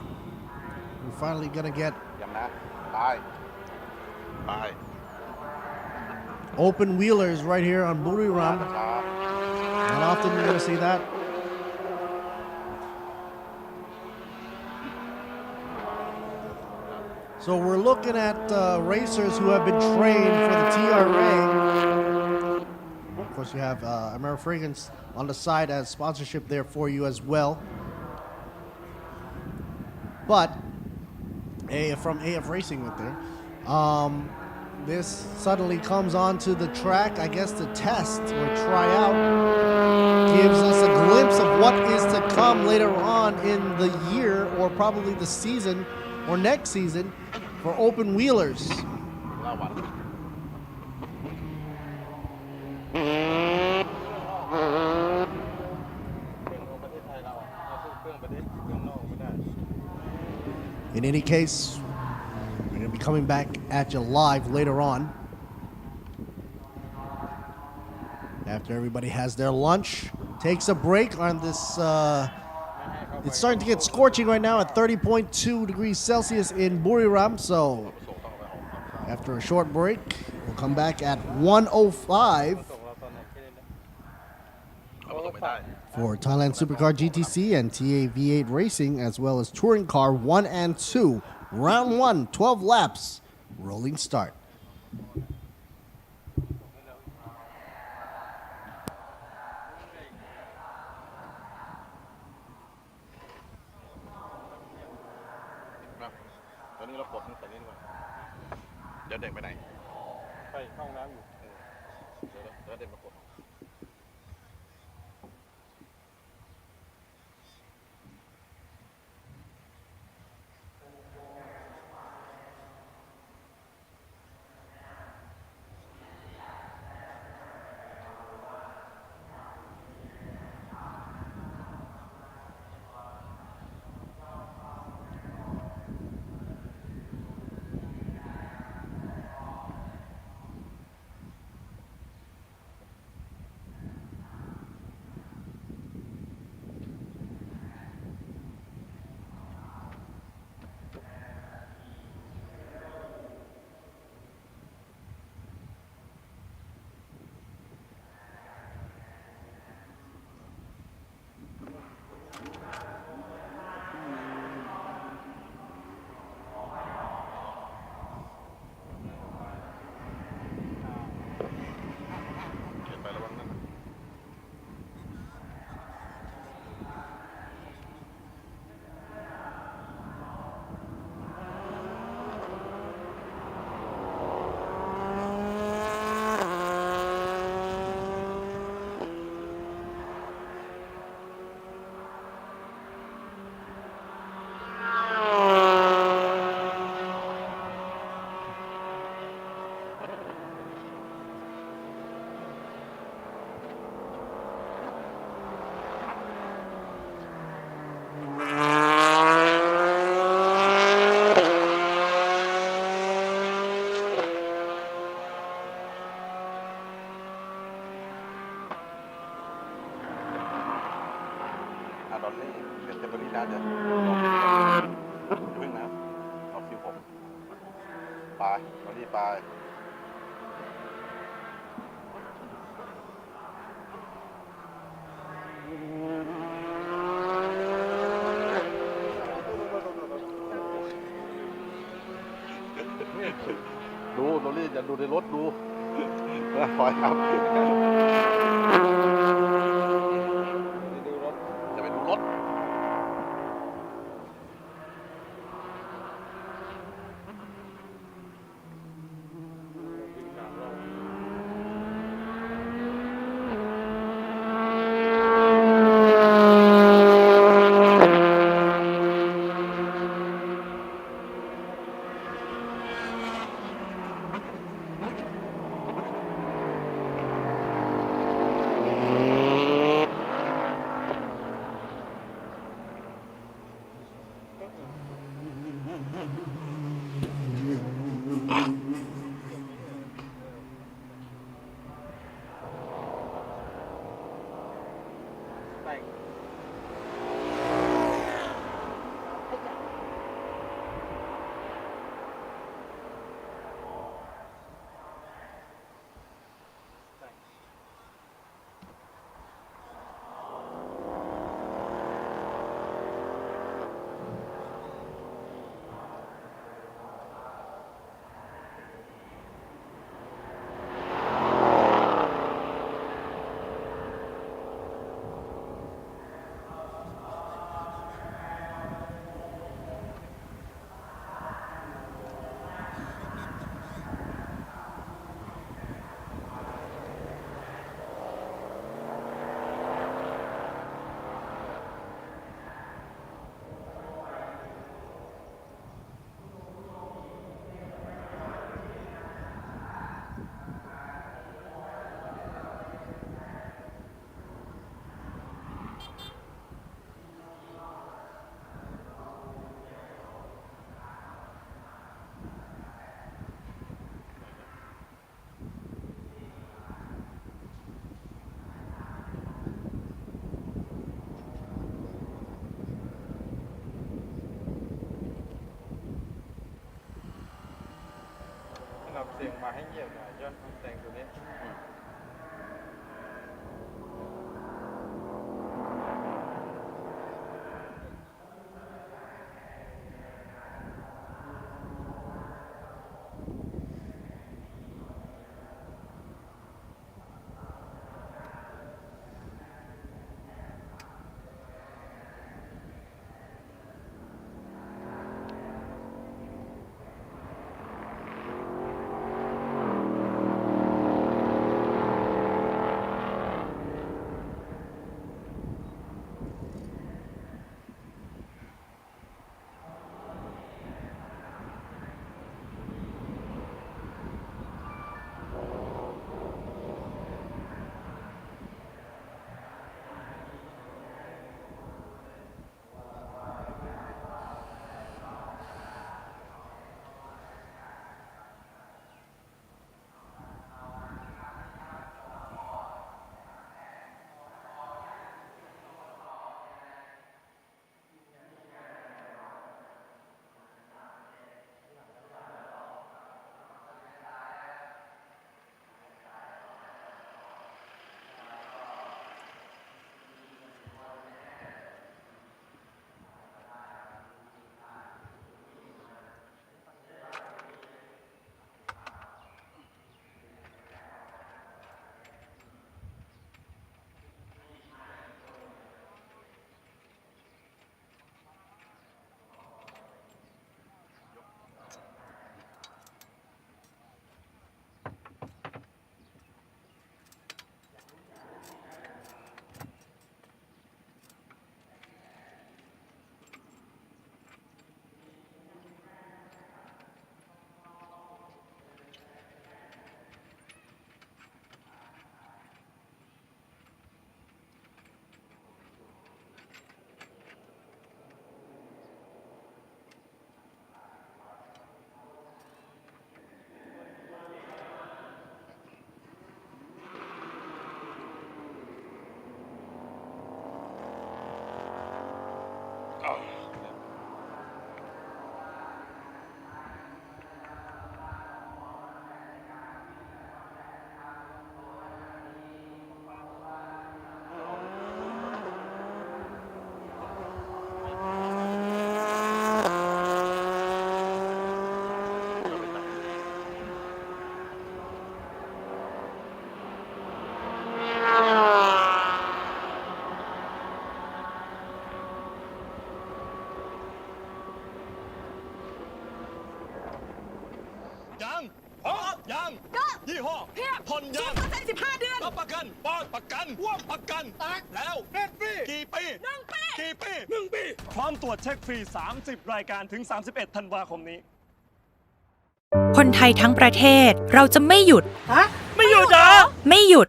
Speaker 3: We're finally gonna get open wheelers right here on Buriram. Not often you're gonna see that. So we're looking at racers who have been trained for the TRA. Of course, you have Amerifragrance on the side as sponsorship there for you as well. But from AF Racing right there. This suddenly comes onto the track. I guess the test or tryout gives us a glimpse of what is to come later on in the year or probably the season or next season for open wheelers. In any case, we're going to be coming back at you live later on. After everybody has their lunch, takes a break on this. It's starting to get scorching right now at 30.2 degrees Celsius in Buriram. So after a short break, we'll come back at 1:05 for Thailand Supercar GTC and TA V8 Racing, as well as Touring Car 1 and 2. Round 1, 12 laps, rolling start.
Speaker 15: ดอลลี่เดี๋ยววันนี้นะเดี๋ยวพึ่งนะเอาคิวผมไปดอลลี่ไปดูดอลลี่อย่าดูในรถดูคอยครับจะไปดูรถนำเสียงมาให้เงียบหน่อยยอดแสงตัวนี้
Speaker 7: ร่วมประกันแล้วเน็ตฟรีกี่ปี1 ปีกี่ปี1 ปีพร้อมตรวจเช็คฟรี30 รายการถึง31 ธันวาคมนี้
Speaker 4: คนไทยทั้งประเทศเราจะไม่หยุด
Speaker 7: ไม่หยุดเหรอ
Speaker 4: ไม่หยุด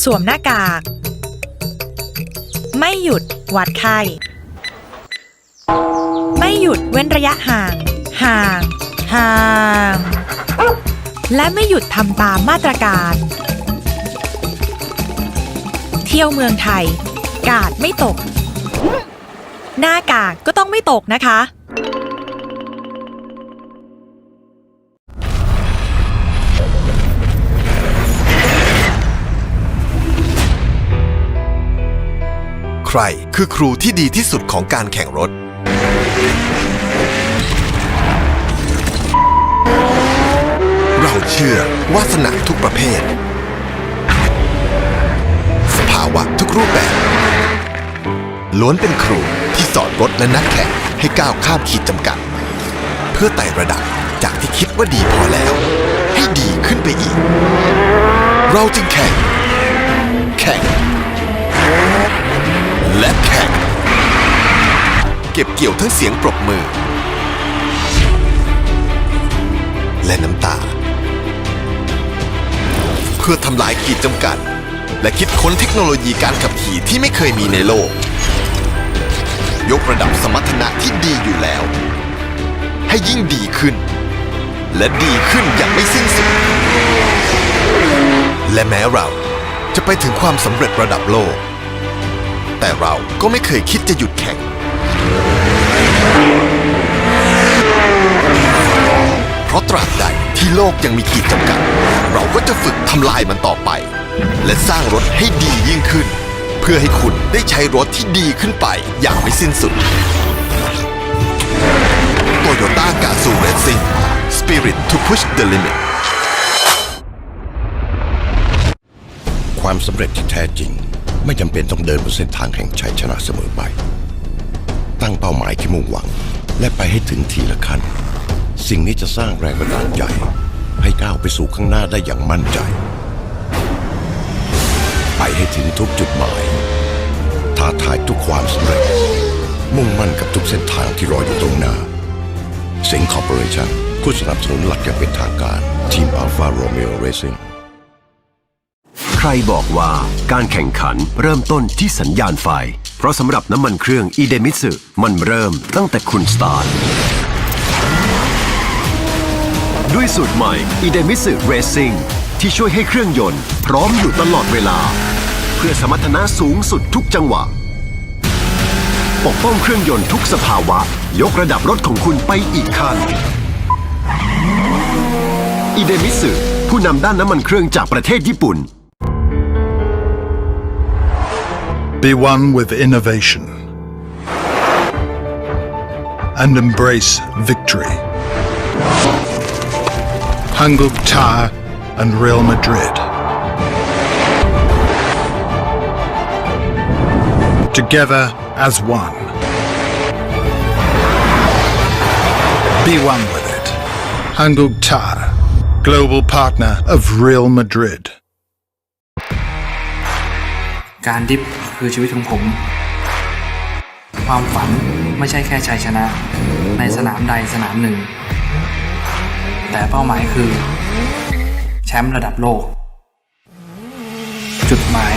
Speaker 4: สวมหน้ากาก ไม่หยุดวัดไข้ไม่หยุดเว้นระยะห่าง และไม่หยุดทำตามมาตรการ เที่ยวเมืองไทยกาดไม่ตก หน้ากากก็ต้องไม่ตกนะคะ
Speaker 14: ใครคือครูที่ดีที่สุดของการแข่งรถ เราเชื่อว่าสนามทุกประเภท สภาวะทุกรูปแบบล้วนเป็นครูที่สอนรถและนักแข่งให้ก้าวข้ามขีดจำกัด เพื่อไต่ระดับจากที่คิดว่าดีพอแล้ว ให้ดีขึ้นไปอีก เราจึงแข่งและแข่งเก็บเกี่ยวทั้งเสียงปรบมือและน้ำตาเพื่อทำลายขีดจำกัดและคิดค้นเทคโนโลยีการขับขี่ที่ไม่เคยมีในโลกยกระดับสมรรถนะที่ดีอยู่แล้วให้ยิ่งดีขึ้นและดีขึ้นอย่างไม่สิ้นสุดและแม้เราจะไปถึงความสำเร็จระดับโลกแต่เราก็ไม่เคยคิดจะหยุดแข่งเพราะตราบใดที่โลกยังมีขีดจำกัดเราก็จะฝึกทำลายมันต่อไปและสร้างรถให้ดียิ่งขึ้นเพื่อให้คุณได้ใช้รถที่ดีขึ้นไปอย่างไม่สิ้นสุด Toyota Gazoo Racing Spirit to push the limit
Speaker 6: ความสำเร็จที่แท้จริงไม่จำเป็นต้องเดินบนเส้นทางแห่งชัยชนะเสมอไปตั้งเป้าหมายที่มุ่งหวังและไปให้ถึงทีละขั้นสิ่งนี้จะสร้างแรงบันดาลใจให้ก้าวไปสู่ข้างหน้าได้อย่างมั่นใจไปให้ถึงทุกจุดหมายท้าทายทุกความสำเร็จมุ่งมั่นกับทุกเส้นทางที่รออยู่ตรงหน้าเซ็งคอร์ปอเรชั่นผู้สนับสนุนหลักอย่างเป็นทางการทีมอัลฟาโรเมโอเรซิ่ง
Speaker 8: ใครบอกว่าการแข่งขันเริ่มต้นที่สัญญาณไฟเพราะสำหรับน้ำมันเครื่องอีเดมิสึมันเริ่มตั้งแต่คุณสตาร์ทด้วยสูตรใหม่อีเดมิสึเรซิ่งที่ช่วยให้เครื่องยนต์พร้อมอยู่ตลอดเวลาเพื่อสมรรถนะสูงสุดทุกจังหวะปกป้องเครื่องยนต์ทุกสภาวะยกระดับรถของคุณไปอีกขั้นอีเดมิสึผู้นำด้านน้ำมันเครื่องจากประเทศญี่ปุ่น
Speaker 9: Be one with innovation and embrace victory. Hanguk Tar and Real Madrid. Together as one. Be one with it. Hanguk Tar, global partner of Real Madrid.
Speaker 11: การดิฟคือชีวิตของผม ความฝันไม่ใช่แค่ชัยชนะในสนามใดสนามหนึ่ง แต่เป้าหมายคือแชมป์ระดับโลก จุดหมาย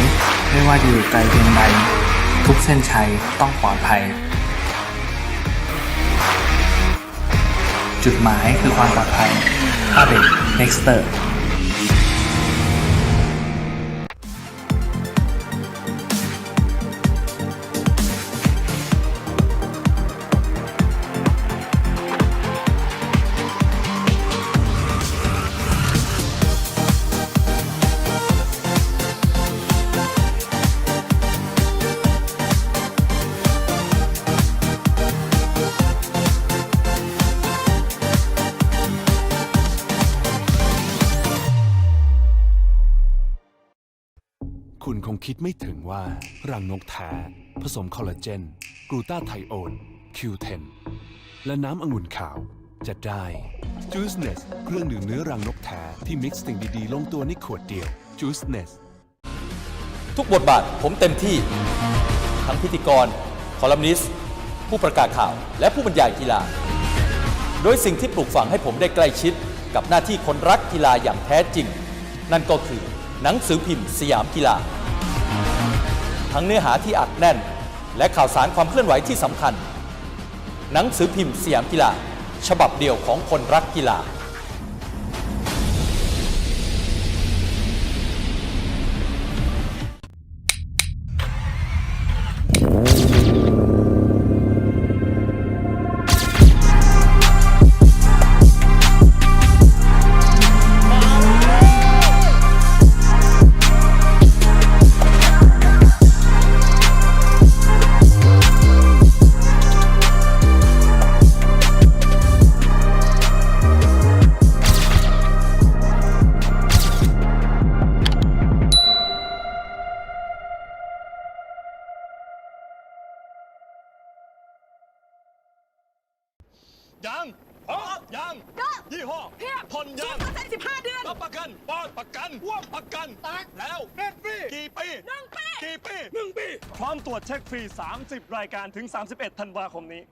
Speaker 11: ไม่ว่าจะอยู่ไกลเพียงใดทุกเส้นชัยต้องปลอดภัย จุดหมายคือความปลอดภัยอาเบกเน็กสเตอร์
Speaker 10: คุณคงคิดไม่ถึงว่ารังนกแท้ผสมคอลลาเจนกลูตาไทโอน Q10 และน้ำองุ่นขาวจะได้ Juiceness เครื่องดื่มเนื้อรังนกแท้ที่มิกซ์สิ่งดีๆลงตัวในขวดเดียว Juiceness
Speaker 12: ทุกบทบาทผมเต็มที่ ทั้งพิธีกร คอลัมนิสต์ ผู้ประกาศข่าว และผู้บรรยายกีฬา โดยสิ่งที่ปลูกฝังให้ผมได้ใกล้ชิดกับหน้าที่คนรักกีฬาอย่างแท้จริง นั่นก็คือหนังสือพิมพ์สยามกีฬา ทั้งเนื้อหาที่อัดแน่น และข่าวสารความเคลื่อนไหวที่สำคัญ หนังสือพิมพ์สยามกีฬาฉบับเดียวของคนรักกีฬา
Speaker 7: ยังยังยี่ห้อทนยัง15 เดือนรับประกันปอนประกันว่วมประกันแล้วเน็ตฟรีกี่ปี1 ปีกี่ปี1 ปีพร้อมตรวจเช็คฟรี30 รายการถึง31 ธันวาคมนี้